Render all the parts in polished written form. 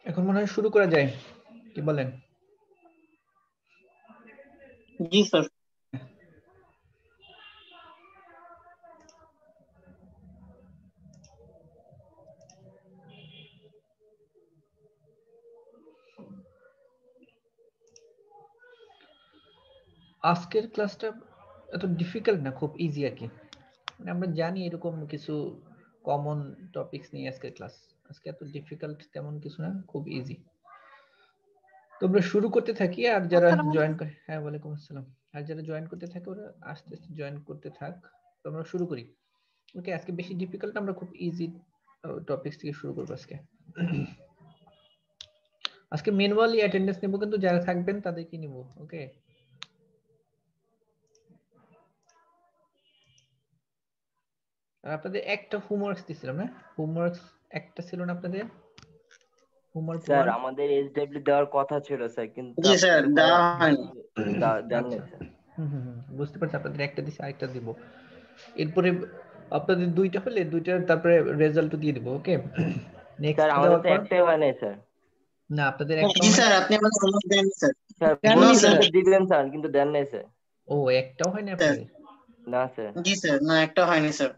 এখন মনে হয় শুরু করা যায়, কি বলেন? জি স্যার। আজকের ক্লাসটা এত ডিফিকাল্ট না, খুব ইজি আর কি। মানে আমরা জানি এরকম কিছু কমন টপিকস নিয়ে আজকের ক্লাস। আজকে এত ডিফিকাল্ট তেমন কিছু না, খুব ইজি। তো আমরা শুরু করতে থাকি, আর যারা জয়েন করে, হ্যাঁ ওয়ালাইকুম আসসালাম, আর যারা জয়েন করতে থাকে ওরা আস্তে আস্তে জয়েন করতে থাক। তো আমরা শুরু করি। ওকে, আজকে বেশি ডিফিকাল্ট, আমরা খুব ইজি টপিকস থেকে শুরু করবো আজকে। আজকে ম্যানুয়ালি অ্যাটেন্ডেন্স নেব, কিন্তু যারা থাকবেন তাদেরকে নিব। ওকে, আর আপনাদের একটা হোমওয়ার্ক দিছিলাম না? হোমওয়ার্ক একটা ছিল না আপনাদের? Homework sir 1। আমাদের এসডব্লিউ দেওয়ার কথা ছিল স্যার, কিন্তু জি স্যার, আপনারা দেওয়া হয়নি। দেন আচ্ছা, নাই স্যার। বুঝতে পারছি। আপনাদের একটা দিছি, আরেকটা দিব। এরপরে আপনাদের দুইটা হলে দুইটার তারপরে রেজাল্ট দিয়ে দিব। ওকে, নেক্সট স্যার আমাদের দেওয়ার তো পর একটাই হয় নাই স্যার। না, আপনাদের একটাও জি হয় স্যার, না? আপনি আমাকে হোমওয়ার্ক দেন স্যার। স্যার কেন বলছিলেন স্যার? যে দিবেন স্যার, কিন্তু দেন নাই স্যার। ও, একটাও হয় না স্যার, আপনাদের? না স্যার। জি স্যার, না একটা হয়নি স্যার।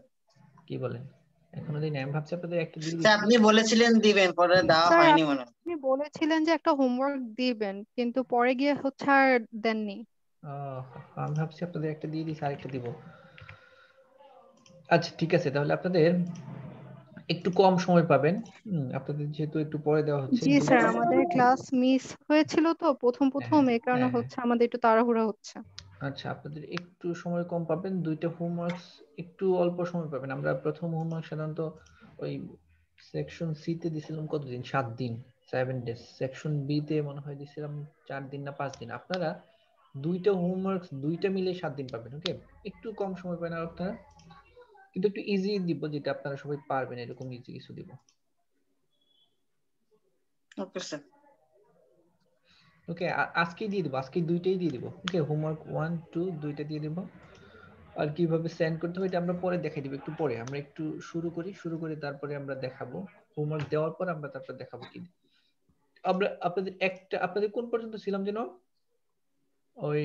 কি বলেন? এখনো দিন আমি ভাবছি আপনাদের একটা দিয়ে স্যার দিছি। আপনি বলেছিলেন দিবেন, পরে দেওয়া স্যার হয়নি মনে হয়। আপনি বলেছিলেন যে একটা হোমওয়ার্ক দিবেন, কিন্তু পরে গিয়ে হচ্ছে আর দেননি। আমি ভাবছি আপনাদের একটা দিয়ে দিছি, আরেকটা দিব। আচ্ছা ঠিক আছে, তাহলে আপনাদের একটু কম সময় পাবেন। আপনাদের যেহেতু একটু পরে দেওয়া হচ্ছে জি স্যার, আমাদের ক্লাস মিস হয়েছিল তো প্রথম হ্যাঁ, এই কারণে হ্যাঁ, হ্যাঁ। হচ্ছে আমাদের একটু তাড়াহুড়া হচ্ছে। আচ্ছা, আপনাদের একটু সময় কম পাবেন, দুইটা হোমওয়ার্কস একটু অল্প সময় পাবেন। আমরা প্রথম হোমওয়ার্ক সাধারণত ওই সেকশন সি তে দিছিলাম কতদিন, 7 দিন, 7 days। সেকশন বি তে মনে হয় দিছিলাম 4 দিন না 5 দিন। আপনারা দুইটা হোমওয়ার্কস দুইটা মিলে 7 দিন পাবেন। ওকে, একটু কম সময় পাবেন আর আপনারা, কিন্তু একটু ইজি দিব, যেটা আপনারা সবাই পারবেন, এরকম ইজি কিছু দিব। Okay sir. ওকে, আজকেই দিয়ে দিব, আজকে দুইটাই দিয়ে দিব। ওকে, হোমওয়ার্ক 1 2 দুইটা দিয়ে দিব। আর কিভাবে সেন্ড করতে হবে এটা আমরা পরে দেখাই দিব, একটু পরে। আমরা একটু শুরু করে তারপরে আমরা দেখাবো। হোমওয়ার্ক দেওয়ার পর আমরা তারপর দেখাবো কি। আমরা আপনাদের কোন পর্যন্ত ছিলাম যেন? ওই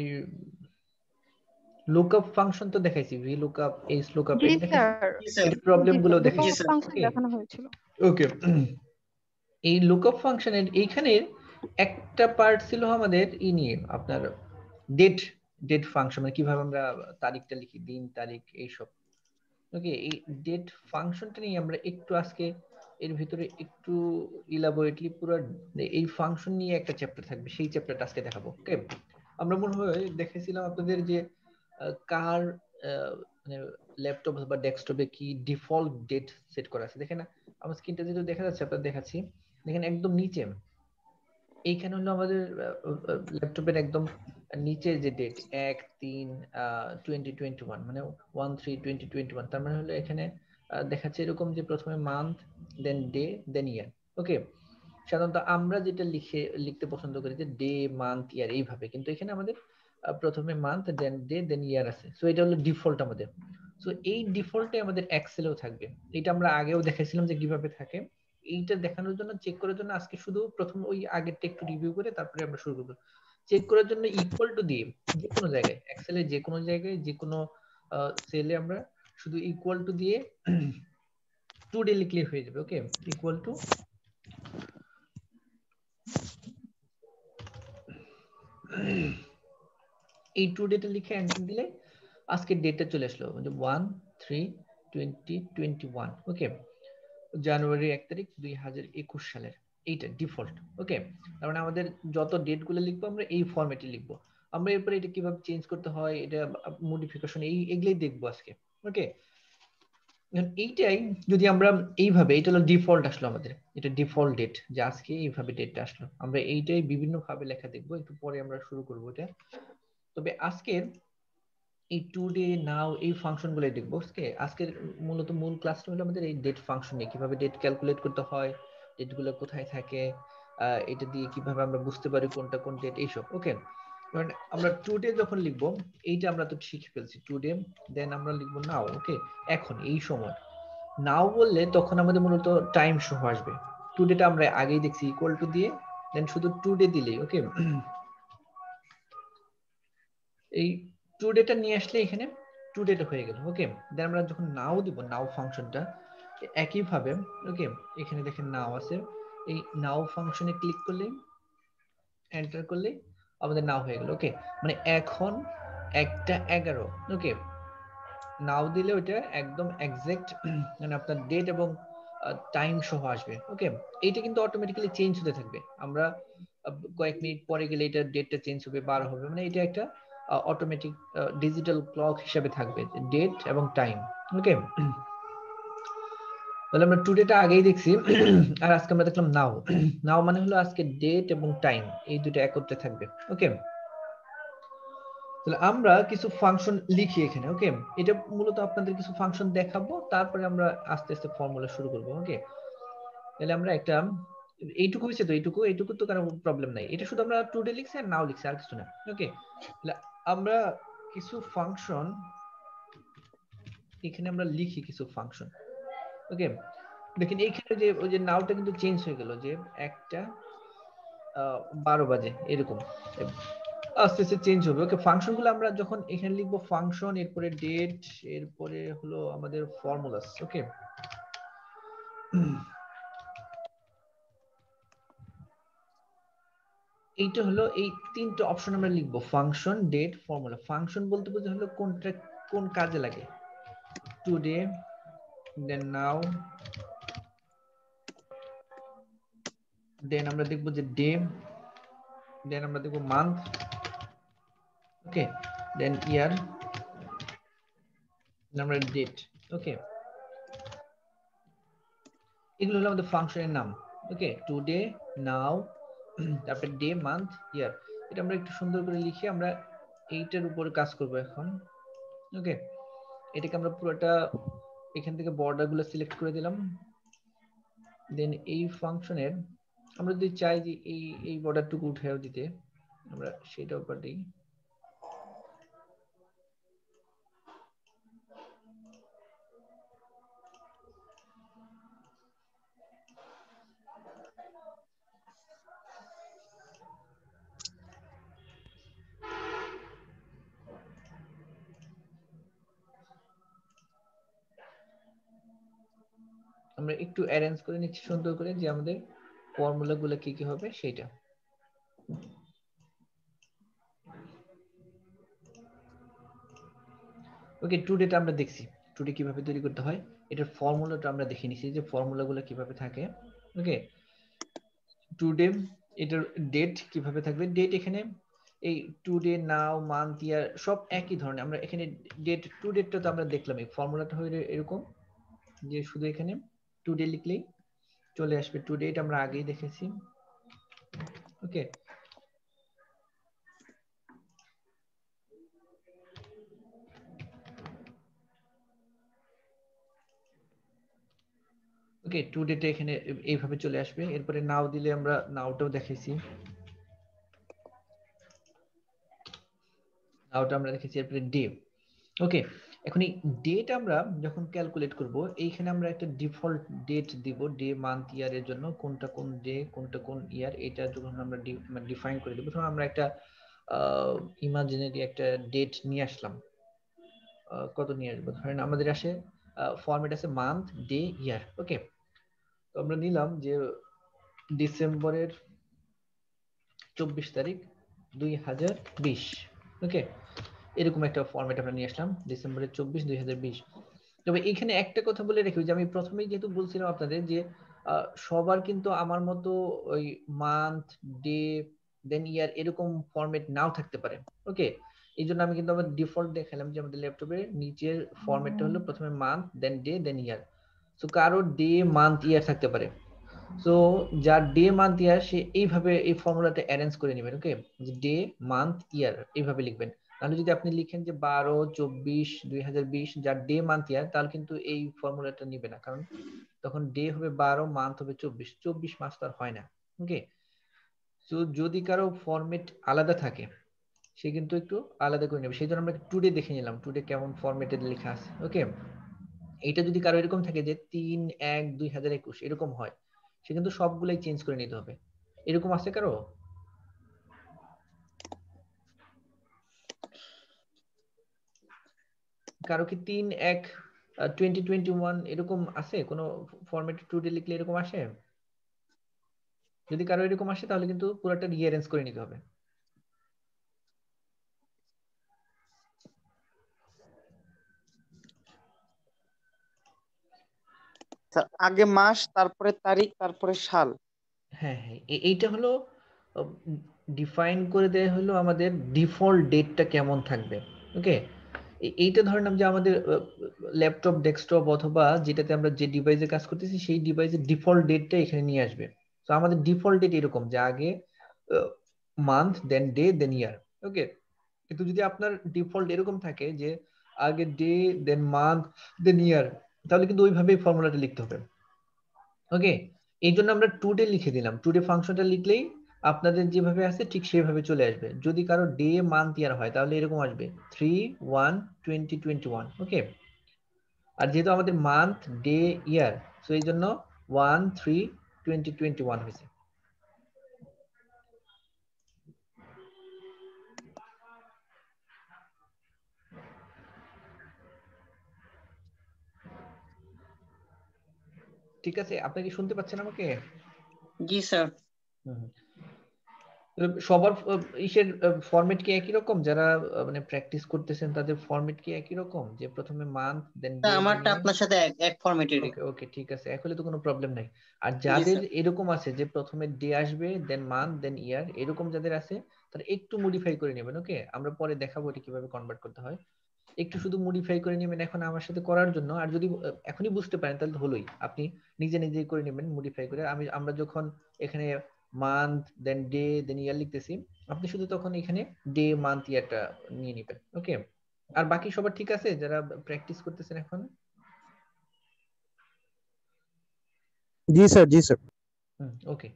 লুকআপ ফাংশন তো দেখাইছি, ভি লুকআপ, এইচ লুকআপ, জি এটা দেখাইছি। স্যার, জি স্যার। এর প্রবলেম গুলো লুকআপ দেখাইছি। ফাংশন ওকে, দেখানো হয়েছিল। ওকে। এই লুকআপ ফাংশনের এইখানে একটা পার্ট ছিল আমাদের নিয়ে, আপনার ডেট ডেট ফাংশন, মানে কিভাবে আমরা তারিখটা লিখি, দিন তারিখ এইসব। ওকে, এই ডেট ফাংশনটা নিয়ে আমরা একটু আজকে এর ভিতরে একটু ইলাবোরেটলি পুরো এই ফাংশন নিয়ে একটা চ্যাপ্টার থাকবে, সেই চ্যাপ্টারটা আজকে দেখাবো। ওকে, আমরা মনে হয় দেখেছিলাম আপনাদের যে কার মানে ল্যাপটপ বা ডেস্কটপে কি ডিফল্ট ডেট সেট করা আছে, দেখেন না? আমার স্ক্রিনটা যেটা দেখা যাচ্ছে আপনাদের দেখাচ্ছি, দেখেন একদম নিচে এইখানে হলো আমাদের ল্যাপটপের একদম নিচে যে ডেট 1/3/2021, মানে 1/3/2021, তার মানে হলো এখানে দেখাচ্ছে এরকম যে প্রথমে মান্থ, দেন ডে, দেন ইয়ার। ওকে, সাধারণত আমরা যেটা লিখতে পছন্দ করি যে ডে মান্থ ইয়ার এইভাবে, কিন্তু এখানে আমাদের প্রথমে মান্থ, দেন ডে, দেন ইয়ার আছে। সো এটা হলো ডিফল্ট আমাদের। সো এই ডিফল্টে আমাদের এক্সেলেও থাকবে। এটা আমরা আগেও দেখাইছিলাম যে কিভাবে থাকে। এইটা দেখানোর জন্য, চেক করার জন্য আজকে শুধু প্রথম ওই আগেরটা একটু রিভিউ করে তারপরে আমরা শুরু করব। চেক করার জন্য ইকুয়াল টু দিয়ে যে কোনো জায়গায়, এক্সেলে যে কোনো জায়গায়, যে কোনো সেলে আমরা শুধু ইকুয়াল টু দিয়ে টুডে লিখলে হয়ে যাবে। ওকে, ইকুয়াল টু এই টুডেটা লিখে এন্টার দিলে আজকের ডেটটা চলে আসলো, 1/3/2021। ওকে, জানুয়ারি 1 তারিখ 2021 সালের, এইটা ডিফল্ট। ওকে, তার মানে আমাদের যত ডেট গুলো লিখবো আমরা এই ফরম্যাটে লিখবো। আমরা এরপরে এটা কিভাবে চেঞ্জ করতে হয়, এটা মডিফিকেশন, এইগুলাই দেখবো আজকে। ওকে, এইটাই যদি আমরা এইভাবে, এটা হলো ডিফল্ট আসলো আমাদের, এটা ডিফল্ট ডেট, যে আজকে এইভাবে ডেটটা আসলো, আমরা এইটাই বিভিন্ন ভাবে লেখা দেখবো, একটু পরে আমরা শুরু করবো এটা। তবে আজকের এই টুডে, নাও, এই ফাংশন গুলো দেখবো। আজকের মূলত মূল ক্লাসটা হলো আমাদের এই ডেট ফাংশন নিয়ে, কিভাবে ডেট ক্যালকুলেট করতে হয়, ডেট গুলো কোথায় থাকে, এটা দিয়ে কিভাবে আমরা বুঝতে পারি কোনটা কোন ডেট, এইসব। ওকে, আমরা টুডে যখন লিখবো, এইটা আমরা তো শিখে ফেলছি টুডে, দেন আমরা লিখবো নাও। ওকে, এখন এই সময় নাও বললে তখন আমাদের মূলত টাইম শো আসবে। টুডেটা আমরা আগেই দেখছি ইকুয়াল টু দিয়ে দেন শুধু টুডে দিলেই ওকে এই টুডেটা নিয়ে আসলে এখানে টুডেটা হয়ে গেল ওকে দেন আমরা যখন নাও দিব নাও ফাংশনটা একইভাবে ওকে এখানে দেখেন নাও আছে এই নাও ফাংশনে ক্লিক করলে এন্টার করলে আমাদের নাও হয়ে গেল ওকে মানে এখন 1টা 11 ওকে নাও দিলে ওইটা একদম এক্সাক্ট মানে আপনার ডেট এবং টাইম সহ আসবে ওকে এইটা কিন্তু অটোমেটিক্যালি চেঞ্জ হতে থাকবে আমরা কয়েক মিনিট পরে গেলে এটা ডেটটা চেঞ্জ হবে 12 হবে মানে এটা একটা অটোমেটিক ডিজিটাল ক্লক হিসেবে থাকবে ডেট এবং টাইম ওকে তাহলে আমরা টুডেটা আগেই দেখছি আর আজকে আমরা দেখলাম নাও নাও মানে হলো আজকে ডেট এবং টাইম এই দুটো একত্রে থাকবে ওকে তাহলে আমরা কিছু ফাংশন লিখি এখানে ওকে এটা মূলত আপনাদের কিছু ফাংশন দেখাবো তারপরে আমরা আস্তে আস্তে ফর্মুলা শুরু করব ওকে তাহলে আমরা একটা এইটুকু হয়েছে তো এইটুকু তো কোনো প্রবলেম নাই এটা শুধু আমরা টুডে লিখছি আর নাও লিখছি আর কিছু না ওকে তাহলে আমরা কিছু ফাংশন এখানে আমরা লিখি কিছু ফাংশন ওকে দেখেন এইখানে যে ওই যে নাওটা কিন্তু চেঞ্জ হয়ে গেল যে 1টা 12 বাজে এরকম আস্তে আস্তে চেঞ্জ হবে ওকে ফাংশনগুলো আমরা যখন এখানে লিখবো ফাংশন এরপরে ডেট এরপরে হলো আমাদের ফর্মুলাস ওকে এইটা হলো এই তিনটা অপশন আমরা লিখবো ফাংশন ডেট ফর্মুলা ফাংশন বলতে বোঝা হলো কোনটা কোন কাজে লাগে টুডে দেন নাও দেন আমরা দেখবো যে ডে দেন আমরা দেখবো মান্থ ওকে দেন ইয়ার আমরা ডেট ওকে এগুলো হলো আমাদের ফাংশনের নাম ওকে টুডে নাও তারপরে ডে মান্থ ইয়ার এটা আমরা একটু সুন্দর করে লিখে আমরা এইটার উপরে কাজ করব এখন ওকে এটাকে আমরা পুরোটা এখান থেকে বর্ডার গুলো সিলেক্ট করে দিলাম দেন এই ফাংশনের আমরা যদি চাই যে এই বর্ডারটুকু উঠাও দিতে আমরা সেটাও পারি আমরা একটু অ্যারেঞ্জ করে নিচ্ছি সুন্দর করে যে আমাদের ফর্মুলা গুলো কি কি হবে সেটা ওকে টুডেটা আমরা দেখছি টুডে কিভাবে তৈরি করতে হয় এটার ফর্মুলাটা আমরা দেখে নিছি যে ফর্মুলাগুলো কিভাবে থাকে ওকে টুডে এটার ডেট কিভাবে থাকবে ডেট এখানে এই টুডে নাও মান্থ ইয়ার সব একই ধরনের আমরা এখানে ডেট টু ডেটটা তো আমরা দেখলাম এই ফর্মুলাটা হয়ে এরকম যে শুধু এখানে টুডে লিখলেই চলে আসবে টু ডেট আমরা আগেই দেখেছি ওকে ওকে টু ডেটে এখানে এইভাবে চলে আসবে এরপরে নাও দিলে আমরা নাওটাও দেখেছি নাওটা আমরা দেখেছি এরপরে ডে ওকে এখন এই ডেট আমরা যখন ক্যালকুলেট করব এইখানে আমরা একটা ডিফল্ট ডেট দিব ডে মান্থ ইয়ারের জন্য কোনটা কোন ডে কোনটা কোন ইয়ার এটা যখন আমরা ডিফাইন করে দেব তখন আমরা একটা ইমাজিনারি একটা ডেট নিয়ে আসলাম কত নিয়ে আসবো ধরেন আমাদের আসে ফরম্যাট আছে মান্থ ডে ইয়ার ওকে তো আমরা নিলাম যে ডিসেম্বরের 24 তারিখ 2020 ওকে এরকম একটা ফরম্যাট আমরা নিয়ে আসলাম ডিসেম্বরের 24 2020 তবে এখানে একটা কথা বলে রাখি যে আমি প্রথমেই যেহেতু বলছিলাম আপনাদের যে সবার কিন্তু আমার মতো ওই মান্থ ডে দেন ইয়ার এরকম ফরম্যাট নাও থাকতে পারে ওকে এই জন্য আমি কিন্তু আমার ডিফল্ট দেখালাম যে আমাদের ল্যাপটপের নিচের ফরম্যাটটা হলো প্রথমে মান্থ দেন ডে দেন ইয়ার সো কারো ডে মান্থ ইয়ার থাকতে পারে সো যার ডে মান্থ ইয়ার সে এইভাবে এই ফর্মুলাটা অ্যারেঞ্জ করে নেবেন ওকে যে ডে মান্থ ইয়ার এইভাবে লিখবেন তাহলে যদি আপনি লিখেন যে 12/24/2020 যার ডে মান্থ ইয়ার তাহলে কিন্তু এই ফর্মুলাটা নিবে না কারণ তখন ডে হবে 12 মান্থ হবে 24 মাস তো আর হয় না ওকে সো যদি কারো ফরম্যাট আলাদা থাকে সে কিন্তু একটু আলাদা করে নেবে সেই জন্য আমরা টুডে দেখে নিলাম টুডে কেমন ফরম্যাটে লেখা আছে ওকে এইটা যদি কারো এরকম থাকে যে 3/1/2021 এরকম হয় সে কিন্তু সবগুলাই চেঞ্জ করে নিতে হবে। এরকম আছে কারো? কারো কি 3-1 2021 এরকম আছে? কোন ফরম্যাটে টুডে লিখলে এরকম আসে? যদি কারো এরকম আসে তাহলে কিন্তু পুরোটা রিঅ্যারেঞ্জ করে নিতে হবে। স্যার আগে মাস, তারপরে তারিখ, তারপরে সাল। হ্যাঁ হ্যাঁ, এইটা হলো ডিফাইন করে দেয়া হলো আমাদের ডিফল্ট ডেটটা কেমন থাকবে। ওকে, এইটা ধরলাম যে আমাদের ল্যাপটপ, ডেস্কটপ অথবা যেটাতে আমরা যে ডিভাইসে কাজ করতেছি সেই ডিভাইসের ডিফল্ট ডেটটা এখানে নিয়ে আসবে। তো আমাদের ডিফল্ট ডেট এরকম যে আগে মান্থ, দেন ডে, দেন ইয়ার। ওকে, কিন্তু যদি আপনার ডিফল্ট এরকম থাকে যে আগে ডে, দেন মান্থ, দেন ইয়ার, তাহলে কিন্তু ওইভাবেই ফর্মুলাটা লিখতে হবে। ওকে, এই জন্য আমরা টুডে লিখে দিলাম। টুডে ফাংশনটা লিখলেই আপনাদের যেভাবে আছে ঠিক সেভাবে চলে আসবে। যদি কারো ডে, মান্থ, ইয়ার হয় তাহলে এরকম আসবে 3/1/2021। ওকে, আর যেহেতু আমাদের মান্থ, ডে, ইয়ার, সো এই জন্য 1/3/2021 হয়েছে। ঠিক আছে, আপনি কি শুনতে পাচ্ছেন আমাকে? জি স্যার। সবার ইসের ফরম্যাট কি একই রকম? যারা মানে প্র্যাকটিস করতেছেন তাদের ফরম্যাট কি একই রকম, যে প্রথমে মান্থ, দেন ডে, দেন আমারটা ইয়ার? আপনার সাথে এক ফরম্যাটেরই। ওকে ওকে, ঠিক আছে, এখন তো কোনো প্রবলেম নাই। আর জি যাদের স্যার। এরকম আছে যে প্রথমে ডে আসবে, দেন মান্থ, দেন ইয়ার, এরকম যাদের আছে তারা একটু মডিফাই করে নেবেন। ওকে, আমরা পরে দেখাবো এটা কিভাবে কনভার্ট করতে হয়। একটু শুধু মডিফাই করে নেবেন এখন আমার সাথে করার জন্য। আর যদি এখনই বুঝতে পারেন তাহলে হলোই, আপনি নিজে নিজেই করে নেবেন মডিফাই করে। আমরা যখন এখানে মান্থ, দেন ডে, দেন ইয়ার লিখতেছি, আপনি শুধু তখন এখানে ডে, মান্থ, ইয়ারটা নিয়ে নেবেন। ওকে, আর বাকি সবার ঠিক আছে যারা প্র্যাকটিস করতেছেন এখন? জি স্যার, জি স্যার। ওকে,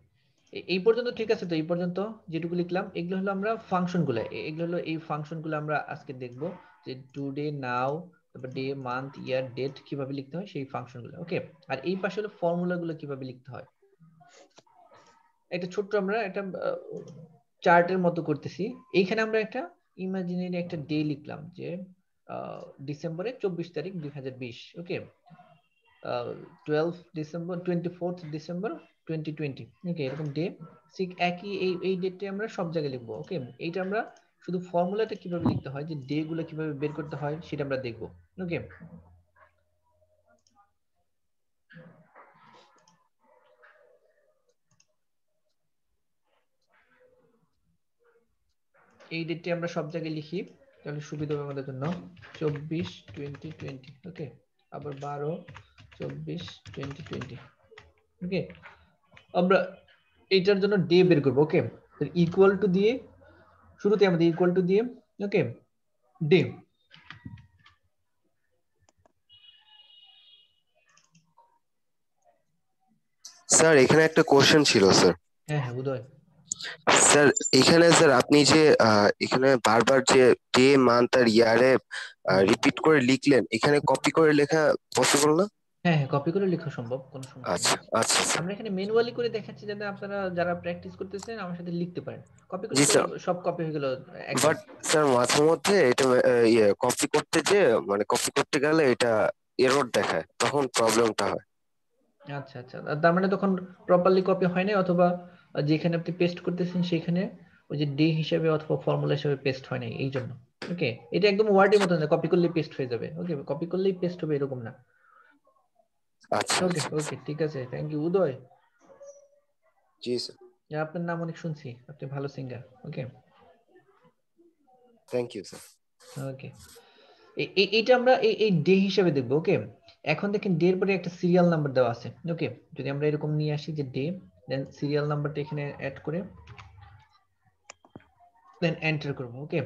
এই পর্যন্ত ঠিক আছে। তো এই পর্যন্ত যেটুকু লিখলাম এগুলো হলো আমরা ফাংশন গুলো, এগুলো হলো এই ফাংশন গুলো আমরা আজকে দেখবো, যে টুডে, নাও, তারপর ডে, মান্থ, ইয়ার, ডেট কিভাবে লিখতে হয় সেই ফাংশন গুলো। ওকে, আর এই পাশে হলো ফর্মুলা গুলো কিভাবে লিখতে হয়। একটা ছোট্ট আমরা একটা চার্টের মতো করতেছি। এইখানে আমরা একটা ইমাজিনারি একটা ডে লিখলাম, যে ডিসেম্বরের 24 তারিখ 2020। ওকে, 24th ডিসেম্বর 2020। ওকে, এরকম ডে, ঠিক একই এই ডেটটা আমরা সব জায়গায় লিখবো। ওকে, এইটা আমরা শুধু ফর্মুলাটা কিভাবে লিখতে হয়, যে ডে গুলো কিভাবে বের করতে হয় সেটা আমরা দেখবো। ওকে, এই ডেটটা আমরা সব জায়গায় লিখি তাহলে সুবিধা হবে আমাদের জন্য। 24/2020। ওকে, আবার 12/24/2020। ওকে, আমরা এইটার জন্য ডে বের করবো। ওকে, ইকুয়াল টু দিয়ে শুরুতে আমাদের ইকুয়াল টু দিয়ে, ওকে, ডে। স্যার এখানে একটা কোশ্চেন ছিল স্যার। হ্যাঁ হ্যাঁ, উদয়। স্যার এখানে স্যার আপনি যে এখানে বারবার যে ডে, মান্থ আর ইয়ারে রিপিট করে লিখলেন, এখানে কপি করে লেখা পসিবল না? হ্যাঁ হ্যাঁ, কপি করে লেখা সম্ভব, কোনো সমস্যা নেই। আচ্ছা আচ্ছা স্যার। আমরা এখানে ম্যানুয়ালি করে দেখাচ্ছি যাতে আপনারা যারা প্র্যাকটিস করতেছেন আমার সাথে লিখতে পারেন। কপি করলে জি তো স্যার, সব কপি হয়ে গেল একদম। বাট স্যার মাঝে মধ্যে এটা কপি করতে যে মানে কপি করতে গেলে এটা এরর দেখায়, তখন প্রবলেমটা হয়। আচ্ছা আচ্ছা, তার মানে তখন প্রপারলি কপি হয় না, অথবা যেখানে আপনি পেস্ট করতেছেন সেখানে ওই যে ডে হিসাবে অথবা ফর্মুলা হিসাবে পেস্ট হয় নাই, এই জন্য। ওকে, এটা একদম ওয়ার্ডের মতো না, কপি করলেই পেস্ট হয়ে যাবে। ওকে, কপি করলেই পেস্ট হবে এরকম না। আচ্ছা ওকে আচ্ছা ওকে, ঠিক আছে, থ্যাংক ইউ উদয়। জি স্যার, আপনার নাম অনেক শুনছি, আপনি ভালো singer. Okay thank you sir. Okay, এইটা আমরা এই ডে হিসাবে দেখবো। ওকে, এখন দেখেন ডে এর পরে একটা সিরিয়াল নাম্বার দেওয়া আছে। ওকে, যদি আমরা এরকম নিয়ে আসি যে ডে, দেন সিরিয়াল নাম্বারটা এখানে অ্যাড করে দেন এন্টার করব। ওকে,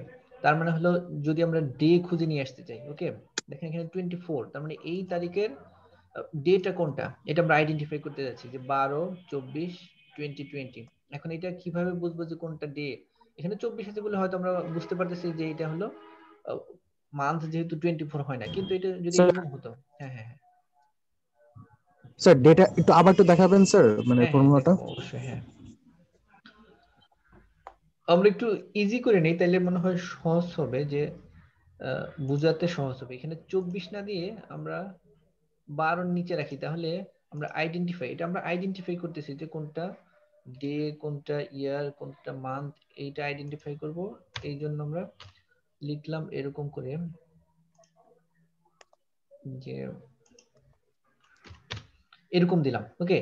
তার মানে হলো যদি আমরা ডে খুঁজে নিয়ে আসতে চাই, ওকে, দেখেন এখানে 24, তার মানে এই তারিখের ডেটা কোনটা এটা আমরা আইডেন্টিফাই করতে যাচ্ছি, যে 12/24/2020। এখন এটা কিভাবে বুঝবো যে কোনটা ডে? এখানে 24 আছে বলে হয়তো আমরা বুঝতে পারতেছি যে এটা হলো মান্থ, যেহেতু 24 হয় না, কিন্তু এটা যদি স্যার এরকম হতো। হ্যাঁ হ্যাঁ হ্যাঁ, স্যার ডেটা একটু আবার একটু দেখাবেন স্যার, মানে হ্যাঁ হ্যাঁ ফর্মুলাটা। দেখাবো অবশ্যই। হ্যাঁ, আমরা একটু ইজি করে নেই, তাইলে মনে হয় সহজ হবে, যে বুঝাতে সহজ হবে। এখানে 24 না দিয়ে আমরা 12 নিচে রাখি, তাহলে আমরা আইডেন্টিফাই করতেছি যে কোনটা ডে, কোনটা ইয়ার, কোনটা মান্থ, এইটা আইডেন্টিফাই করব। এই জন্য আমরা লিখলাম এরকম করে, যে এরকম দিলাম। ওকে,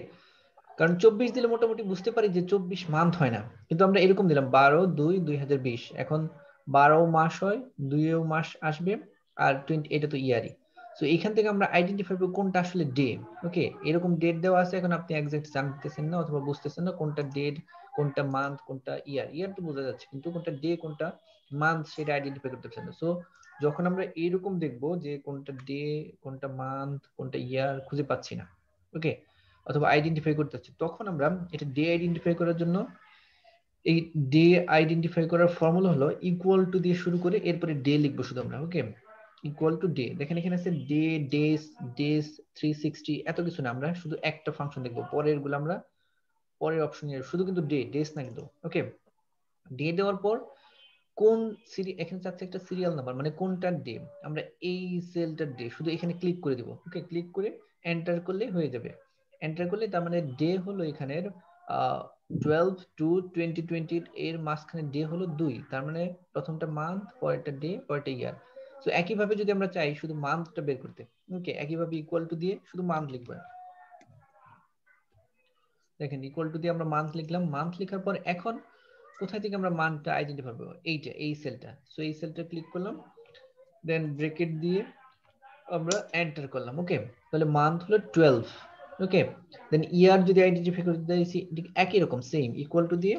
কারণ 24 দিলে মোটামুটি বুঝতে পারি যে 24 মান্থ হয় না, কিন্তু আমরা এরকম দিলাম 12/2/2020। এখন 12 মাস হয়, 2 মাস আসবে, আর 20 এটা তো ইয়ারই। সো এখান থেকে আমরা আইডেন্টিফাই করব কোনটা আসলে ডে। ওকে, এরকম ডেট দেওয়া আছে, এখন আপনি এক্সাক্ট জানতেছেন না অথবা বুঝতেছেন না কোনটা ডেট, কোনটা মান্থ, কোনটা ইয়ার। ইয়ার তো বোঝা যাচ্ছে, কিন্তু কোনটা ডে কোনটা মান্থ সেটা আইডেন্টিফাই করতে পারছেন না। সো যখন আমরা এরকম দেখবো যে কোনটা ডে, কোনটা মান্থ, কোনটা ইয়ার খুঁজে পাচ্ছি না, ওকে, অথবা আইডেন্টিফাই করতে হচ্ছে, তখন আমরা এটা ডে আইডেন্টিফাই করার জন্য এই ডে আইডেন্টিফাই করার ফর্মুলা হলো ইকুয়াল টু দিয়ে শুরু করে এরপরে ডে লিখবো শুধু আমরা। ওকে, ইকুয়াল টু ডে, দেখেন এখানে আছে ডে, ডেজ, ডেজ 360, এত কিছু না, আমরা শুধু একটা ফাংশন দেখবো, পরের গুলো আমরা পরের অপশনে শুধু কিন্তু ডে, ডেজ না কিন্তু। ওকে, ডে দেওয়ার পর কোন এখানে চাচ্ছে একটা সিরিয়াল নাম্বার, মানে কোনটা ডে, আমরা এই সেলটার ডে শুধু এখানে ক্লিক করে দিব। ওকে, ক্লিক করে এন্টার করলে হয়ে যাবে। এন্টার করলে তার মানে ডে হলো এখানের 12/2/2020, এর মাঝখানে ডে হলো 2, তার মানে প্রথমটা মান্থ, পরেরটা ডে, পরেরটা ইয়ার। তো একইভাবে যদি আমরা চাই শুধু মান্থটা বের করতে, ওকে, একইভাবে ইকুয়াল টু দিয়ে শুধু মান্থ লিখবো। দেখেন ইকুয়াল টু দিয়ে আমরা মান্থ লিখলাম। মান্থ লেখার পর এখন কোথায় থেকে আমরা মানটা আইডেন্টিফাই করব, এইটা, এই সেলটা। সো এই সেলটা ক্লিক করলাম, দেন ব্র্যাকেট দিয়ে আমরা এন্টার করলাম। ওকে, তাহলে মান্থ হলো 12। ওকে, দেন ইয়ার যদি আইডেন্টিফাই করতে চাইছি একই রকম সেম ইকুয়াল টু দিয়ে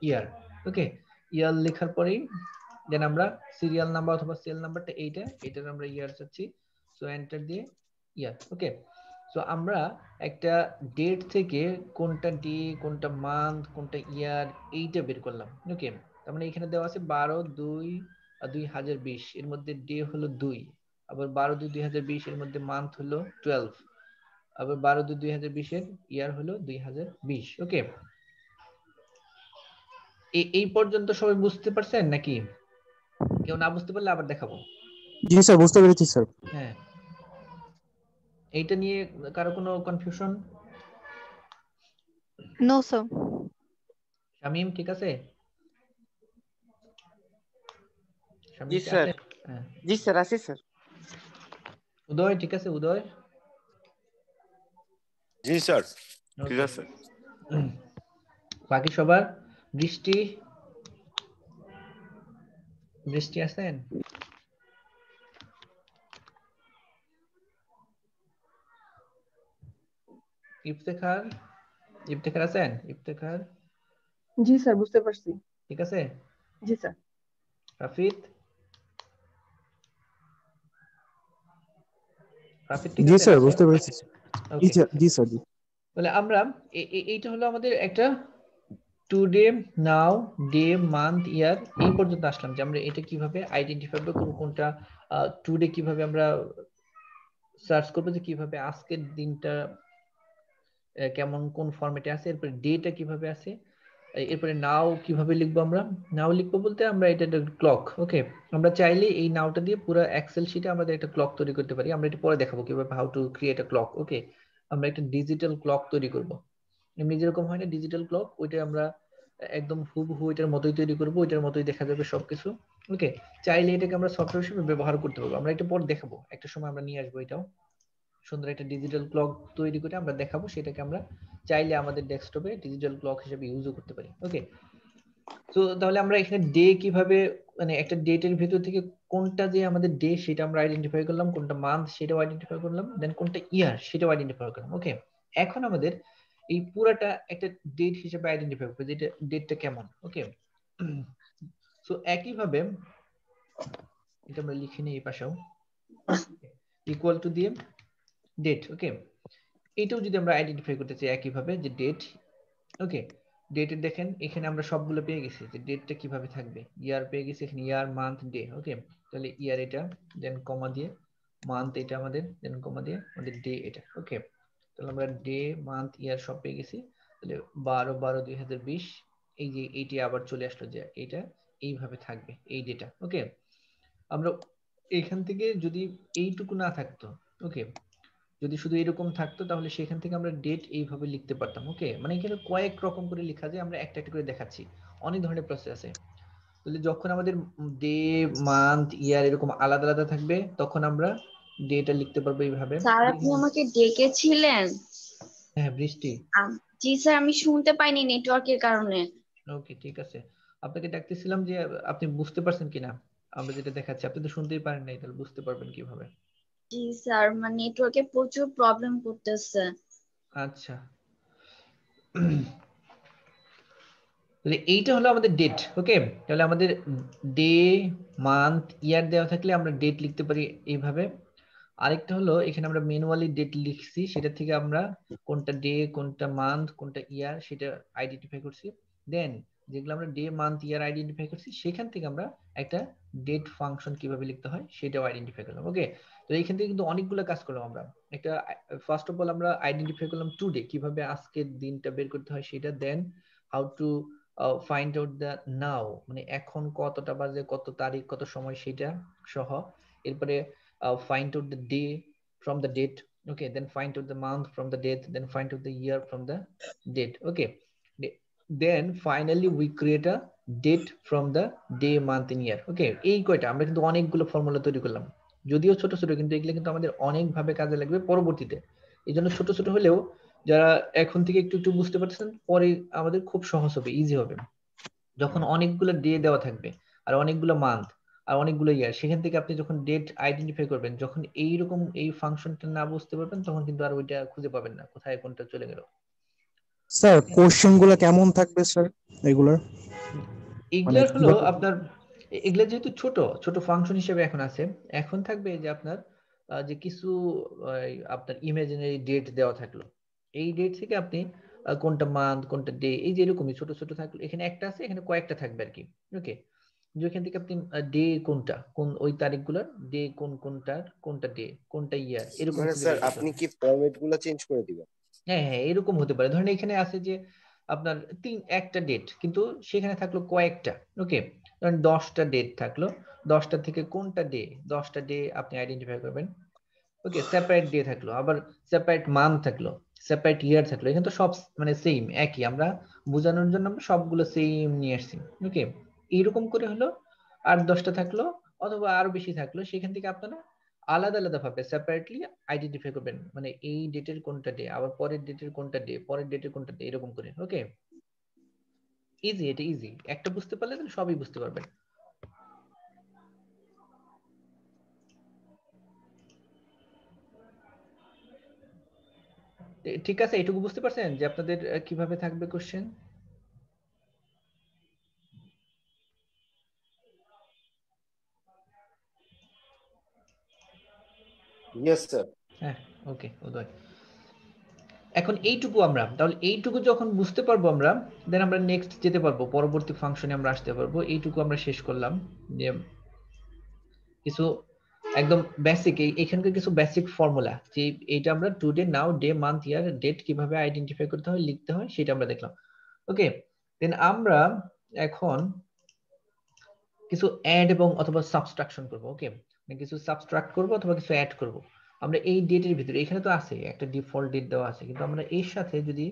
ইয়ার। ওকে, ইয়ার লেখার পরেই দেন আমরা সিরিয়াল নাম্বার অথবা সেল নাম্বারটা এটার আমরা ইয়ার চাচ্ছি। সো এন্টার দিয়ে ইয়ার। ওকে, সো আমরা একটা ডেট থেকে কোনটা ডে, কোনটা মান্থ, কোনটা ইয়ার, এইটা বের করলাম। ওকে, তার মানে এখানে দেওয়া আছে 12/2/2020, এর মধ্যে ডে হলো 2, আবার 12/2/2020 এর মধ্যে মান্থ হলো 12, আবার 12/2/2020 এর ইয়ার হলো 2020। ওকে, এই পর্যন্ত সবাই বুঝতে পারছেন নাকি? কেউ না বুঝতে পারলে আবার দেখাবো। জি স্যার, বুঝতে পেরেছি স্যার। হ্যাঁ, এইটা নিয়ে কারো কোনো কনফিউশন? No sir. শামিম ঠিক আছে? জি শামিম কি স্যার। আছে? হ্যাঁ, জি স্যার, আছি স্যার। উদয় ঠিক আছে? উদয় জি স্যার, ঠিক ওকে। আছে। বাকি সবার? বৃষ্টি, বৃষ্টি আছেন? ইফতেখার, ইফতেখার আছেন? ইফতেখার জি স্যার, বুঝতে পারছি। ঠিক আছে? জি স্যার। রাফিদ, রাফিদ ঠিক জি আছে? স্যার, রাফিদ বুঝতে পেরেছি। জি ওকে। স্যার, জি স্যার, জি। তাহলে আমরা এইটা হলো আমাদের একটা টুডে, নাও, ডে, মান্থ, ইয়ার, এই পর্যন্ত আসলাম যে আমরা এটা কিভাবে আইডেন্টিফাই করব, কোনটা টুডে কিভাবে আমরা সার্চ করবো, যে কিভাবে আজকের দিনটা কেমন কোন ফরম্যাটে আছে, এরপরে ডেটা কিভাবে আছে, এরপরে নাও কিভাবে লিখবো। আমরা নাও লিখবো বলতে আমরা এটা ক্লক। ওকে, আমরা চাইলে এই নাওটা দিয়ে পুরো এক্সেল শিটে আমাদের একটা ক্লক তৈরি করতে পারি। আমরা এটা পরে দেখাবো কিভাবে, how to create a clock. Okay, আমরা একটা ডিজিটাল ক্লক তৈরি করব। এমনি যেরকম হয় না ডিজিটাল ক্লক, ওইটা আমরা একদম হুবহু এটার মতোই তৈরি করব, ওইটার মতোই দেখা যাবে সবকিছু। ওকে, চাইলে এটাকে আমরা সফটওয়্যার হিসেবে ব্যবহার করতে পারবো। আমরা এটা পরে দেখাবো, একটা সময় আমরা নিয়ে আসবো এটাও, সুন্দর একটা ডিজিটাল ক্লক তৈরি করে আমরা দেখাবো। সেটাকে আমরা চাইলে আমাদের ডেস্কটপে ডিজিটাল ক্লক হিসেবে ইউজও করতে পারি। ওকে, তো তাহলে আমরা এখানে ডে কিভাবে, মানে একটা ডেটের ভেতর থেকে কোনটা যে আমাদের ডে সেটা আমরা আইডেন্টিফাই করলাম, কোনটা মান্থ সেটাও আইডেন্টিফাই করলাম, দেন কোনটা ইয়ার সেটাও আইডেন্টিফাই করলাম। ওকে, এখন আমাদের এই পুরাটা একটা ডেট হিসেবে আইডেন্টিফাই করবে, যেটা ডেটটা কেমন। ওকে, সো একইভাবে এটা আমরা লিখে নিই এই পাশেও, ইকুয়াল টু দিয়ে ডেট। ওকে, এটাও যদি আমরা আইডেন্টিফাই করতে চাই একইভাবে যে ডেট। ওকে, ডেটের দেখেন এখানে আমরা সবগুলো পেয়ে গেছি, যে ডেটটা কিভাবে থাকবে। ইয়ার পেয়ে গেছি এখানে, ইয়ার, মান্থ, ডে। ওকে, তাহলে ইয়ার এটা, দেন কমা দিয়ে মান্থ এটা আমাদের, দেন কমা দিয়ে আমাদের ডে এটা। ওকে, তাহলে আমরা ডে মান্থ ইয়ার সব পেয়ে গেছি। তাহলে 12/12/2020 এই যে এইটি আবার চলে আসলো যে এটা এইভাবে থাকবে এই ডেটা। ওকে, আমরা এখান থেকে যদি এইটুকু না থাকতো, ওকে, যদি শুধু এরকম থাকতো তাহলে সেখান থেকে আমরা ডেট এইভাবে লিখতে পারতাম। ওকে, মানে এখানে কয়েক রকম করে লেখা যায়, আমরা একটা একটা করে দেখাচ্ছি, অনেক ধরনের প্রসেস আছে। তাহলে যখন আমাদের ডে মান্থ ইয়ার এরকম আলাদা আলাদা থাকবে তখন আমরা ডেটা লিখতে পারবো এইভাবে। স্যার আপনি আমাকে ডেকেছিলেন? হ্যাঁ বৃষ্টি। জি স্যার, আমি শুনতে পাইনি নেটওয়ার্কের কারণে। ওকে ঠিক আছে, আপনাকে ডাকতেছিলাম যে আপনি বুঝতে পারছেন কিনা আমরা যেটা দেখাচ্ছি। আপনি তো শুনতেই পারেন নাই, তাহলে বুঝতে পারবেন কিভাবে? জি স্যার, মানে নেটওয়ার্কে প্রচুর প্রবলেম করতেছে। আচ্ছা, তাহলে এইটা হলো আমাদের ডেট। ওকে, তাহলে আমাদের ডে মান্থ ইয়ার দেওয়া থাকলে আমরা ডেট লিখতে পারি এইভাবে। আরেকটা হলো এখানে আমরা ম্যানুয়ালি ডেট লিখছি, সেটা থেকে আমরা কোনটা ডে কোনটা মান্থ কোনটা ইয়ার সেটা আইডেন্টিফাই করছি। দেন যেগুলো আমরা ডে মান্থ ইয়ার আইডেন্টিফাই করছি সেখান থেকে আমরা একটা ডেট ফাংশন কিভাবে লিখতে হয় সেটাও আইডেন্টিফাই করলাম। ওকে, তো এইখান থেকে কিন্তু অনেকগুলো কাজ করলাম আমরা। একটা ফার্স্ট অফ অল আমরা আইডেন্টিফাই করলাম টুডে, কিভাবে আজকের দিনটা বের করতে হয় সেটা। Then how to find out the now, মানে এখন কতটা বাজে কত তারিখ কত সময় সেটা সহ। এরপরে find out the day from the date. Okay, then find out the month from the date, then find out the year from the date. Okay, then finally we create a date from the day month and year. Okay, এই কয়টা আমরা কিন্তু অনেকগুলো formula তৈরি করলাম, যদিও ছোট ছোট, কিন্তু এগুলো কিন্তু আমাদের অনেক ভাবে কাজে লাগবে পরবর্তীতে। এই জন্য ছোট ছোট হলেও যারা এখন থেকে একটু একটু বুঝতে পারছেন, পরে আমাদের খুব সহজ হবে, ইজি হবে। যখন অনেকগুলো ডে দেওয়া থাকবে আর অনেকগুলো মান্থ আর অনেকগুলো ইয়ার, সেখান থেকে আপনি যখন ডেট আইডেন্টিফাই করবেন, যখন এইরকম এই ফাংশনটা না বুঝতে পারবেন তখন কিন্তু আর ওইটা খুঁজে পাবেন না কোথায় কোনটা চলে গেল। স্যার কোশ্চেন গুলো কেমন থাকবে স্যার এগুলার? এগুলার হলো আপনার, এগুলা যেহেতু ছোট ছোট ফাংশন হিসেবে এখন আছে, এখন থাকবে যে আপনার যে কিছু আপনার ইমাজিনারি ডেট দেওয়া থাকলো, এই ডেট থেকে আপনি কোনটা মান্থ কোনটা ডে, এই যে এরকমই ছোট ছোট থাকলো, এখানে একটা আছে এখানে কয়েকটা থাকবে আর কি। ওকে, যেখান থেকে আপনি ডে কোনটা কোন ওই তারিখগুলোর ডে কোন কোনটার কোনটা ডে কোনটা ইয়ার এরকম মানে খুঁজে স্যার বের করতে আপনি হবে। কি ফরম্যাট গুলো চেঞ্জ করে দিবেন? হ্যাঁ হ্যাঁ, এরকম হতে পারে। ধরেন এখানে আছে যে আপনার একটা ডেট, কিন্তু সেখানে থাকলো কয়েকটা। ওকে, ধরেন 10টা ডেট থাকলো, 10টা থেকে কোনটা ডে, 10টা ডে আপনি আইডেন্টিফাই করবেন। ওকে, সেপারেট ডে থাকলো, আবার সেপারেট মান্থ থাকলো, সেপারেট ইয়ার থাকলো। এখানে তো সব মানে সেম একই, আমরা বোঝানোর জন্য আমরা সবগুলো সেম নিয়ে আসছি। ওকে, এইরকম করে হলো। আর 10টা থাকলো অথবা আরো বেশি থাকলো, সেখান থেকে আপনারা আলাদা আলাদা ভাবে সেপারেটলি আইডেন্টিফাই করবেন, মানে এই ডেটের কোনটা ডে, আবার পরের ডেটের কোনটা ডে, পরের ডেটের কোনটা ডে, এরকম করে। ওকে, ইজি, এটা ইজি, একটা বুঝতে পারলে তাহলে সবই বুঝতে পারবেন। ঠিক আছে, এটুকু বুঝতে পারছেন যে আপনাদের কিভাবে থাকবে কোশ্চেন? Yes sir. হ্যাঁ, ওকে উদয়। এখন এইটুকু আমরা, তাহলে এইটুকু যখন বুঝতে পারবো আমরা, দেন আমরা নেক্সট যেতে পারবো, পরবর্তী ফাংশনে আমরা আসতে পারবো। এইটুকু আমরা শেষ করলাম যে কিছু একদম বেসিক, এখানকার কিছু বেসিক ফর্মুলা, যে এইটা আমরা today now day month year date কিভাবে আইডেন্টিফাই করতে হয় লিখতে হয় সেটা আমরা দেখলাম। ওকে, দেন আমরা এখন কিছু অ্যাড এবং অথবা সাবট্রাকশন করব। ওকে, মানে কিছু সাবট্রাক্ট করব অথবা কিছু অ্যাড করব। আমরা এই ডেটের ভিতরে, এখানে তো আছে একটা ডিফল্ট ডেট দেওয়া আছে, কিন্তু আমরা এর সাথে যদি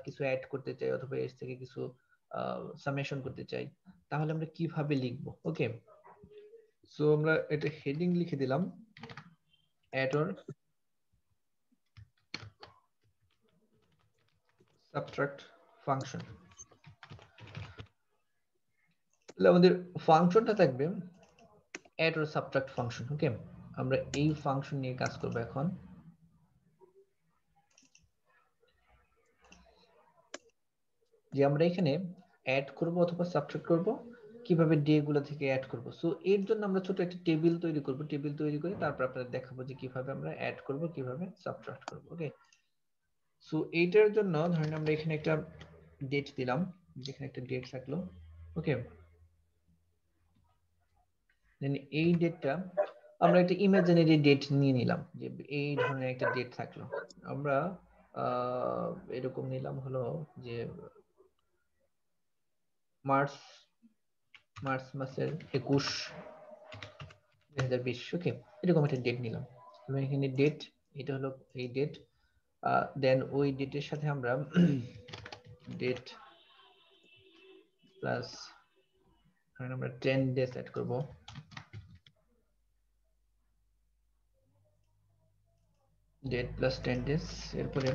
কিছু অ্যাড করতে চাই অথবা এর থেকে কিছু সামেশন করতে চাই, তাহলে আমরা কিভাবে লিখব? ওকে, সো আমরা এটা হেডিং লিখে দিলাম অ্যাড অর সাবট্রাক্ট ফাংশন। তাহলে আমাদের ফাংশনটা থাকবে অ্যাড অর সাবট্রাক্ট ফাংশন। ওকে, আমরা এই ফাংশন নিয়ে কাজ করব এখন। যে আমরা এখানে অ্যাড করব অথবা সাবট্রাক্ট করব, কিভাবে ডে গুলো থেকে অ্যাড করব। সো এর জন্য আমরা ছোট একটা টেবিল তৈরি করব, টেবিল তৈরি করে তারপর আপনাদের দেখাবো যে কিভাবে আমরা অ্যাড করব কিভাবে সাবট্রাক্ট করব। ওকে, সো এইটার জন্য ধরেন আমরা এখানে একটা ডেট দিলাম, যেখানে একটা ডেট থাকলো। ওকে, দেন এই ডেটটা আমরা একটা ইমাজিনারি ডেট নিয়ে নিলাম, যে এই ধরনের একটা ডেট থাকলো। আমরা এরকম নিলাম হলো যে মার্চ মাসের 21/2020, ওকে, এরকম একটা ডেট নিলাম। এবং এখানে ডেট, এটা হলো এই ডেট, দেন ওই ডেটের সাথে আমরা ডেট প্লাস আমরা 10 ডেজ অ্যাড করব। ডেট প্লাস 10 ডেজ, এরপরে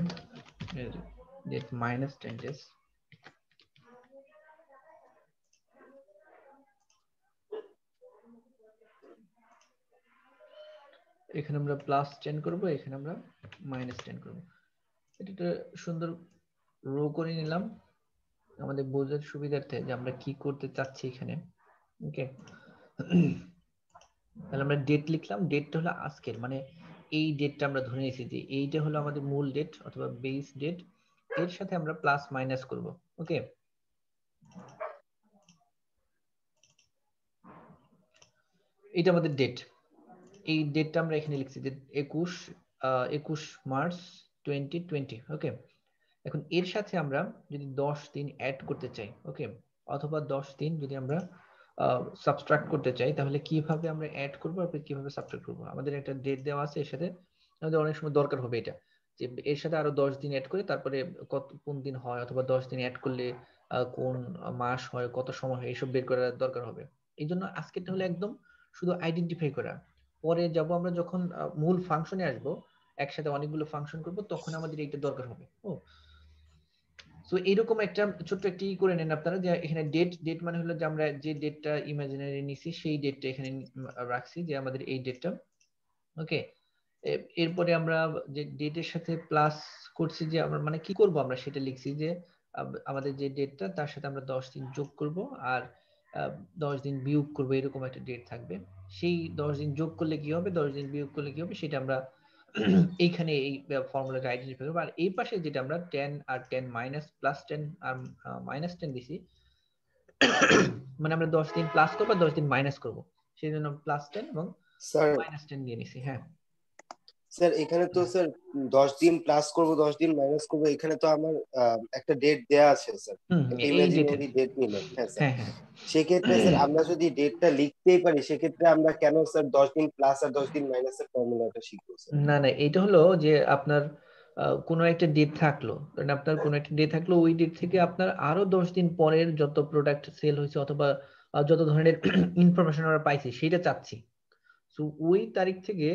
ডেট মাইনাস 10 ডেজ, এখানে আমরা প্লাস 10 করব, এখানে আমরা মাইনাস 10 করব। এটা একটা সুন্দর রো করে নিলাম আমাদের বোঝার সুবিধার্থে যে আমরা কি করতে চাচ্ছি এখানে, ওকে। তাহলে আমরা ডেট লিখলাম, ডেটটা হলো আজকের, মানে এই ডেটটা আমরা ধরে নিয়েছি যে এইটা হলো আমাদের মূল ডেট অথবা বেস ডেট, এর সাথে আমরা প্লাস মাইনাস করব, ওকে। এটা আমাদের ডেট, এই ডেটটা আমরা এখানে লিখছি যে 21 মার্চ 2020, ওকে। এখন এর সাথে আমরা যদি 10 দিন অ্যাড করতে চাই, ওকে, অথবা 10 দিন যদি আমরা সাবট্রাক্ট করতে চাই, তাহলে কিভাবে আমরা অ্যাড করব আর কিভাবে সাবট্রাক্ট করব? আমাদের একটা ডেট দেওয়া আছে, এর সাথে আমাদের অনেক সময় দরকার হবে এটা, যে এর সাথে আরো 10 দিন অ্যাড করে তারপরে কোন দিন হয়, অথবা 10 দিন অ্যাড করলে কোন মাস হয়, কত সময় হয়, এইসব বের করার দরকার হবে। এই জন্য আজকেরটা হলো একদম শুধু আইডেন্টিফাই করা। পরে যাব আমরা যখন মূল ফাংশনে আসব, একসাথে অনেকগুলো ফাংশন করব, তখন আমাদের এইটা দরকার হবে। ও সো এইরকম একটা ছোট্ট একটি করে নেন আপনারা, যে এখানে ডেট মানে হলো যে আমরা যে ডেটটা ইমাজিনারি নিছি সেই ডেটটা এখানে রাখছি, যে আমাদের এই ডেটটা, ওকে। এরপরে আমরা যে ডেটের সাথে প্লাস করছি, যে আমরা মানে কি করব আমরা সেটা লিখছি, যে আমাদের যে ডেটটা তার সাথে আমরা 10 দিন যোগ করব আর 10 দিন বিয়োগ করব, এরকম একটা ডেট থাকবে। সেই 10 দিন যোগ করলে কি হবে, 10 দিন বিয়োগ করলে কি হবে, সেটা আমরা এইখানে এই ফর্মুলাটা আইডেন্টিফাই করব। আর এই পাশে যেটা আমরা 10 আর 10 মাইনাস প্লাস 10 আর মাইনাস 10 দিছি, মানে আমরা 10 দিন প্লাস করব 10 দিন মাইনাস করব, সেই জন্য প্লাস 10 এবং স্যার মাইনাস 10 দিয়ে নিছি। হ্যাঁ স্যার এখানে তো স্যার 10 দিন প্লাস করব 10 দিন মাইনাস করব, এখানে তো আমার একটা ডেট দেয়া আছে স্যার, একটা এই ইমাজিনারি ডেটের, ডেট নিলাম। হ্যাঁ স্যার, হ্যাঁ হ্যাঁ সেক্ষেত্রে স্যার আমরা যদি ডেটটা লিখতেই পারি, সেক্ষেত্রে আমরা কেন স্যার 10 দিন প্লাস আর 10 দিন মাইনাসের ফর্মুলাটা শিখবো স্যার? না না, এটা হলো যে আপনার কোনো একটা ডেট থাকলো, কারণ আপনার কোনো একটা ডেট থাকলো, ওই ডেট থেকে আপনার আরো 10 দিন পরের যত প্রোডাক্ট সেল হয়েছে অথবা যত ধরনের ইনফরমেশন আমরা পাইছি সেটা চাচ্ছি। সো ওই তারিখ থেকে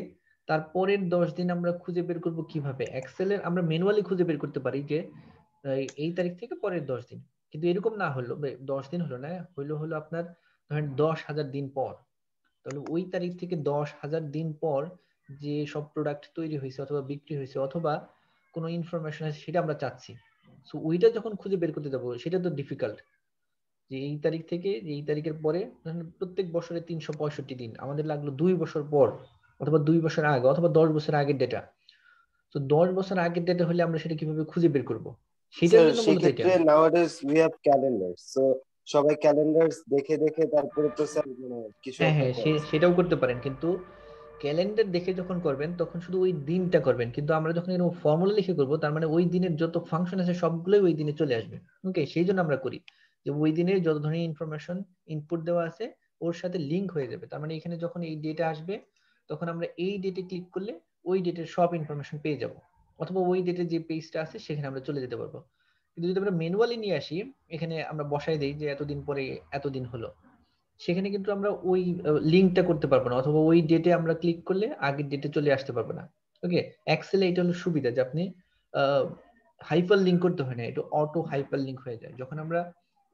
তারপরের 10 দিন আমরা খুঁজে বের করব কিভাবে, এক্সেলের আমরা ম্যানুয়ালি খুঁজে বের করতে পারি যে এই তারিখ থেকে পরের 10 দিন, কিন্তু এরকম না হলো 10 দিন হলো না, হলো আপনার ধরেন 10,000 দিন পর, তাহলে ওই তারিখ থেকে 10,000 দিন পর যে সব প্রোডাক্ট তৈরি হয়েছে অথবা বিক্রি হয়েছে অথবা কোনো ইনফরমেশন আছে সেটা আমরা চাচ্ছি। সো ওইটা যখন খুঁজে বের করতে যাবো সেটা তো ডিফিকাল্ট, যে এই তারিখ থেকে এই তারিখের পরে প্রত্যেক বছরে 365 দিন, আমাদের লাগলো 2 বছর পর অথবা 2 বছর আগে অথবা 10 বছর আগের ডেটা। তো 10 বছর আগের ডেটা হলে আমরা সেটা কিভাবে খুঁজে বের করব, সেটার স্যার জন্য মূলত এটা। সেক্ষেত্রে নাওয়াডেজ উই হ্যাভ ক্যালেন্ডার, সো সবাই ক্যালেন্ডার দেখে দেখে তারপরে তো স্যার কিছু হ্যাঁ একটা হ্যাঁ করে। সেটাও করতে পারেন, কিন্তু ক্যালেন্ডার দেখে যখন করবেন তখন শুধু ওই দিনটা করবেন, কিন্তু আমরা যখন এরকম ফর্মুলা লিখে করব তার মানে ওই দিনের যত ফাংশন আছে সবগুলোই ওই দিনে চলে আসবে, ওকে। সেই জন্য আমরা করি যে ওই দিনের যত ধরনের ইনফরমেশন ইনপুট দেওয়া আছে ওর সাথে লিংক হয়ে যাবে, তার মানে এখানে যখন এই ডেটা আসবে তখন আমরা এই ডেটে ক্লিক করলে ওই ডেটের সব ইনফরমেশন পেয়ে যাব, অথবা ওই ডেটের যে পেজটা আছে সেখানে আমরা চলে যেতে পারবো। কিন্তু যদি আমরা ম্যানুয়ালি নিয়ে আসি, এখানে আমরা বসাই দেই যে এতদিন পরে এতদিন হলো, সেখানে কিন্তু আমরা ওই লিঙ্কটা করতে পারবো না, অথবা ওই ডেটে আমরা ক্লিক করলে আগের ডেটে চলে আসতে পারবো না, ওকে। এক্সেলে এটা হলো সুবিধা যে আপনি হাইপার লিঙ্ক করতে হয় না, এটা অটো হাইপার লিঙ্ক হয়ে যায় যখন আমরা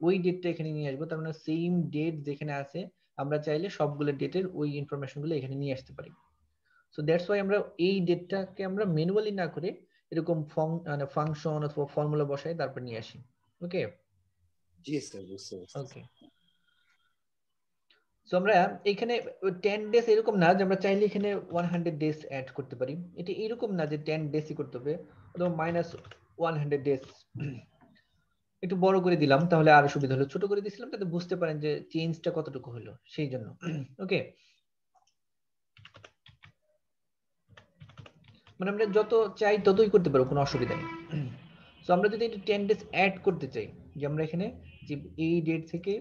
ওই ডেটটা এখানে নিয়ে আসবো, তার মানে সেম ডেট যেখানে আছে আমরা চাইলে সবগুলো ডেটের ওই ইনফরমেশন গুলো এখানে নিয়ে আসতে পারি। সো দ্যাটস ওয়াই আমরা এই ডেটটাকে আমরা ম্যানুয়ালি না করে এরকম ফাংশন অথবা ফর্মুলা বসাই তারপর নিয়ে আসি, ওকে। জি স্যার, বুঝতে পারছি। ওকে, সো আমরা এখানে 10 ডেজ এরকম না যে আমরা চাইলে এখানে 100 ডেজ অ্যাড করতে পারি, এটা এরকম না যে 10 ডেজই করতে হবে, অথবা -100 ডেজ। একটু বড় করে দিলাম তাহলে আরো সুবিধা হলো, ছোট করে দিয়েছিলাম যাতে বুঝতে পারেন যে চেঞ্জটা কতটুকু হলো সেই জন্য, ওকে। মানে আমরা যত চাই ততই করতে পারবো, কোনো অসুবিধা নেই। তো আমরা যদি 10 ডেজ অ্যাড করতে চাই, যে আমরা এখানে যে এই ডেট থেকে,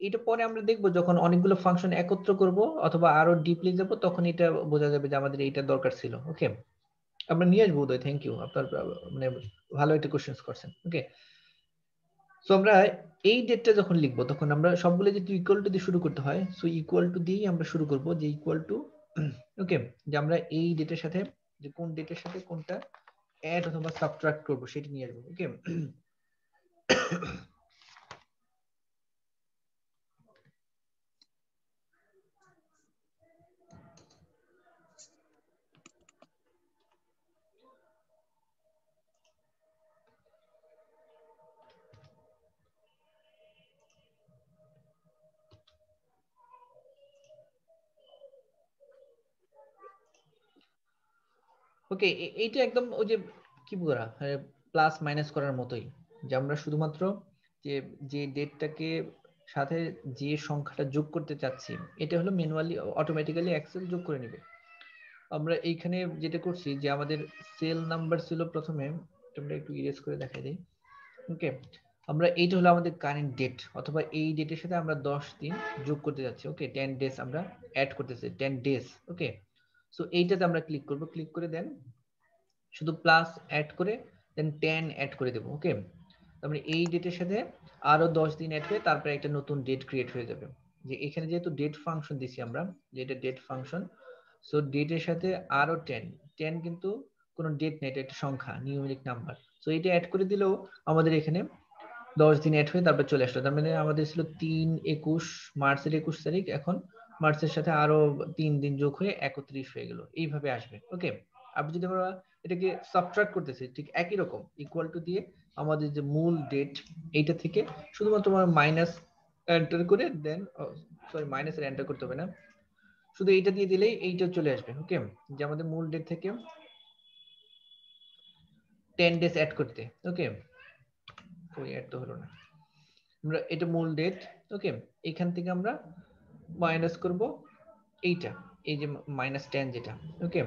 এটা পরে আমরা দেখবো যখন অনেকগুলো ফাংশন একত্র করব অথবা আরো ডিপলি যাব, তখন এটা বোঝা যাবে যে আমাদের এইটা দরকার ছিল। ওকে, আমরা নিয়ে আসবো উদয়, থ্যাংক ইউ, আপনার মানে ভালো একটা কোশ্চেন করছেন। ওকে, সো আমরা এই ডেটটা যখন লিখবো তখন আমরা সবগুলো যেহেতু ইকুয়াল টু দিয়ে শুরু করতে হয়, সো ইকুয়াল টু দিয়েই আমরা শুরু করব, যে ইকুয়াল টু, ওকে, যে আমরা এই ডেটের সাথে যে কোন ডেটের সাথে কোনটা অ্যাড অথবা সাবট্রাক্ট করব সেটা নিয়ে আসবো। ওকে, ওকে, এইটা একদম ওই যে কি বলা, প্লাস মাইনাস করার মতোই, যে আমরা শুধুমাত্র যে যে ডেটটাকে সাথে যে সংখ্যাটা যোগ করতে চাচ্ছি, এটা হলো ম্যানুয়ালি অটোমেটিক্যালি এক্সেল যোগ করে নেবে। আমরা এইখানে যেটা করছি যে আমাদের সেল নাম্বার ছিল প্রথমে, তোমরা একটু ইরেজ করে দেখাই দিই। ওকে, আমরা এইটা হলো আমাদের কারেন্ট ডেট, অথবা এই ডেটের সাথে আমরা 10 দিন যোগ করতে যাচ্ছি। ওকে, 10 ডেজ আমরা অ্যাড করতেছি, 10 ডেজ। ওকে, সো এইটাতে আমরা ক্লিক করব, ক্লিক করে দেন শুধু প্লাস অ্যাড করে দেন 10 অ্যাড করে দেব। ওকে, তারপরে এই ডেটের সাথে আরো 10 দিন অ্যাড করে তারপরে একটা নতুন ডেট ক্রিয়েট হয়ে যাবে। যে এখানে যেহেতু ডেট ফাংশন দিছি আমরা, যে এটা ডেট ফাংশন, সো ডেটের সাথে আরো 10 কিন্তু কোনো ডেট নেই, এটা একটা সংখ্যা, নিউমেরিক নাম্বার। সো এটা অ্যাড করে দিলেও আমাদের এখানে 10 দিন অ্যাড হয়ে তারপর চলে আসলো। তার মানে আমাদের ছিল 3-21 মার্চের 21 তারিখ, এখন মার্চের সাথে আরো 3 দিন যোগ হয়ে 31 হয়ে গেল, এইভাবে আসবে। ওকে, আপনি যদি আমরা এটাকে সাবট্রাক্ট করতেছি, ঠিক একই রকম ইকুয়াল টু দিয়ে আমাদের যে মূল ডেট এইটা থেকে শুধুমাত্র আমরা মাইনাস এন্টার করে দেন, সরি মাইনাসের এন্টার করতে হবে না, শুধু এইটা দিয়ে দিলেই এইটা চলে আসবে। ওকে, যে আমাদের মূল ডেট থেকে 10 ডেজ অ্যাড করতে। ওকে, ওই অ্যাড তো হলো না, আমরা এটা মূল ডেট। ওকে, এখান থেকে আমরা মাইনাস করব এইটা, এই যে -10 যেটা। ওকে,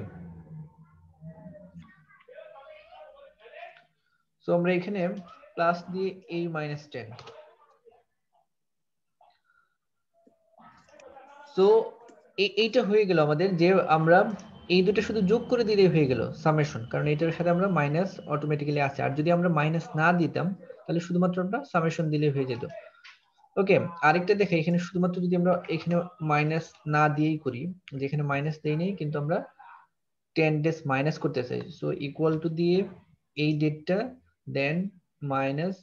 সো আমরা এখানে প্লাস দিয়ে এই -10, সো এইটা হয়ে গেল আমাদের, যে আমরা এই দুটো শুধু যোগ করে দিলেই হয়ে গেল সামেশন, কারণ এটার সাথে আমরা মাইনাস অটোমেটিক্যালি আছে। আর যদি আমরা মাইনাস না দিতাম তাহলে শুধুমাত্র আমরা সামেশন দিলেই হয়ে যেত। ওকে, আরেকটা দেখে, এখানে শুধুমাত্র যদি আমরা এখানে মাইনাস না দিয়েই করি, যেখানে মাইনাস দেই নেই কিন্তু আমরা 10 ডেজ মাইনাস করতে চাই, সো ইকুয়াল টু দিয়ে এই ডেটটা দেন -10।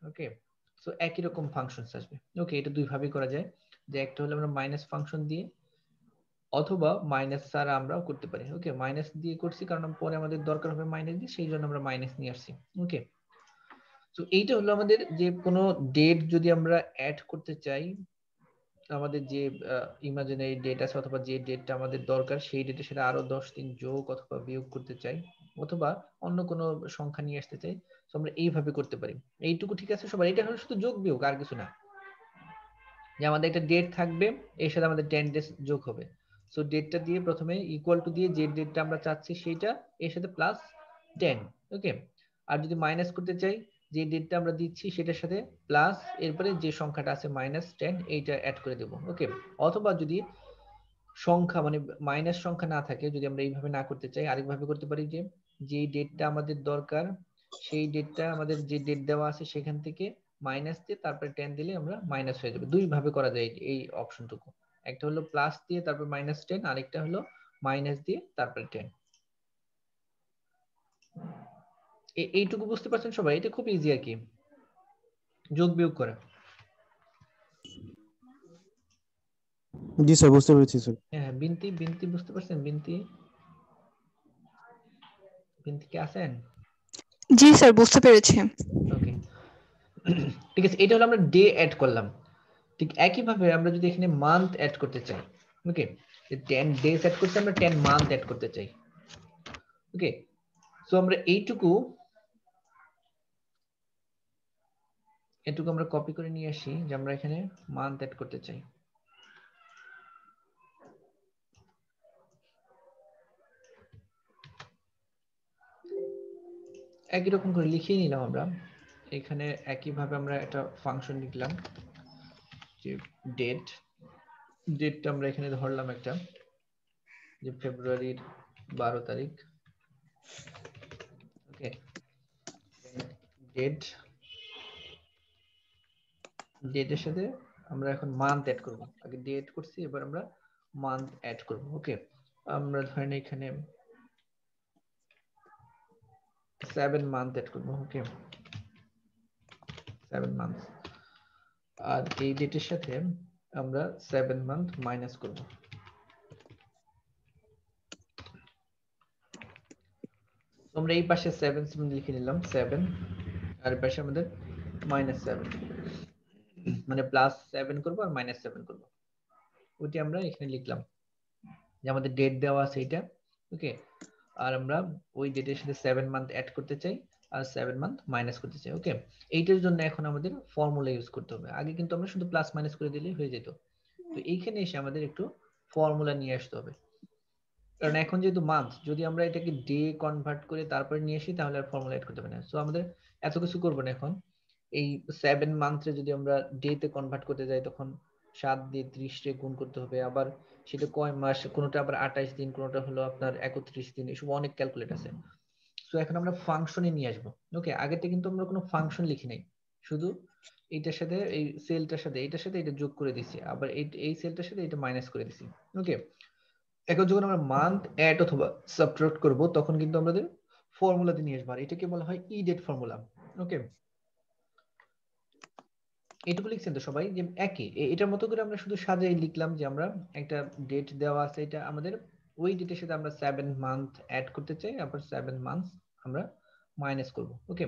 ওকে, সো একই রকম ফাংশন আসবে। ওকে, এটা দুই ভাবে করা যায়, যে একটা হলো আমরা মাইনাস ফাংশন দিয়ে, অথবা মাইনাস ছাড়া আমরাও করতে পারি। ওকে, মাইনাস দিয়ে করছি কারণ পরে আমাদের দরকার হবে মাইনাস দিয়ে, সেই জন্য আমরা মাইনাস নিয়ে আসছি। ওকে, তো এইটা হলো আমাদের, যে কোনো ডেট যদি আমরা অ্যাড করতে চাই, আমাদের যে ইমাজিনারি ডেট আছে অথবা যে ডেটটা আমাদের দরকার সেই ডেটের সাথে আরো 10 দিন যোগ অথবা বিয়োগ করতে চাই, অথবা অন্য কোনো সংখ্যা নিয়ে আসতে চাই, তো আমরা এইভাবে করতে পারি। এইটুকু ঠিক আছে সবার? এটা হলো শুধু যোগ বিয়োগ, আর কিছু না। যে আমাদের একটা ডেট থাকবে, এর সাথে আমাদের 10 ডেজ যোগ হবে, সো ডেটটা দিয়ে প্রথমে ইকুয়াল টু দিয়ে যে ডেটটা আমরা চাচ্ছি সেইটা, এর সাথে প্লাস 10। ওকে, আর যদি মাইনাস করতে চাই, যে ডেটটা আমরা দিচ্ছি সেটার সাথে প্লাস, এরপরে যে সংখ্যাটা আছে -10 এইটা অ্যাড করে দেব। ওকে, অথবা যদি সংখ্যা মানে মাইনাস সংখ্যা না থাকে, যদি আমরা এইভাবে না করতে চাই, আরেকভাবে করতে পারি, যে যে ডেটটা আমাদের দরকার সেই ডেটটা আমাদের যে ডেট দেওয়া আছে সেখান থেকে মাইনাস দিয়ে তারপরে 10 দিলে আমরা মাইনাস হয়ে যাবে। দুই ভাবে করা যায় এই অপশনটুকু, একটা হলো প্লাস দিয়ে তারপর -10, আরেকটা হলো মাইনাস দিয়ে তারপরে 10। এইটুকু বুঝতে পারছেন সবাই? এটা খুব ইজি আর কি, যোগ বিয়োগ করা। জি স্যার, বুঝতে পেরেছি স্যার। হ্যাঁ, বিনতি বিনতি বুঝতে পারছেন? বিনতি বিনতি কি আছেন? জি স্যার, বুঝতে পেরেছি। ওকে, ঠিক আছে, এটা হলো আমরা ডে অ্যাড করলাম। ঠিক একই ভাবে আমরা যদি এখানে মান্থ অ্যাড করতে চাই, ওকে, 10 ডেজ অ্যাড করতে আমরা 10 মান্থ অ্যাড করতে চাই। ওকে, সো আমরা এটুকু আমরা কপি করে নিয়ে আসি, যে আমরা এখানে মান্থ অ্যাড করতে চাই। একই রকম করে লিখিয়ে নিলাম আমরা। এখানে একইভাবে আমরা একটা ফাংশন লিখলাম যে ডেটটা আমরা এখানে ধরলাম একটা, যে ফেব্রুয়ারির 12 তারিখ। ওকে, ডেটের সাথে আমরা এখন মান্থ অ্যাড করব। আগে ডেট করছি, এবার আমরা মান্থ অ্যাড করব। ওকে, আমরা ধরেন এখানে 7 মান্থ অ্যাড করব। ওকে, 7 মান্থ, আর এই ডেটের সাথে আমরা 7 মান্থ মাইনাস করব। আমরা এই পাশে 7 লিখে নিলাম 7, আর এই পাশে আমাদের -7, মানে +7 করব আর -7 করব। ওইটি আমরা এখানে লিখলাম যে আমাদের ডেট দেওয়া আছে এটা। ওকে, আর আমরা ওই ডেটের সাথে 7 মান্থ অ্যাড করতে চাই আর 7 মান্থ মাইনাস করতে চাই। ওকে, এইটার জন্য এখন আমাদের ফর্মুলা ইউজ করতে হবে। আগে কিন্তু আমরা শুধু প্লাস মাইনাস করে দিলেই হয়ে যেত, তো এইখানে এসে আমাদের একটু ফর্মুলা নিয়ে আসতে হবে। কারণ এখন যেহেতু মান্থ, যদি আমরা এটাকে ডে কনভার্ট করে তারপরে নিয়ে আসি তাহলে আর ফর্মুলা অ্যাড করতে হবে না। সো আমাদের এত কিছু করব না এখন। এই 7 মান্থে যদি আমরা ডে তে কনভার্ট করতে যাই তখন 7 দিয়ে 30 রে গুণ করতে হবে, আবার সেটা কয় মাস, কোনটা আবার 28 দিন, কোনটা হলো আপনার 31 দিন, এসব অনেক ক্যালকুলেট আছে। সো এখন আমরা ফাংশনে নিয়ে আসবো। ওকে, আগেতে কিন্তু আমরা কোনো ফাংশন লিখি নাই, শুধু এইটার সাথে এই সেলটার সাথে এটার সাথে এটা যোগ করে দিছি, আবার এই সেলটার সাথে এটা মাইনাস করে দিছি। ওকে, এখন যখন আমরা মান্থ অ্যাড অথবা সাবট্রাক্ট করব তখন কিন্তু আমাদের ফর্মুলাতে নিয়ে আসবো, আর এটাকে বলা হয় ই ডেট ফর্মুলা। ওকে, এটুকু লিখছেন তো সবাই, যে একই এটার মতো করে আমরা শুধু সাজাই লিখলাম যে আমরা একটা ডেট দেওয়া আছে, এটা আমাদের ওই ডেটের সাথে আমরা 7 মান্থ অ্যাড করতে চাই, আবার 7 মান্থ আমরা মাইনাস করব। ওকে,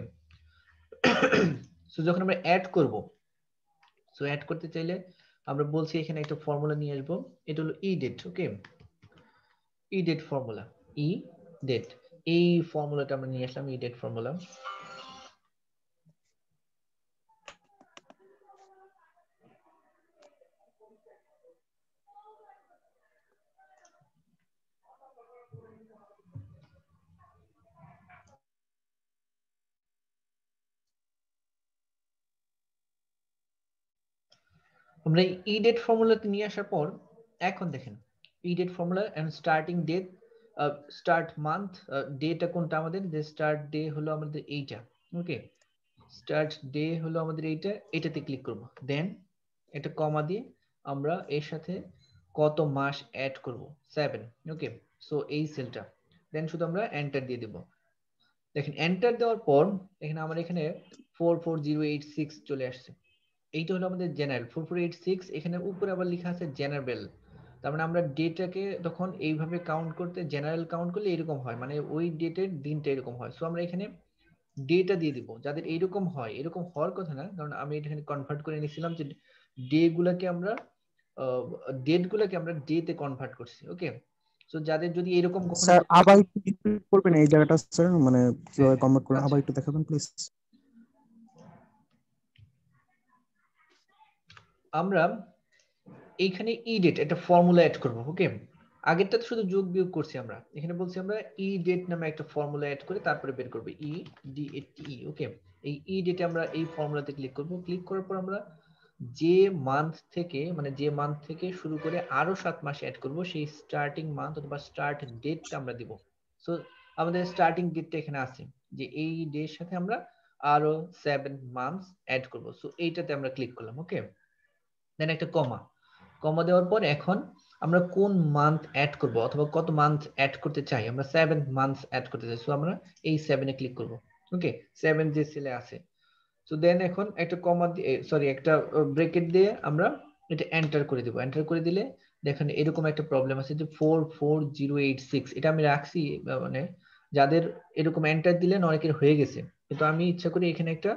সো যখন আমরা অ্যাড করব, সো অ্যাড করতে চাইলে আমরা বলছি এখানে একটা ফর্মুলা নিয়ে আসবো, এটা হলো ই ডেট। ওকে, ই ডেট ফর্মুলা, ই ডেট, এই ফর্মুলাটা আমরা নিয়ে আসলাম, ই ডেট ফর্মুলা। আমরা ই ডেট ফর্মুলাতে নিয়ে আসার পর এখন দেখেন E date formula and starting date, start month, data কোনটা আমাদের, যে স্টার্ট ডে হলো আমাদের এইটা। ওকে, স্টার্ট ডে হলো আমাদের এইটা, এটাতে ক্লিক করব, দেন এটা কমা দিয়ে আমরা এর সাথে কত মাস অ্যাড করব, 7। ওকে, সো এই সেলটা, দেন শুধু আমরা এন্টার দিয়ে দেব। দেখেন এন্টার দেওয়ার পর এখানে আমার এখানে 44086 চলে আসছে। এইটা হলো আমাদের জেনারেল 4486, এখানে উপরে আবার লেখা আছে জেনারেল। তার মানে আমরা ডেটাকে তখন এইভাবে কাউন্ট করতে, জেনারেল কাউন্ট করলে এরকম হয়, মানে ওই ডেটের দিনটা এরকম হয়। সো আমরা এখানে ডেটা দিয়ে দিব যাদের এইরকম হয়, এরকম হওয়ার কথা না, কারণ আমি এখানে কনভার্ট করে নিয়েছিলাম যে ডে গুলাকে আমরা ডেট গুলাকে আমরা ডে তে কনভার্ট করছি। ওকে, সো যাদের যদি এরকম কখনো, স্যার আবার একটু রিপিট করবেন এই জায়গাটা স্যার, মানে কিভাবে কনভার্ট করবেন আচ্ছা, আবার একটু দেখাবেন প্লিজ। আমরা এইখানে ই ডেট একটা ফর্মুলা অ্যাড করব। ওকে, আগেরটা তো শুধু যোগ বিয়োগ করছি, আমরা এখানে বলছি আমরা ই ডেট নামে একটা ফর্মুলা অ্যাড করে তারপরে বের করব ই ডি এ টি। ওকে, এই ই ডেটে আমরা এই ফর্মুলাতে ক্লিক করব, ক্লিক করার পর আমরা যে মান্থ থেকে, মানে যে মান্থ থেকে শুরু করে আরো 7 মাস অ্যাড করব, সেই স্টার্টিং মান্থ অথবা স্টার্ট ডেটটা আমরা দিব। সো আমাদের স্টার্টিং ডেটটা এখানে আছে, যে এই ডের সাথে আমরা আরো 7 মান্থস অ্যাড করব। সো এইটাতে আমরা ক্লিক করলাম। ওকে, দেন একটা কমা, কমা দেওয়ার পর এখন আমরা কোন মান্থ অ্যাড করব অথবা কত মান্থ অ্যাড করতে চাই, আমরা 7 মান্থস অ্যাড করতে চাই। সো আমরা এই 7 এ ক্লিক করব। ওকে, 7 যে সেলে আছে। সো দেন এখন একটা কমা দিয়ে, সরি একটা ব্র্যাকেট দিয়ে আমরা এটা এন্টার করে দেব। এন্টার করে দিলে দেখেন এরকম একটা প্রবলেম আছে যে 44086, এটা আমি রাখছি, মানে যাদের এরকম এন্টার দিলেন অনেকের হয়ে গেছে, কিন্তু আমি ইচ্ছা করে এখানে একটা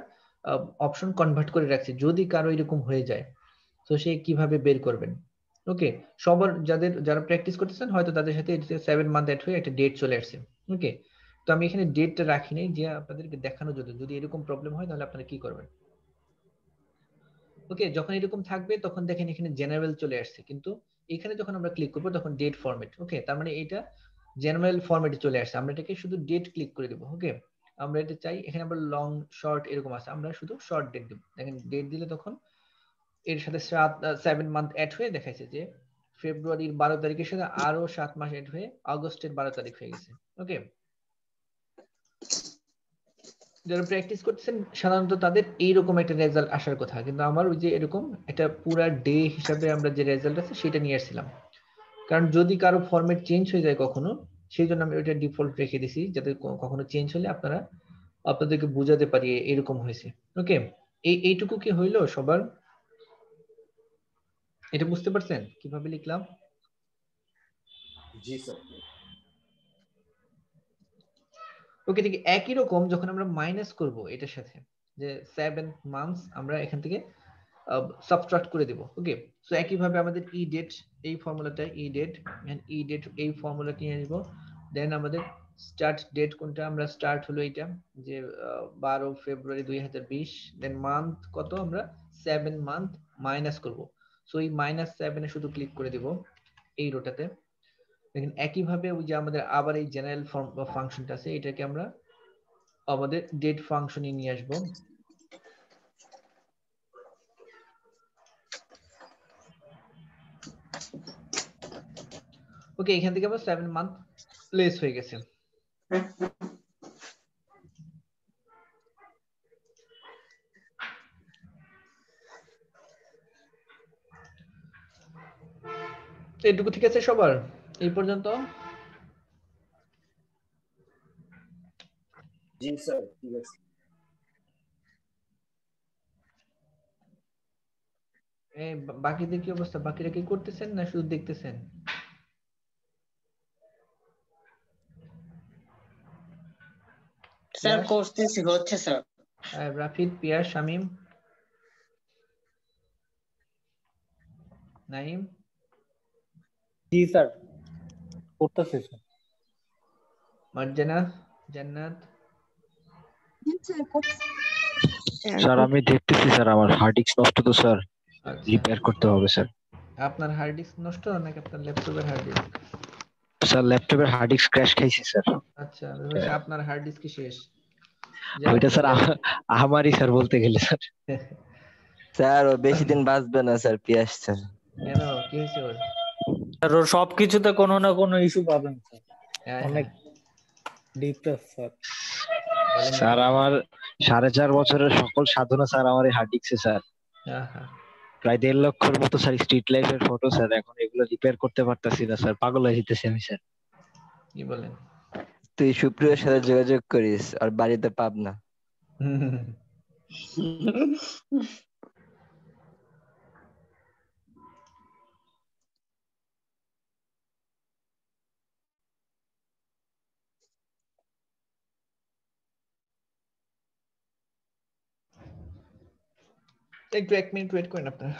অপশন কনভার্ট করে রাখছি, যদি কারো এরকম হয়ে যায় তো সে কিভাবে বের করবেন। ওকে, সবার যারা প্র্যাকটিস করতেছেন হয়তো তাদের সাথে 7 মান্থ অ্যাড হয়ে একটা ডেট চলে আসছে। ওকে, তো আমি এখানে ডেটটা রাখি নাই, যে আপনাদেরকে দেখানো যদি এরকম প্রবলেম হয় তাহলে আপনারা কি করবেন। ওকে, যখন এরকম থাকবে তখন দেখেন এখানে জেনারেল চলে আসছে, কিন্তু এখানে যখন আমরা ক্লিক করবো তখন ডেট ফরম্যাট। ওকে, তার মানে এটা জেনারেল ফরম্যাটে চলে আসছে, আমরা এটাকে শুধু ডেট ক্লিক করে দেবো। ওকে, আমরা এটা চাই, এখানে আমরা লং শর্ট এরকম আছে, আমরা শুধু শর্ট ডেট দিব। দেখেন ডেট দিলে তখন এর সাথে 7 মান্থ অ্যাড হয়ে দেখাইছে যে ফেব্রুয়ারির 12 তারিখের সাথে আরো 7 মাস অ্যাড হয়ে আগস্টের 12 তারিখ হয়ে গেছে। ওকে, যারা প্র্যাকটিস করতেছেন সাধারণত তাদের এইরকম একটা রেজাল্ট আসার কথা, কিন্তু আমার ওই যে এরকম একটা পুরা ডে হিসাবে আমরা যে রেজাল্ট আছে সেটা নিয়ে আসছিলাম। কারণ যদি কারো ফরম্যাট চেঞ্জ হয়ে যায় কখনো, সেই জন্য আমি ওইটা ডিফল্ট রেখে দিছি, যাতে কখনো চেঞ্জ হলে আপনারা আপনাদেরকে বোঝাতে পারি এরকম হয়েছে। ওকে, এইটুকু কি হইলো সবার? এটা বুঝতে পারছেন কিভাবে লিখলাম? জি স্যার। ওকে, ঠিক একই রকম যখন আমরা মাইনাস করব এটার সাথে, যে 7 মান্থস আমরা এখান থেকে সাবট্রাক্ট করে দেব। ওকে, সো একই ভাবে আমাদের ই ডেট, এই ফর্মুলাটা ই ডেট এন্ড ই ডেট, এই ফর্মুলাটা নিয়ে আসব। দেন আমাদের স্টার্ট ডেট কোনটা, আমরা স্টার্ট হলো এটা যে 12 ফেব্রুয়ারি 2020, দেন মান্থ কত, আমরা 7 মান্থ মাইনাস করব। সো এই -7 এ শুধু ক্লিক করে দেব এই রোটাতে। দেখেন একই ভাবে ওই যে আমাদের আবার এই জেনারেল ফাংশনটা আছে, এটাকে আমরা আমাদের ডেট ফাংশনে নিয়ে আসব। ওকে, এখান থেকে আবার 7 মান্থ প্লেস হয়ে গেছে। এইটুকু ঠিক আছে সবার এই পর্যন্ত? জি স্যার, ঠিক আছে। বাকিদের কি অবস্থা? বাকিরা কি করতেছেন না শুধু দেখতেছেন? স্যার করতেছি, হচ্ছে স্যার। রাফিদ, পিয়াস, শামিম, নাইম? জি স্যার, করতেছি স্যার। মার্জানা, জান্নাত? স্যার আমি দেখতেছি স্যার, আমার হার্ড ডিস্ক নষ্ট তো স্যার, রিপেয়ার করতে হবে স্যার। আপনার হার্ড ডিস্ক নষ্ট নাকি আপনার ল্যাপটপের হার্ড ডিস্ক? স্যার ল্যাপটপের হার্ড ডিস্ক ক্র্যাশ খাইছে স্যার। আচ্ছা, আপনার হার্ড ডিস্ক কি শেষ? ওইটা স্যার আমারই স্যার বলতে গেলে স্যার। স্যার ও বেশি দিন বাঁচবে না স্যার, পিয়াস স্যার। কেন, কি হয়েছে ওর? স্যার ওর সবকিছুতে কোনো না কোনো ইস্যু পাবেন স্যার, অনেক ডিপ্রেস স্যার। স্যার আমার 4.5 বছরের সকল সাধনা স্যার আমার এই হার্ড ডিস্কে স্যার। প্রায় 1.5 লক্ষের মতো স্যার স্ট্রিট লাইটের ফটো স্যার, এখন এগুলো রিপেয়ার করতে পারতাছি না স্যার, পাগল হয়ে যেতেছি আমি স্যার। কি বলেন? তুই সুপ্রিয়র সাথে যোগাযোগ করিস, আর বাড়িতে পাবনা। একটু 1 মিনিট ওয়েট করেন আপনারা।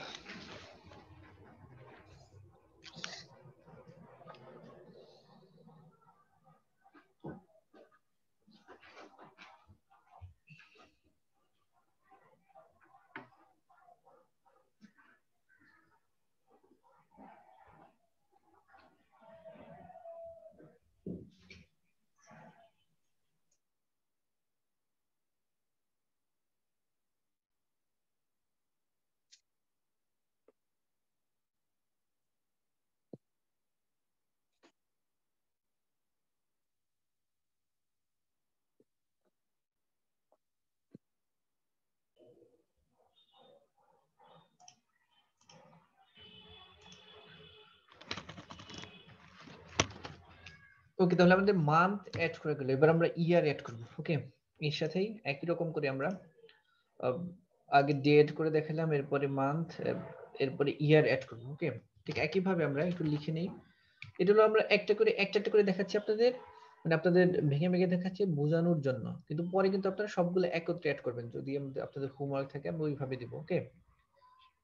ওকে, তাহলে আমাদের মান্থ অ্যাড করে গেল, এবার আমরা ইয়ার অ্যাড করব। ওকে, এর সাথেই একই রকম করে আমরা আগে ডেট করে দেখালাম, এরপরে মান্থ, এরপরে ইয়ার অ্যাড করব। ওকে, ঠিক একই ভাবে আমরা একটু লিখে নেই। এটা হলো আমরা একটা একটা করে দেখাচ্ছি আপনাদের, মানে আপনাদের ভেঙে ভেঙে দেখাচ্ছি বোঝানোর জন্য, কিন্তু পরে কিন্তু আপনারা সবগুলো একত্রে অ্যাড করবেন যদি আপনাদের হোমওয়ার্ক থাকে, আমি ওইভাবে দিব। ওকে,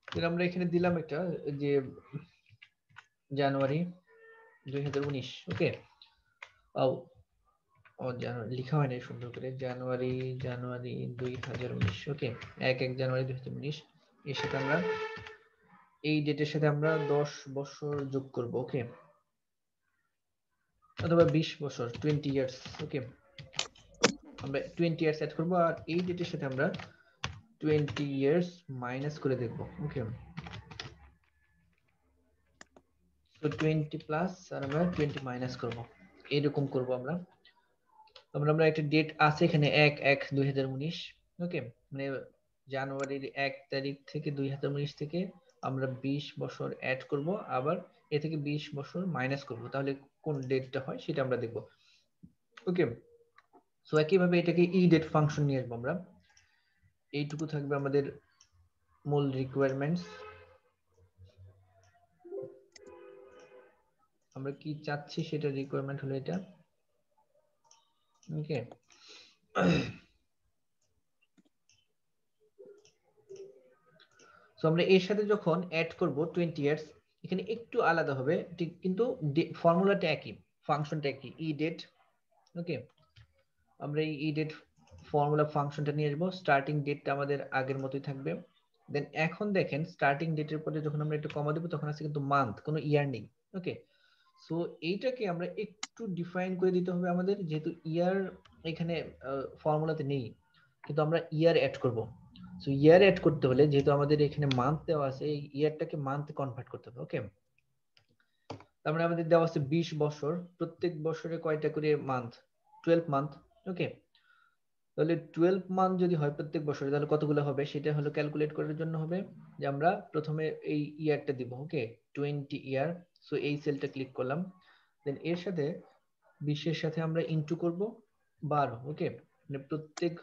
তাহলে আমরা এখানে দিলাম একটা যে জানুয়ারি 2019। ওকে, জানুয়ারি লিখা হয় না সুন্দর করে, জানুয়ারি 2019। ওকে, 1 জানুয়ারি 2019 এর সাথে আমরা এই ডেটের সাথে আমরা 10 বছর যোগ করব। ওকে, অথবা 20 বছর, 20 ইয়ার্স। ওকে, আমরা 20 ইয়ার্স অ্যাড করব আর এই ডেটের সাথে আমরা 20 ইয়ার্স মাইনাস করে দেখব। ওকে, তো 20 প্লাস আর আমরা 20 মাইনাস করব, এরকম করব আমরা। আমরা একটা ডেট আছে এখানে 1/1/2019। ওকে, মানে জানুয়ারির 1 তারিখ থেকে 2019 থেকে আমরা 20 বছর অ্যাড করব, আবার এ থেকে 20 বছর মাইনাস করব, তাহলে কোন ডেটটা হয় সেটা আমরা দেখব। ওকে, সো একইভাবে এটাকে ই ডেট ফাংশন নিয়ে আসবো আমরা। এইটুকু থাকবে আমাদের মূল রিকোয়ারমেন্টস। আমরা কি চাচ্ছি সেটা রিকোয়ারমেন্ট হলো এটা। ওকে, সো আমরা এর সাথে যখন অ্যাড করব 20 ইয়ার্স, এখানে একটু আলাদা হবে ঠিক, কিন্তু ফর্মুলাটা একই, ফাংশনটা একই, ই ডেট। ওকে, আমরা এই ই ডেট ফর্মুলা ফাংশনটা নিয়ে আসবো। স্টার্টিং ডেটটা আমাদের আগের মতোই থাকবে। দেন এখন দেখেন স্টার্টিং ডেটের পরে যখন আমরা একটু কমা দেবো তখন আছে কিন্তু মান্থ, কোনো ইয়ার নেই। ওকে, সো এইটাকে আমরা একটু ডিফাইন করে দিতে হবে আমাদের, যেহেতু ইয়ার এখানে ফর্মুলাতে নেই, কিন্তু আমরা ইয়ার অ্যাড করব। সো ইয়ার অ্যাড করতে হলে যেহেতু আমাদের এখানে মান্থ দেওয়া আছে, এই ইয়ারটাকে মান্থে কনভার্ট করতে হবে। ওকে, তার মানে আমাদের দেওয়া আছে 20 বছর, প্রত্যেক বছরে কয়টা করে মান্থ? 12 মান্থ। ওকে, তাহলে 12 মান্থ যদি হয় প্রত্যেক বছরে, তাহলে কতগুলো হবে সেটা হলো ক্যালকুলেট করার জন্য হবে যে আমরা প্রথমে এই ইয়ারটা দিব। ওকে, 20 ইয়ার। সো এই সেলটা ক্লিক করলাম, দেন এর সাথে 20 এর সাথে আমরা ইনটু করব 12। ওকে, মানে প্রত্যেক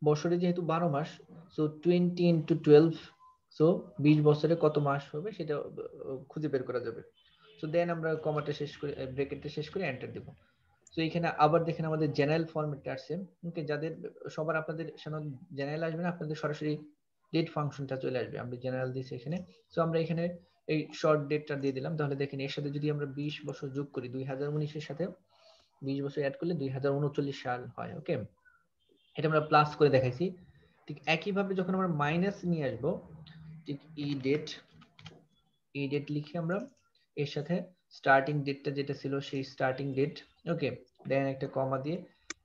বছরে যেহেতু 12 মাস, সো 20 ইনটু 12, সো 20 বছরে কত মাস হবে সেটা খুঁজে বের করা যাবে। সো দেন আমরা কমাটা শেষ করে, ব্র্যাকেটটা শেষ করে এন্টার দেব। তো এখানে আবার দেখেন আমাদের জেনারেল ফরম্যাটটা আসছে। ওকে, যাদের সবার আপনাদের জেনারেল আসবে না, আপনাদের সরাসরি ডেট ফাংশনটা চলে আসবে। আমরা জেনারেল দিয়েছি এখানে। সো আমরা এখানে এই শর্ট ডেটটা দিয়ে দিলাম। তাহলে দেখেন এর সাথে যদি আমরা 20 বছর যোগ করি, 2019 এর সাথে 20 বছর অ্যাড করলে 2039 সাল হয়। ওকে, এটা আমরা প্লাস করে দেখাইছি। ঠিক একইভাবে যখন আমরা মাইনাস নিয়ে আসবো, ঠিক ই ডেট লিখে আমরা এর সাথে স্টার্টিং ডেটটা যেটা ছিল সেই স্টার্টিং ডেট। ওকে, দেন একটা কমা দিয়ে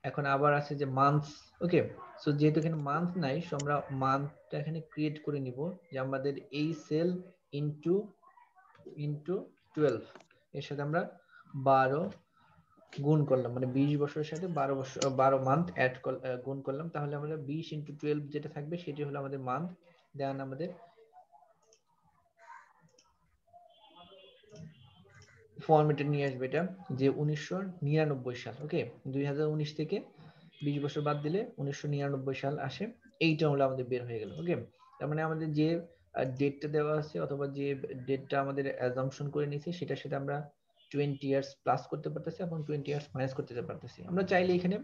এখন আবার আছে যে মান্থস। ওকে, সো যেহেতু এখানে মান্থ নাই, সো আমরা মান্থটা এখানে ক্রিয়েট করে নিব যে আমাদের এই সেল ইনটু 12 এর সাথে আমরা 12 গুণ করলাম, মানে 20 বছরের সাথে 12 বছর 12 মান্থ অ্যাড গুণ করলাম, তাহলে আমরা 20 ইনটু 12 যেটা থাকবে সেটি হলো আমাদের মান্থ। দেন আমাদের ফরম্যাটে নিয়ে আসবে এটা যে 1999 সাল। ওকে, 2019 থেকে 20 বছর বাদ দিলে 1999 সাল আসে, এইটা হলো আমাদের বের হয়ে গেল। ওকে, তার মানে আমাদের যে ডেটটা দেওয়া আছে অথবা যে ডেটটা আমাদের অ্যাজাম্পশন করে নিয়েছি সেটার সাথে আমরা 20 ইয়ার্স প্লাস করতে পারতেছি এবং 20 ইয়ার্স মাইনাস করতে পারতেছি। আমরা চাইলে এখানে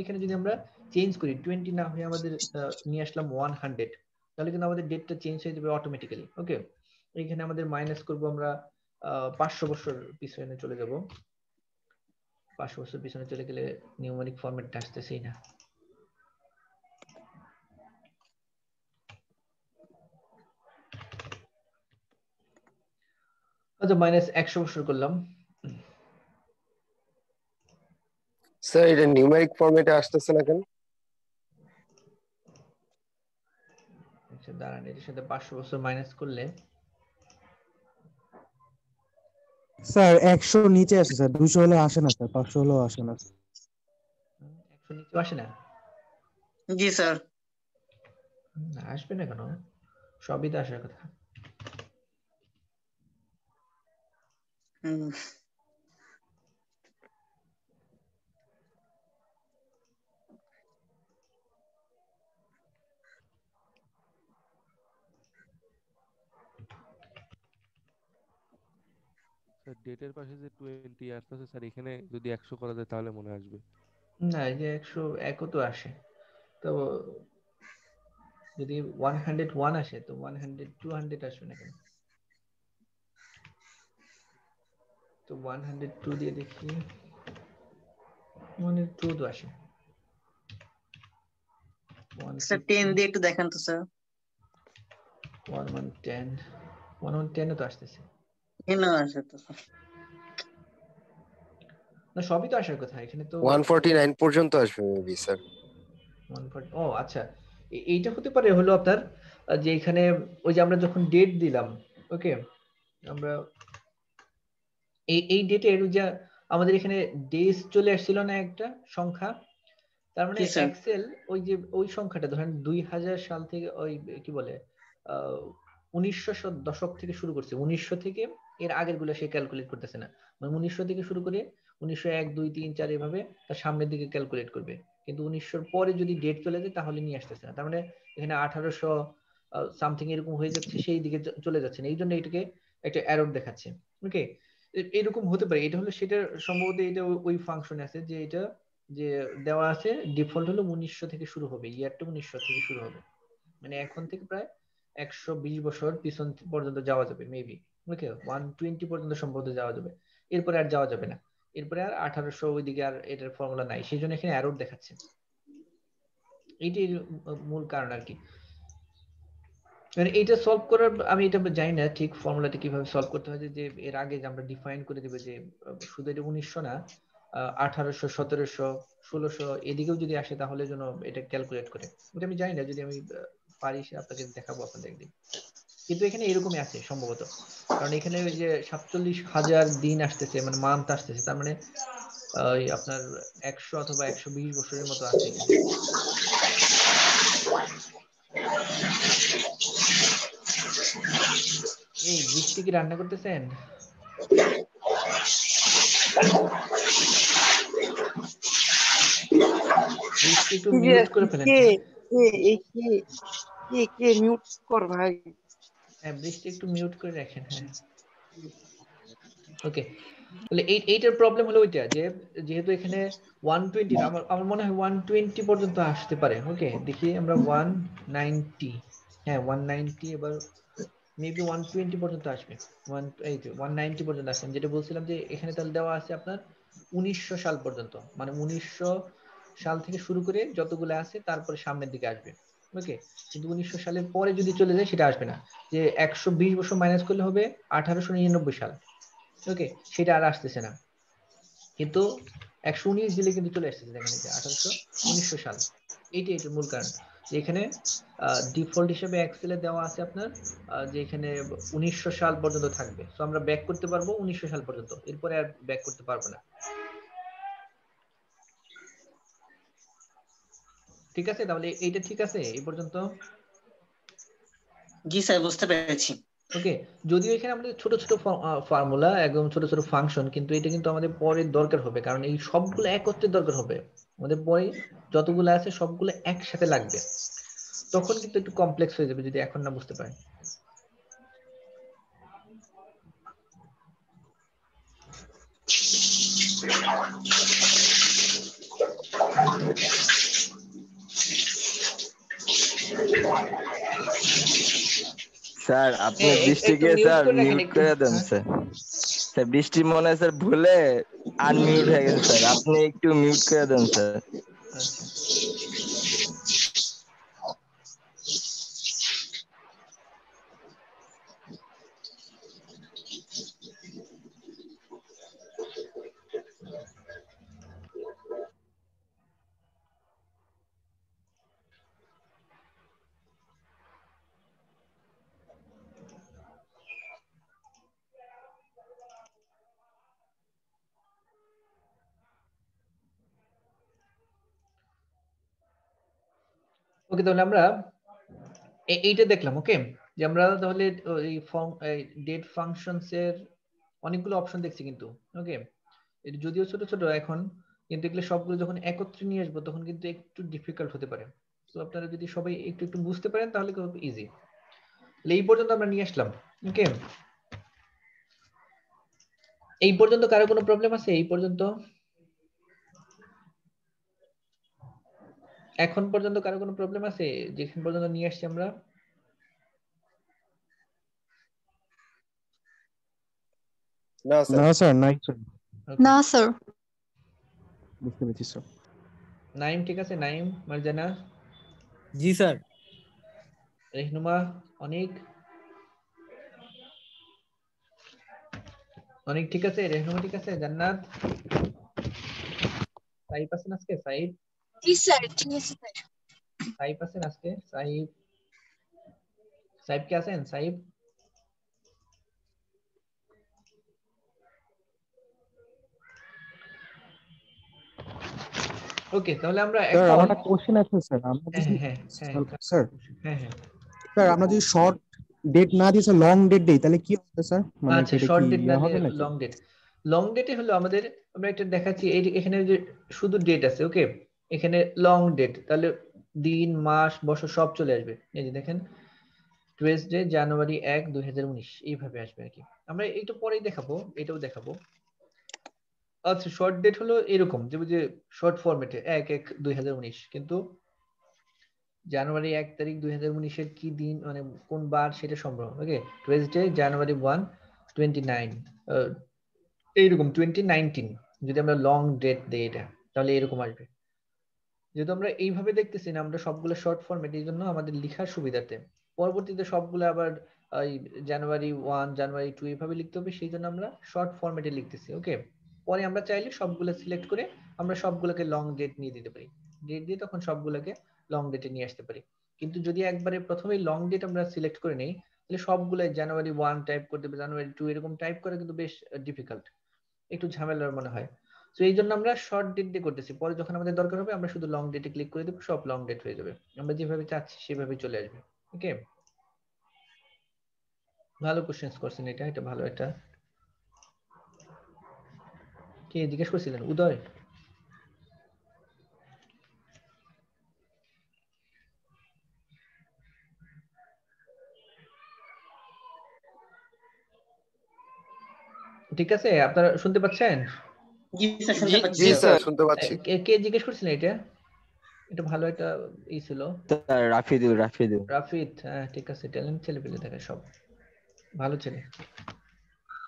এখানে যদি আমরা চেঞ্জ করি 20 না হয়ে আমাদের নিয়ে আসলাম 100, তাহলে কিন্তু আমাদের ডেটটা চেঞ্জ হয়ে যাবে অটোমেটিক্যালি। ওকে, এখানে আমাদের মাইনাস করব আমরা 500 বছর পিছনে চলে যাব। 500 বছর পিছনে চলে গেলে নিউমেরিক ফরম্যাটটা আসতেছেই না। আচ্ছা, মাইনাস 100 বছর করলাম। স্যার এটা নিউমেরিক ফরম্যাটে আসতেছে না কেন? আচ্ছা দাঁড়ান, এর সাথে 500 বছর মাইনাস করলে স্যার 100 নিচে আসে স্যার, 200 হলে আসে না স্যার, 500 হলেও আসে না। 100 নিচে আসে না? জি স্যার। আসবে না কেন? সবই তো আসার কথা। স্যার ডেটের পাশে যে 20 ইয়ার্স আছে স্যার, এখানে যদি 100 করা যায় তাহলে মনে আসবে। না, এই যে 101 তো আসে, তো যদি 101 আসে তো 100 200 আসবে না কেন? তো 102 দিয়ে দেখি, 102 তো আসে। স্যার 10 দিয়ে একটু দেখেন তো স্যার। 1110 তো আসতেছে। এখানেও আসে তো স্যার। না সবই তো আসার কথা এখানে তো 149 পর্যন্ত আসবে মেবি স্যার। 140 ও আচ্ছা, এইটা হতে পারে হলো আপনার যে এখানে ওই যে আমরা যখন ডেট দিলাম, ওকে, আমরা এই ডেটের যে আমাদের এখানে ডেজ চলে আসছিল না একটা সংখ্যা, তার মানে এক্সেল ওই যে ওই সংখ্যাটা ধরেন 2000 সাল থেকে ওই কি বলে 1900 দশক থেকে শুরু করছে, 1900 থেকে এর আগের গুলো সে ক্যালকুলেট করতেছে না, মানে 1900 থেকে শুরু করে 1901 2 3 4 এভাবে তার সামনের দিকে ক্যালকুলেট করবে, কিন্তু 1900 পরে যদি ডেট চলে যায় তাহলে নিয়ে আসতেছে না, তার মানে এখানে 1800 সামথিং এরকম হয়ে যাচ্ছে, সেই দিকে চলে যাচ্ছে না, এই জন্য এটাকে একটা এরর দেখাচ্ছে। ওকে, এরকম হতে পারে, এটা হলো সেটা সম্ভবত এটা ওই ফাংশনে আছে যে এটা যে দেওয়া আছে ডিফল্ট হলো 1900 থেকে শুরু হবে, ইয়ারটা 1900 থেকে শুরু হবে, মানে এখন থেকে প্রায় 120 বছর পিছন পর্যন্ত যাওয়া যাবে মেবি। ওকে, 120 পর্যন্ত সম্ভবত যাওয়া যাবে, এরপরে আর যাওয়া যাবে না, এরপরে আর 1800 ওইদিকে আর এটার ফর্মুলা নাই, সেই জন্য এখানে এরর দেখাচ্ছে, এইটাই মূল কারণ আর কি। মানে এটা সলভ করার আমি এটা জানি না ঠিক ফর্মুলাটা কিভাবে সলভ করতে হয়, যে এর আগে যে আমরা ডিফাইন করে দেব যে শুধু এটা 1900 না 1800 1700 1600 এদিকেও যদি আসে তাহলে যেন এটা ক্যালকুলেট করে, ওটা আমি জানি না, যদি আমি পারি আপনাকে দেখাবো আপনাদের একদিন, কিন্তু এখানে এরকমই আছে সম্ভবত, কারণ এখানে ওই যে 47,000 দিন আসতেছে, মানে মান্থ আসতেছে, তার মানে আপনার 100 অথবা 120 বছরের মতো আছে এখানে। এই বৃষ্টি কি রান্না করতেছেন? বৃষ্টি একটু মিউট করে ফেলেন। কে মিউট কর ভাই। হ্যাঁ বৃষ্টি একটু মিউট করে রাখেন। হ্যাঁ ওকে, তাহলে এইটার প্রবলেম হলো ওইটা যে যেহেতু এখানে 120 আমার মনে হয় 120 পর্যন্ত আসতে পারে। ওকে দেখি আমরা 190, হ্যাঁ 190, এবার মেবি 120 পর্যন্ত আসবে, 190 পর্যন্ত আসবে, যেটা বলছিলাম যে এখানে তাহলে দেওয়া আছে আপনার 1900 সাল পর্যন্ত, মানে 1900 সাল থেকে শুরু করে যতগুলো আছে তারপরে সামনের দিকে আসবে। ওকে, কিন্তু 1900 সালের পরে যদি চলে যায় সেটা আসবে না, যে 120 বছর মাইনাস করলে হবে 1899 সাল। ওকে, সেটা আর আসতেছে না, কিন্তু 119 দিলে কিন্তু চলে আসতেছে, দেখেন এই যে 1900 সাল, এইটাই এটার মূল কারণ, যে এখানে ডিফল্ট হিসেবে এক্সেলে দেওয়া আছে আপনার যে এখানে 1900 সাল পর্যন্ত থাকবে, তো আমরা ব্যাক করতে পারবো 1900 সাল পর্যন্ত, এরপরে আর ব্যাক করতে পারবো না। ঠিক আছে, তাহলে এইটা ঠিক আছে এই পর্যন্ত? জি স্যার বুঝতে পেরেছি। ওকে, যদিও এখানে আমাদের ছোট ছোট ফর্মুলা, একদম ছোট ছোট ফাংশন, কিন্তু এটা কিন্তু আমাদের পরে দরকার হবে, কারণ এই সবগুলো একত্রে দরকার হবে আমাদের পরে, যতগুলো আছে সবগুলো একসাথে লাগবে, তখন কিন্তু একটু কমপ্লেক্স হয়ে যাবে যদি এখন না বুঝতে পারেন। স্যার আপনি বৃষ্টিকে স্যার মিউট করে দেন স্যার। স্যার বৃষ্টি মনে হয় স্যার ভুলে আনমিউট হয়ে গেছে স্যার, আপনি একটু মিউট করে দেন স্যার। ওকে, তাহলে আমরা এইটা দেখলাম। ওকে, যে আমরা তাহলে এই ডেট ফাংশনস এর অনেকগুলো অপশন দেখছি কিন্তু। ওকে, এটা যদিও ছোট ছোট এখন, কিন্তু এগুলো সবগুলো যখন একত্রে নিয়ে আসবো তখন কিন্তু একটু ডিফিকাল্ট হতে পারে, তো আপনারা যদি সবাই একটু একটু বুঝতে পারেন তাহলে খুব ইজি। এই পর্যন্ত আমরা নিয়ে আসলাম। ওকে, এই পর্যন্ত কারো কোনো প্রবলেম আছে? এই পর্যন্ত, এখন পর্যন্ত কারো কোনো প্রবলেম আছে যেখান পর্যন্ত নিয়ে আসছি আমরা? না স্যার, নাই স্যার। না স্যার। বুঝতে পেরেছি স্যার। নাইম ঠিক আছে? নাইম, মারজানা? জি স্যার। রেহনুমা? অনেক অনেক ঠিক আছে? রেহনুমা ঠিক আছে? জান্নাত? সাইব আছেন আজকে? সাইব? জি স্যার, ঠিক আছে স্যার। সাইব আছেন আজকে? সাইব, সাইব কে আছেন? সাইব? ওকে, তাহলে আমরা স্যার এখন আমার একটা কোশ্চেন আছে স্যার, আমরা যদি স্যার স্যার আমরা যদি শর্ট ডেট না দিয়ে স্যার লং ডেট দেই তাহলে কি হবে স্যার? মানে আচ্ছা, এটা কি শর্ট ডেট না হবে নাকি? Long date. লং ডেটে হলো আমাদের, আমরা একটা দেখাচ্ছি এই এখানে যে শুধু ডেট আছে, ওকে, এখানে লং ডেট, তাহলে দিন মাস বছর সব চলে আসবে। এই যে দেখেন টুয়েসডে জানুয়ারি 1, 2019 এইভাবে আসবে আর কি। আমরা একটু পরেই দেখাবো, এটাও দেখাবো। আচ্ছা, শর্ট ডেট হলো এরকম যে শর্ট ফরম্যাটে 1/1/2019, কিন্তু জানুয়ারি 1 তারিখ 2019 এর কি দিন, মানে কোন বার সেটা সম্ভব। ওকে, টুয়েসডে জানুয়ারি 1, 29 এইরকম 2019 যদি আমরা লং ডেট দেই এটা, তাহলে এরকম আসবে। যেহেতু আমরা এইভাবে দেখতেছি না, আমরা সবগুলো শর্ট ফরম্যাট, এই জন্য আমাদের লেখার সুবিধাতে পরবর্তীতে সবগুলো আবার জানুয়ারি 1 জানুয়ারি 2 এইভাবে লিখতে হবে, সেই জন্য আমরা শর্ট ফরম্যাটে লিখতেছি। ওকে, পরে আমরা চাইলে সবগুলো সিলেক্ট করে আমরা সবগুলোকে লং ডেট নিয়ে দিতে পারি, ডেট দিয়ে তখন সবগুলোকে লং ডেটে নিয়ে আসতে পারি। কিন্তু যদি একবারে প্রথমেই লং ডেট আমরা সিলেক্ট করে নেই, তাহলে সবগুলো জানুয়ারি 1 টাইপ করতে হবে, জানুয়ারি 2 এরকম টাইপ করা কিন্তু বেশ ডিফিকাল্ট, একটু ঝামেলার মনে হয়। তো এই জন্য আমরা শর্ট ডেট দিয়ে করতেছি, পরে যখন আমাদের দরকার হবে আমরা শুধু লং ডেটে ক্লিক করে দেবো, সব লং ডেট হয়ে যাবে, আমরা যেভাবে চাচ্ছি সেভাবে চলে আসবে। ওকে, ভালো কোশ্চেন্স করছেন, এটা ভালো। এটা কে জিজ্ঞেস করছিলেন? উদয়? ঠিক আছে, আপনারা শুনতে পাচ্ছেন? জি স্যার, শুনতে পাচ্ছি। কে জিজ্ঞেস করছিলেন এটা? এটা ভালো একটা ই ছিল। রাফিদুল। রাফিদ, হ্যাঁ ঠিক আছে, ট্যালেন্ট ছেলে পেলে দেখে সব ভালো ছেলে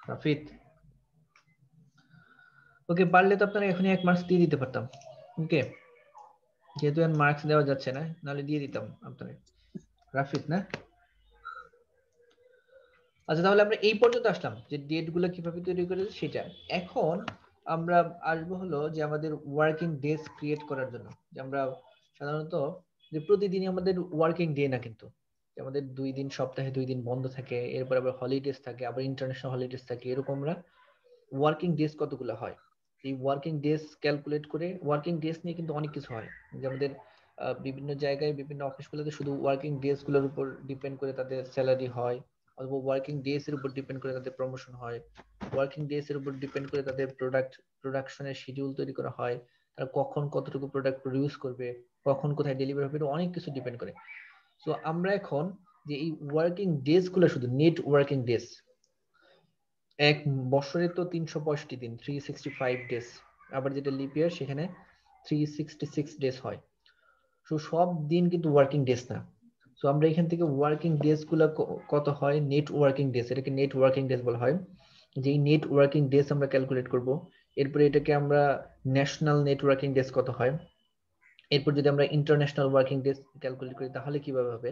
রাফিদ। ওকে, পারলে তো আপনারা এখনই 1 মার্কস দিয়ে দিতে পারতাম। ওকে, যেহেতু আর মার্কস দেওয়া যাচ্ছে না, নাহলে দিয়ে দিতাম আপনারা। রাফিদ না? আচ্ছা, তাহলে আমরা এই পর্যন্ত আসলাম যে ডেট গুলো কিভাবে তৈরি করে সেটা। এখন আমরা আসবো হলো যে আমাদের ওয়ার্কিং ডেজ ক্রিয়েট করার জন্য, যে আমরা সাধারণত যে প্রতিদিনই আমাদের ওয়ার্কিং ডে না, কিন্তু আমাদের 2 দিন, সপ্তাহে 2 দিন বন্ধ থাকে, এরপর আবার হলিডেজ থাকে, আবার ইন্টারন্যাশনাল হলিডেজ থাকে, এরকম আমরা ওয়ার্কিং ডেজ কতগুলো হয় এই ওয়ার্কিং ডেজ ক্যালকুলেট করে, ওয়ার্কিং ডেজ নিয়ে কিন্তু অনেক কিছু হয়, যে আমাদের বিভিন্ন জায়গায় বিভিন্ন অফিসগুলোতে শুধু ওয়ার্কিং ডেজ গুলোর উপর ডিপেন্ড করে তাদের স্যালারি হয়, অথবা ওয়ার্কিং ডেজ এর উপর ডিপেন্ড করে তাদের প্রমোশন হয়, ওয়ার্কিং ডেজ এর উপর ডিপেন্ড করে তাদের প্রোডাকশনের শিডিউল তৈরি করা হয়, তারা কখন কতটুকু প্রোডাক্ট প্রডিউস করবে, কখন কোথায় ডেলিভারি হবে, অনেক কিছু ডিপেন্ড করে। সো আমরা এখন যে এই ওয়ার্কিং ডেজ গুলো, শুধু নেট ওয়ার্কিং ডেজ, এক বছরে তো 365 দিন, 365 ডেজ, আবার যেটা লিপ ইয়ার সেখানে 366 ডেজ হয়। সো সব দিন কিন্তু ওয়ার্কিং ডেজ না। সো আমরা এখান থেকে ওয়ার্কিং ডেজ গুলো কত হয়, নেট ওয়ার্কিং ডেজ, এটাকে নেট ওয়ার্কিং ডেজ বলা হয়। যে এই নেট ওয়ার্কিং ডেজ আমরা ক্যালকুলেট করব, এরপরে এটাকে আমরা ন্যাশনাল নেট ওয়ার্কিং ডেজ কত হয়, এরপর যদি আমরা ইন্টারন্যাশনাল ওয়ার্কিং ডেজ ক্যালকুলেট করি তাহলে কিভাবে হবে,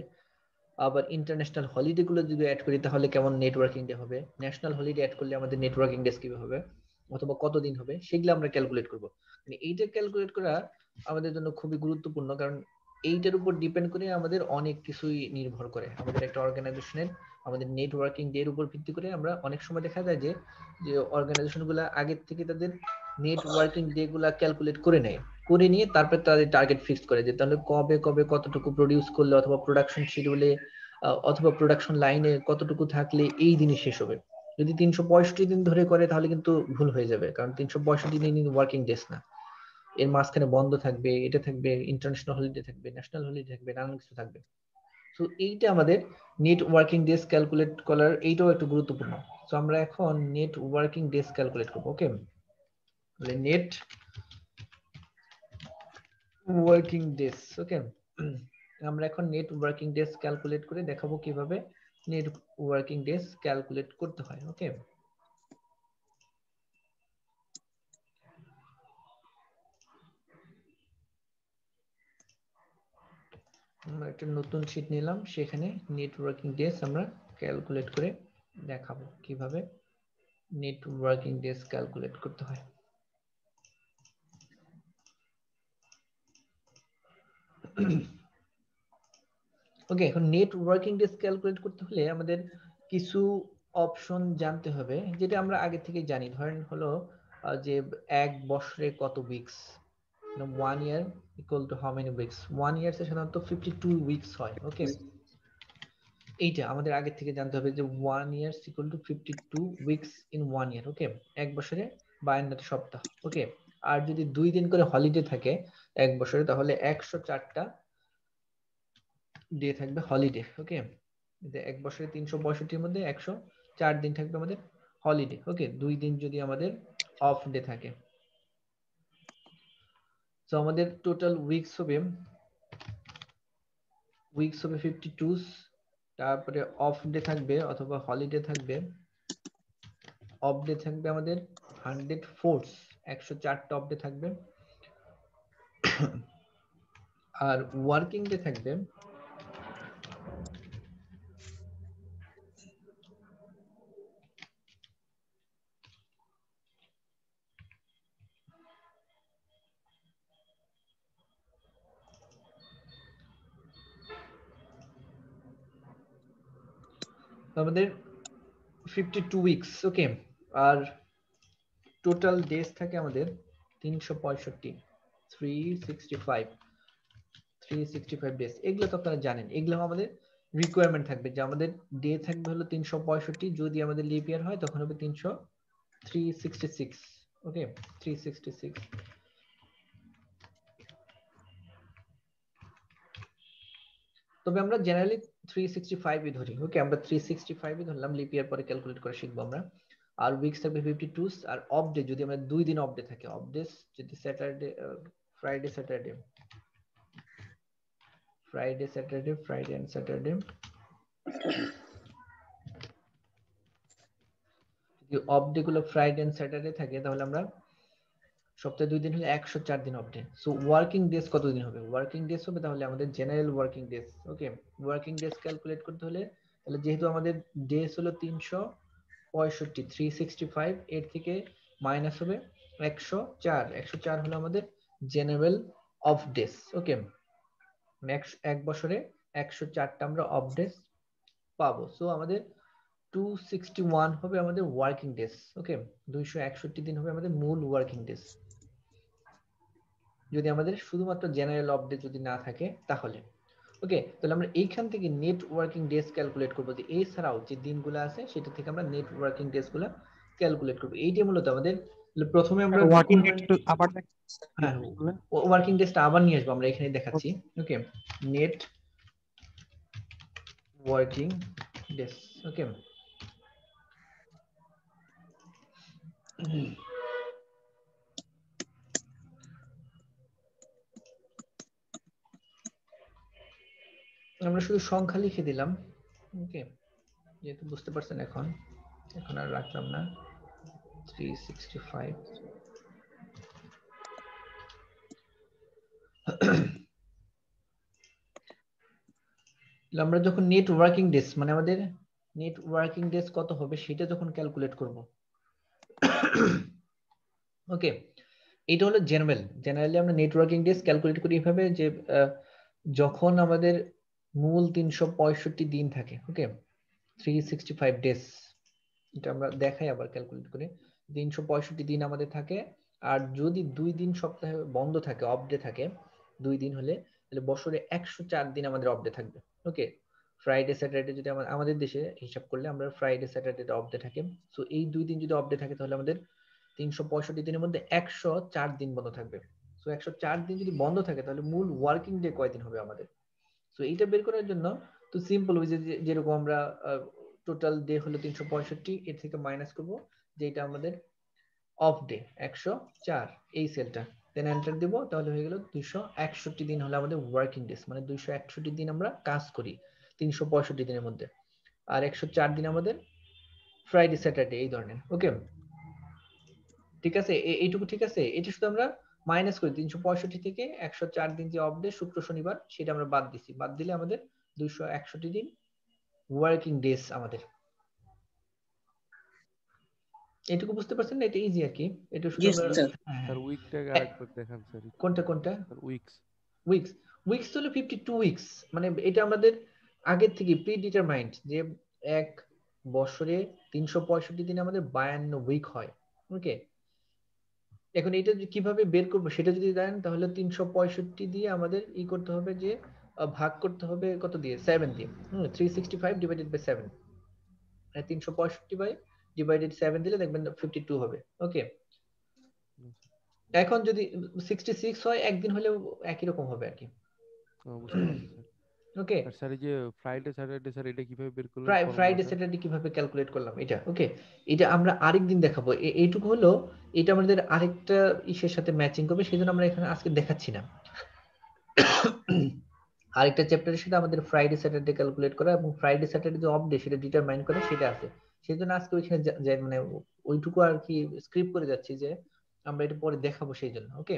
আবার ইন্টারন্যাশনাল হলিডে গুলো যদি অ্যাড করি তাহলে কেমন নেটওয়ার্কিং ডে হবে, ন্যাশনাল হলিডে অ্যাড করলে আমাদের নেটওয়ার্কিং ডেজ কিভাবে হবে, অথবা কতদিন হবে, সেগুলো আমরা ক্যালকুলেট করব। মানে এইটা ক্যালকুলেট করা আমাদের জন্য খুবই গুরুত্বপূর্ণ, কারণ এইটার উপর ডিপেন্ড করে আমাদের অনেক কিছুই নির্ভর করে। আমাদের একটা অর্গানাইজেশনের আমাদের নেটওয়ার্কিং ডে এর উপর ভিত্তি করে আমরা অনেক সময় দেখা যায় যে অর্গানাইজেশন গুলা আগের থেকে তাদের নেটওয়ার্কিং ডে গুলা ক্যালকুলেট করে নেয়, করে নিয়ে তারপর তাদের টার্গেট ফিক্সড করে, যে তাহলে কবে কবে কতটুকু প্রডিউস করলে, অথবা প্রোডাকশন শিডিউলে অথবা প্রোডাকশন লাইনে কতটুকু থাকলে এই দিনই শেষ হবে। যদি 365 দিন ধরে করে তাহলে কিন্তু ভুল হয়ে যাবে, কারণ 365 দিন ওয়ার্কিং ডেজ না, এর মাঝখানে বন্ধ থাকবে, এটা থাকবে, ইন্টারন্যাশনাল হলিডে থাকবে, ন্যাশনাল হলিডে থাকবে, নানান কিছু থাকবে। সো এইটা আমাদের নেট ওয়ার্কিং ডেজ ক্যালকুলেট করার এইটাও একটু গুরুত্বপূর্ণ। সো আমরা এখন নেট ওয়ার্কিং ডেজ ক্যালকুলেট করব। ওকে, তাহলে নেট ওয়ার্কিং ডেজ। ওকে, আমরা এখন নেট ওয়ার্কিং ডেজ ক্যালকুলেট করে দেখাবো কিভাবে নেট ওয়ার্কিং ডেজ ক্যালকুলেট করতে হয়। ওকে, আমরা একটা নতুন শীট নিলাম, সেখানে নেট ওয়ার্কিং ডেজ আমরা ক্যালকুলেট করে দেখাবো কিভাবে নেট ওয়ার্কিং ডেজ ক্যালকুলেট করতে হয়। ওকে, এখন নেট ওয়ার্কিং ডেজ ক্যালকুলেট করতে হলে আমাদের কিছু অপশন জানতে হবে, যেটা আমরা আগে থেকে জানি। ধরেন হলো যে এক বছরে কত weeks, 1 year equal to how many weeks, 1 year সাধারণত 52 উইকস হয়। ওকে, এইটা আমাদের আগে থেকে জানতে হবে যে 1 year equal to 52 weeks in 1 year। ওকে, এক বছরে 52টা সপ্তাহ। ওকে, আর যদি 2 দিন করে হলিডে থাকে এক বছরে, তাহলে 104টা ডে থাকবে হলিডে। ওকে, এক বছরে 365 মধ্যে 104 দিন থাকবে আমাদের হলিডে। ওকে, 2 দিন যদি আমাদের অফ ডে থাকে, তো আমাদের টোটাল উইকস হবে 52, তারপরে অফ ডে থাকবে অথবা হলিডে থাকবে, অফ ডে থাকবে আমাদের 104, 104টা অফ ডে থাকবে। আর ওয়ার্কিং ডে থাকবে আমাদের 52 উইকস। ওকে, আর টোটাল ডেজ থাকে আমাদের 365, 365 ডেজ। এগুলো তো আপনারা জানেন, এগুলো আমাদের রিকোয়ারমেন্ট থাকবে যে আমাদের ডে থাকবে হলো 365, যদি আমাদের লিপ ইয়ার হয় তখন হবে 366। ওকে, 366। তবে আমরা জেনারেলি 365 ধরি। ওকে, আমরা 365 ধরলাম, লিপ ইয়ার পরে ক্যালকুলেট করে শিখবো আমরা। আর উইকস থাকবে 52, আর অফ ডে যদি আমরা 2 দিন অফ ডে থাকে, অফ ডে যদি Saturday, Friday, Saturday, Friday and Saturday, যদি অফ ডে গুলো ফ্রাইডে এন্ড স্যাটারডে থাকে, তাহলে আমরা সপ্তাহে 2 দিন হলে 104 দিন off day. So working days কতদিন হবে? ওয়ার্কিং ডেজ হবে তাহলে আমাদের general working days. Okay, working days calculate করতে হলে তাহলে যেহেতু আমাদের ডেজ হলো 365, এর থেকে মাইনাস হবে 104 হলো আমাদের জেনারেল অফ ডেজ। ওকে, এক বছরে 104টা আমরা অফ ডেজ পাবো। সো আমাদের 261 হবে আমাদের ওয়ার্কিং ডেজ। ওকে, 261 দিন হবে আমাদের মূল ওয়ার্কিং ডেজ, যদি আমাদের শুধুমাত্র জেনারেল অফ ডে যদি না থাকে তাহলে। ওকে, তাহলে আমরা এইখান থেকে নেট ওয়ার্কিং ডেজ ক্যালকুলেট করবো, যে এছাড়াও যে দিনগুলো আছে সেটা থেকে আমরা নেট ওয়ার্কিং ডেজ গুলা ক্যালকুলেট করবো। এইটাই মূলত আমাদের। প্রথমে আমরা ওয়ার্কিং ডে আবার ওয়ার্কিং ডেজটা আবার নিয়ে আসবো, আমরা এখানে দেখাচ্ছি। ওকে, নেট ওয়ার্কিং ডেজ। ওকে, আমরা শুধু সংখ্যা লিখে দিলাম। ওকে, যেহেতু বুঝতে পারছেন এখন আর রাখলাম না। 365 আমরা যখন নেট ওয়ার্কিং ডেজ, মানে আমাদের নেট ওয়ার্কিং ডেজ কত হবে সেটা যখন ক্যালকুলেট করব। ওকে, এটা হলো জেনারেলি আমরা নেট ওয়ার্কিং ডেজ ক্যালকুলেট করি এভাবে যে যখন আমাদের মূল 365 দিন থাকে। ওকে, 365 ডেজ, এটা আমরা দেখাই আবার ক্যালকুলেট করে। 365 দিন আমাদের থাকে, আর যদি 2 দিন সপ্তাহে বন্ধ থাকে, অফ ডে থাকে 2 দিন হলে, তাহলে বছরে 104 দিন আমাদের অফ ডে থাকবে। ওকে, ফ্রাইডে স্যাটারডে যদি আমাদের দেশে হিসাব করলে আমরা ফ্রাইডে স্যাটারডে অফ ডে থাকে। সো এই 2 দিন যদি অফ ডে থাকে তাহলে আমাদের 365 দিনের মধ্যে 104 দিন বন্ধ থাকবে। সো 104 দিন যদি বন্ধ থাকে তাহলে মূল ওয়ার্কিং ডে কয়দিন হবে আমাদের? সো এইটা বের করার জন্য তো সিম্পল ওই যেরকম আমরা টোটাল ডে হলো 365, এর থেকে মাইনাস করব যেটা আমাদের অফ ডে 104, এই সেলটা, দেন এন্টার দিব, তাহলে হয়ে গেল 261 দিন হলো আমাদের ওয়ার্কিং ডেজ। মানে 261 দিন আমরা কাজ করি 365 দিনের মধ্যে, আর 104 দিন আমাদের ফ্রাইডে স্যাটারডে এই ধরনের। ওকে, ঠিক আছে, এইটুকু ঠিক আছে। এটা শুধু আমরা মাইনাস করি 365 থেকে 104 দিন যে অফ ডে শুক্র শনিবার, সেটা আমরা বাদ দিছি। বাদ দিলে আমাদের 261 দিন ওয়ার্কিং ডেজ আমাদের। এটুকু বুঝতে পারছেন না? এটা ইজি আর কি। এটা শুধু আমরা স্যার উইকটাকে আরেকবার দেখান স্যার। কোনটা? স্যার উইকস উইকস হলো 52 উইকস, মানে এটা আমাদের আগের থেকে প্রি ডিটারমাইন্ড যে এক বছরে 365 দিনে আমাদের 52 উইক হয়। ওকে, এখন এটা কিভাবে বের করবো সেটা যদি জানেন তাহলে 365 দিয়ে আমাদের ই করতে হবে যে ভাগ করতে হবে কত দিয়ে, 7 দিয়ে। 365 ডিভাইডেড বাই 7, মানে 365 বাই ডিভাইডেড 7 দিলে দেখবেন 52 হবে। ওকে, এখন যদি 66 হয় একদিন হলেও একই রকম হবে আর কি। বুঝতে পারছি স্যার। ওকে, আর স্যার এই যে ফ্রাইডে স্যাটারডে স্যার এটা কিভাবে বের করলেন? ফ্রাইডে স্যাটারডে কিভাবে ক্যালকুলেট করলাম এটা, ওকে এটা আমরা আরেকদিন দেখাবো। এইটুকু হলো, এটা আমাদের আরেকটা ইসের সাথে ম্যাচিং করবে, সেজন্য আমরা এখানে আজকে দেখাচ্ছি না। আরেকটা চ্যাপ্টারের সাথে আমাদের ফ্রাইডে স্যাটারডে ক্যালকুলেট করা এবং ফ্রাইডে স্যাটারডে যে অফ ডে সেটা ডিটারমাইন করে সেটা আছে। সেজন্য আজকে ওইখানে মানে ওইটুকু আর কি স্ক্রিপ্ট করে যাচ্ছি যে আমরা এটা পরে দেখাবো সেই জন্য। ওকে,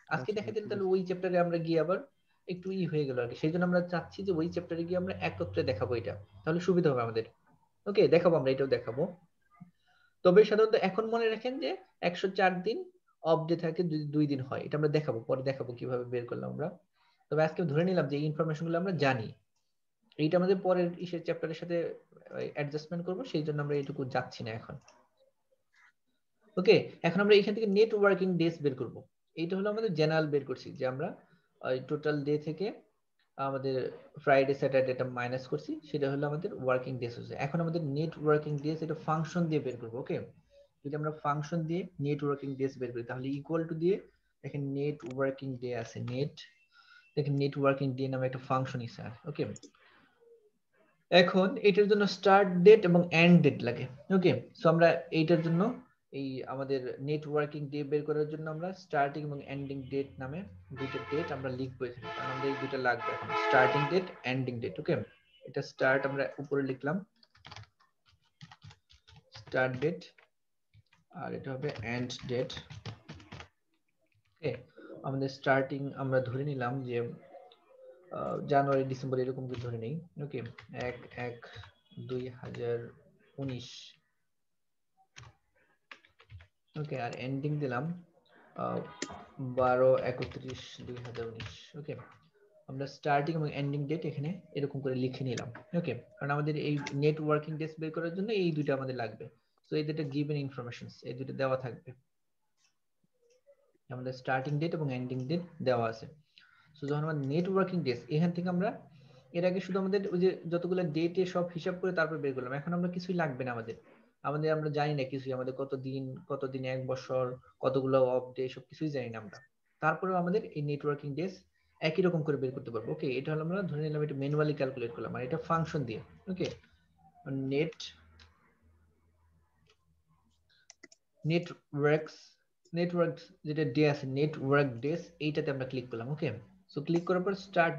আজকে দেখা দিলে তাহলে ওই চ্যাপ্টারে আমরা গিয়ে আবার একটু হয়ে গেল আর কি। সেই জন্য আমরা চাচ্ছি যে ওই চ্যাপ্টারে গিয়ে আমরা একত্রে দেখাবো এটা, তাহলে সুবিধা হবে আমাদের। ওকে, দেখাবো আমরা, এটাও দেখাবো। তবে সাধারণত এখন মনে রাখেন যে 104 দিন অফ ডে থাকে, যদি 2 দিন হয়। এটা আমরা দেখাবো, পরে দেখাবো কিভাবে বের করলাম আমরা। তবে আজকে ধরে নিলাম যে এই ইনফরমেশন গুলো আমরা জানি, এইটা আমাদের পরের ইসের চ্যাপ্টারের সাথে অ্যাডজাস্টমেন্ট করব, সেই জন্য আমরা এইটুকু যাচ্ছি না এখন। ওকে, এখন আমরা এখান থেকে নেট ওয়ার্কিং ডেজ বের করব। এইটা হলো আমাদের জেনারেল বের করছি যে আমরা টোটাল ডে থেকে আমাদের ফ্রাইডে স্যাটারডেটা মাইনাস করছি, সেটা হলো আমাদের ওয়ার্কিং ডেজ হচ্ছে। এখন আমাদের নেট ওয়ার্কিং ডেজ এটা ফাংশন দিয়ে বের করব। ওকে, যদি আমরা ফাংশন দিয়ে নেট ওয়ার্কিং ডেজ বের করি তাহলে ইকুয়াল টু দিয়ে দেখেন নেট ওয়ার্কিং ডে আছে, দেখেন নেট ওয়ার্কিং ডে নামে একটা ফাংশন আছে। ওকে, এখন এটার জন্য স্টার্ট ডেট এবং এন্ড ডেট লাগে। ওকে, সো আমরা এইটার জন্য এই আমাদের নেট ওয়ার্কিং ডে বের করার জন্য আমরা স্টার্টিং এবং এন্ডিং ডেট নামে দুইটা ডেট আমরা লিখবো এখানে, কারণ আমাদের এই দুটো লাগবে এখন, স্টার্টিং ডেট, এন্ডিং ডেট। ওকে, এটা স্টার্ট আমরা উপরে লিখলাম স্টার্ট ডেট, আর এটা হবে এন্ড ডেট। ওকে, আমাদের স্টার্টিং আমরা ধরে নিলাম যে জানুয়ারি ডিসেম্বর এরকম করে ধরে নেই। ওকে, 1/1/2019। ওকে, আর এন্ডিং দিলাম 12/31/2019। ওকে, আমরা স্টার্টিং এবং এন্ডিং ডেট এখানে এরকম করে লিখে নিলাম। ওকে, কারণ আমাদের এই নেট ওয়ার্কিং ডেজ বের করার জন্য এই দুটো আমাদের লাগবে। সো এই দুটো গিভেন ইনফরমেশনস, এই দুটো দেওয়া থাকবে, আমাদের স্টার্টিং ডেট এবং এন্ডিং ডেট দেওয়া আছে। সো যখন আমরা নেট ওয়ার্কিং ডেজ, এখান থেকে আমরা এর আগে শুধু আমাদের ওই যে যতগুলো ডেটে সব হিসাব করে তারপর বের করলাম, এখন আমরা কিছুই লাগবে না আমাদের, আমরা জানি না কিছুই, আমাদের কতদিন এক বছর, কতগুলো অফ ডে, সব কিছুই জানি না আমরা। তারপরেও আমাদের এই নেটওয়ার্কিং ডেজ একই রকম করে বের করতে পারবো। ওকে, এটা হলো আমরা ধরে নিলাম এটা ম্যানুয়ালি ক্যালকুলেট করলাম, আর এটা ফাংশন দিয়ে। ওকে, নেটওয়ার্ক যেটা ডে আছে, নেটওয়ার্ক ডেজ, এইটাতে আমরা ক্লিক করলাম। ওকে, সো ক্লিক করার পর স্টার্ট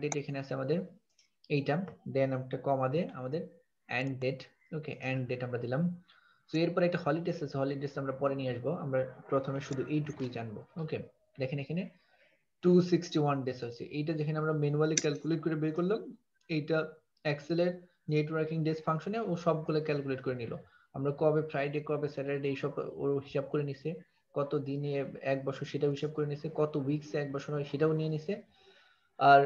ডেট এখানে আছে আমাদের এইটা, দেন একটা কমা দিয়ে আমাদের end date. Okay, end date আমরা দিলাম। সো এরপর একটা হলিডেজ আছে, হলিডেজ আমরা পরে নিয়ে আসবো, আমরা প্রথমে শুধু এইটুকুই জানবো। ওকে, দেখেন এখানে 261 ডেজ আছে, এইটা যেখানে আমরা ম্যানুয়ালি ক্যালকুলেট করে বের করলাম, এইটা এক্সেলের নেটওয়ার্কিং ডেজ ফাংশনে ও সবগুলো ক্যালকুলেট করে নিল। আমরা কবে ফ্রাইডে, কবে স্যাটারডে, এইসব ও হিসাব করে নিছে, কত দিনে এক বছর সেটাও হিসাব করে নিছে, কত উইকস এক বছর হয় সেটাও নিয়ে নিছে, আর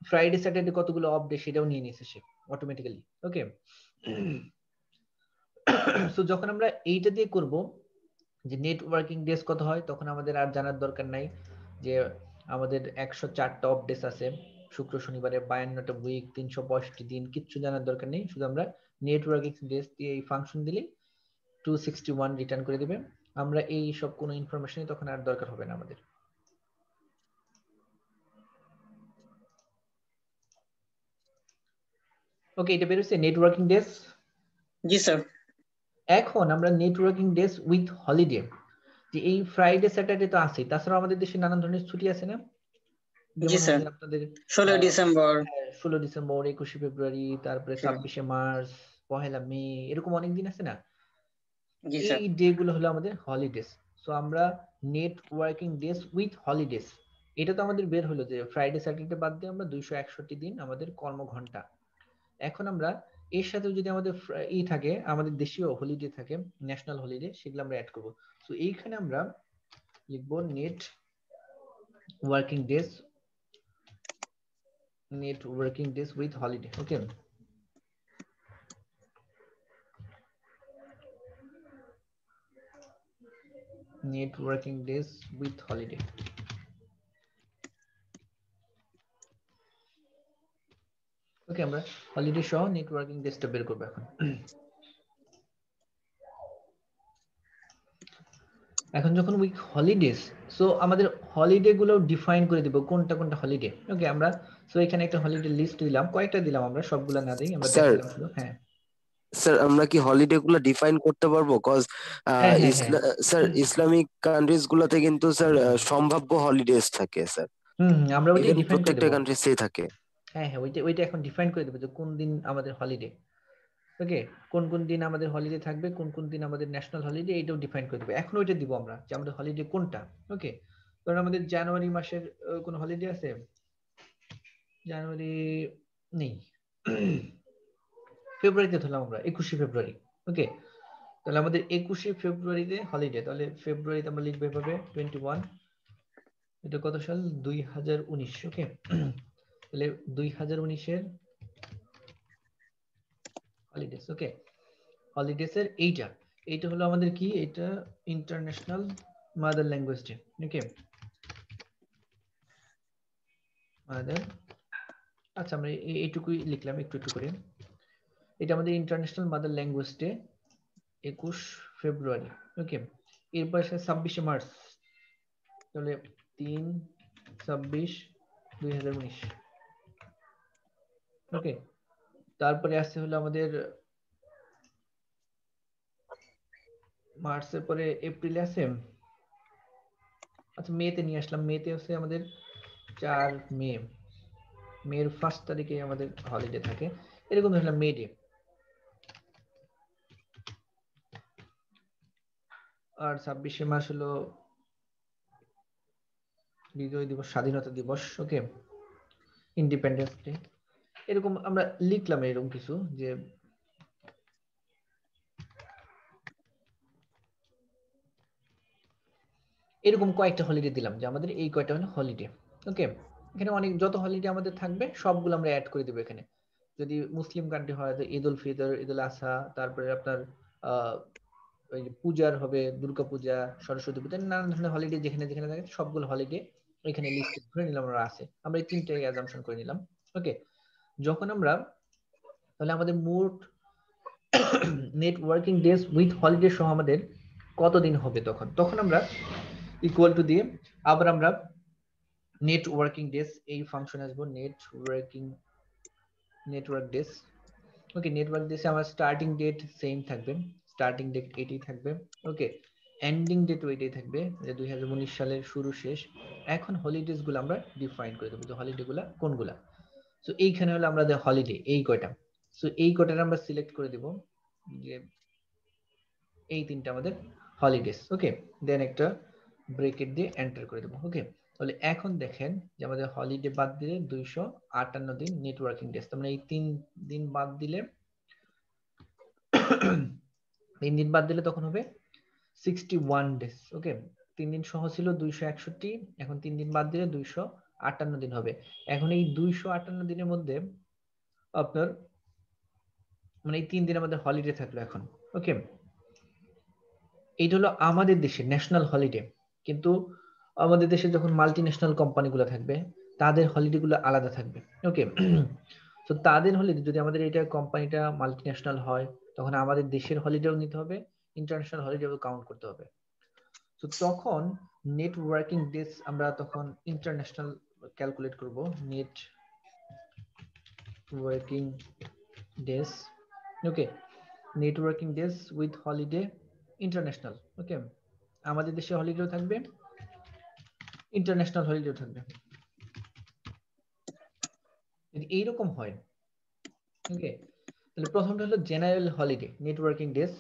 ফ্রাইডে স্যাটারডে কতগুলো অফ ডে সেটাও নিয়ে নিছে সে অটোমেটিক্যালি। ওকে, সো যখন আমরা এইটা দিয়ে করব যে নেটওয়ার্কিং ডেজ কত হয়, তখন আমাদের আর জানার দরকার নাই যে আমাদের 104টা অফ ডেজ আছে, শুক্র শনিবারে 52টা উইক, 365 দিন, কিচ্ছু জানার দরকার নেই। শুধু আমরা নেটওয়ার্কিং ডেজ দিয়ে এই ফাংশন দিলেই 261 রিটার্ন করে দিবে। আমরা এই সব কোনো ইনফরমেশনই তখন আর দরকার হবে না আমাদের। ওকে, এটা বের হচ্ছে নেটওয়ার্কিং ডেজ। জি স্যার। এখন আমরা নেটওয়ার্কিং ডেজ উইথ হলিডে, যে এই ফ্রাইডে স্যাটারডে তো আছে, তাছাড়া আমাদের দেশে নানান ধরনের ছুটি আছে না, জি স্যার। আপনাদের 16 ডিসেম্বর, 16 ডিসেম্বর, 21 ফেব্রুয়ারি, তারপরে 26 মার্চ, 1 মে, এরকম অনেক দিন আছে না, এই ডে গুলো হলো আমাদের হলিডেজ। সো আমরা নেটওয়ার্কিং ডেজ উইথ হলিডেজ, এটা তো আমাদের বের হলো যে ফ্রাইডে স্যাটারডে বাদ দিয়ে আমরা 261 দিন আমাদের কর্মঘন্টা। এখন আমরা এর সাথে যদি আমাদের থাকে, আমাদের দেশীয় হলিডে থাকে, ন্যাশনাল হলিডে, সেগুলো আমরা অ্যাড করব। সো এইখানে আমরা লিখবো net working days net working days with holiday. Okay. Net working days with holiday. ওকে, আমরা হলিডে সহ নেটওয়ার্কিং ডেসটা বের করব এখন। এখন যখন উইক হলিডেজ, সো আমাদের হলিডে গুলো ডিফাইন করে দিব কোনটা কোনটা হলিডে। ওকে, আমরা সো এখানে একটা হলিডে লিস্ট দিলাম, কয়েকটা দিলাম, আমরা সবগুলা না দেই, আমরা দেখালাম শুধু। হ্যাঁ স্যার, আমরা কি হলিডে গুলো ডিফাইন করতে পারবো? কজ স্যার ইসলামিক কান্ট্রিজ গুলোতে কিন্তু স্যার সম্ভাব্য হলিডেজ থাকে স্যার। আমরা ওইটা ডিফাইন করে দেব, প্রত্যেকটা কান্ট্রিতেই থাকে। হ্যাঁ হ্যাঁ, ওইটা এখন ডিফাইন করে দেব যে কোন দিন আমাদের হলিডে। ওকে, কোন কোন দিন আমাদের হলিডে থাকবে, কোন কোন দিন আমাদের ন্যাশনাল হলিডে, এইটাও ডিফাইন করে দেব। এখন ওইটা দিব আমরা যে আমাদের হলিডে কোনটা। ওকে, কারণ আমাদের জানুয়ারি মাসের কোন হলিডে আছে? জানুয়ারি নেই। ফেব্রুয়ারিতে ধরলাম আমরা 21শে ফেব্রুয়ারি। ওকে, তাহলে আমাদের 21শে ফেব্রুয়ারিতে হলিডে, তাহলে ফেব্রুয়ারিতে আমরা লিখবো এভাবে 21। এটা কত সাল? 2019। ওকে, তাহলে 2019-এর হলিডেজ। ওকে, হলিডেজ এর এইটা হলো আমাদের কি, এটা ইন্টারন্যাশনাল মাদার ল্যাঙ্গুয়েজ ডে। ওকে, মাদার, আচ্ছা আমরা এইটুকুই লিখলাম একটু একটু করে। এটা আমাদের ইন্টারন্যাশনাল মাদার ল্যাঙ্গুয়েজ ডে 21 ফেব্রুয়ারি। ওকে, এরপর 26শে মার্চ, তাহলে 3/26/2019। ওকে, তারপরে আসছে হলো আমাদের মার্চের পরে এপ্রিলে আছে, আচ্ছা মেতে নিয়ে আসলাম। মেতে আছে আমাদের 4 মে, মের 1 তারিখে আমাদের হলিডে থাকে, এরকম ধরলাম মে ডে। আর 26শে মার্চ হলো বিজয় দিবস, স্বাধীনতা দিবস। ওকে, ইন্ডিপেন্ডেন্স ডে। এরকম আমরা লিখলাম এরকম কিছু, যে এরকম কয়েকটা হলিডে দিলাম যে আমাদের এই কয়টা হলো হলিডে। ওকে, এখানে অনেক যত হলিডে আমাদের থাকবে সবগুলো আমরা অ্যাড করে দেবো এখানে। যদি মুসলিম কান্ট্রি হয় তো ঈদ উল ফিতর, ঈদ উল আজহা, তারপরে আপনার ওই পূজার হবে দুর্গা পূজা, সরস্বতী পূজা, নানান ধরনের হলিডে যেখানে যেখানে থাকে সবগুলো হলিডে এখানে লিস্ট করে নিলাম আমরা আছে। আমরা এই তিনটাই অ্যাজাম্পশন করে নিলাম। ওকে, যখন আমরা তাহলে আমাদের মোট নেটওয়ার্কিং ডেজ উইথ হলিডে সহ আমাদের কতদিন হবে, তখন আমরা ইকুয়াল টু দিয়ে আবার আমরা নেটওয়ার্কিং ডেজ এই ফাংশন আসবো, নেটওয়ার্ক ডেজ। ওকে, নেটওয়ার্ক ডেজে আমার স্টার্টিং ডেট সেম থাকবে, স্টার্টিং ডেট এটাই থাকবে। ওকে, এন্ডিং ডেট ওইটাই থাকবে, যে 2019 সালের শুরু শেষ। এখন হলিডেজ গুলো আমরা ডিফাইন করে দেবো যে হলিডে গুলা কোনগুলা। সো এইখানে হলো আমাদের হলিডে এই কয়টা, সো এই কয়টা আমরা সিলেক্ট করে দেব যে এই তিনটা আমাদের হলিডেজ। ওকে, দেন একটা ব্রেকেট দিয়ে এন্টার করে দেবো। ওকে, তাহলে এখন দেখেন যে আমাদের হলিডে বাদ দিলে 258 দিন নেটওয়ার্কিং ডেজ। তোমরা এই 3 দিন বাদ দিলে 3 দিন বাদ দিলে তখন হবে 61 ডেজ। ওকে, 3 দিন সহ ছিল 261, এখন 3 দিন বাদ দিলে 258 দিন হবে। এখন এই 258 দিনের মধ্যে আপনার মানে এই 3 দিন আমাদের হলিডে থাকলো এখন। ওকে, এইটা হলো আমাদের দেশে ন্যাশনাল হলিডে, কিন্তু আমাদের দেশে যখন মাল্টি ন্যাশনাল কোম্পানিগুলো থাকবে তাদের হলিডে গুলো আলাদা থাকবে। ওকে, তো তাদের হলিডে যদি আমাদের এটা কোম্পানিটা মাল্টি ন্যাশনাল হয় তখন আমাদের দেশের হলিডেও নিতে হবে, ইন্টারন্যাশনাল হলিডেও কাউন্ট করতে হবে। তো তখন নেটওয়ার্কিং ডেজ আমরা তখন ইন্টারন্যাশনাল ক্যালকুলেট করব, net working days. Okay, networking days with holiday international. Okay, আমাদের দেশে হলিডেও থাকবে, ইন্টারন্যাশনাল হলিডেও থাকবে, যদি এইরকম হয়। ওকে, তাহলে প্রথমটা হলো জেনারেল হলিডে নেটওয়ার্কিং ডেজ,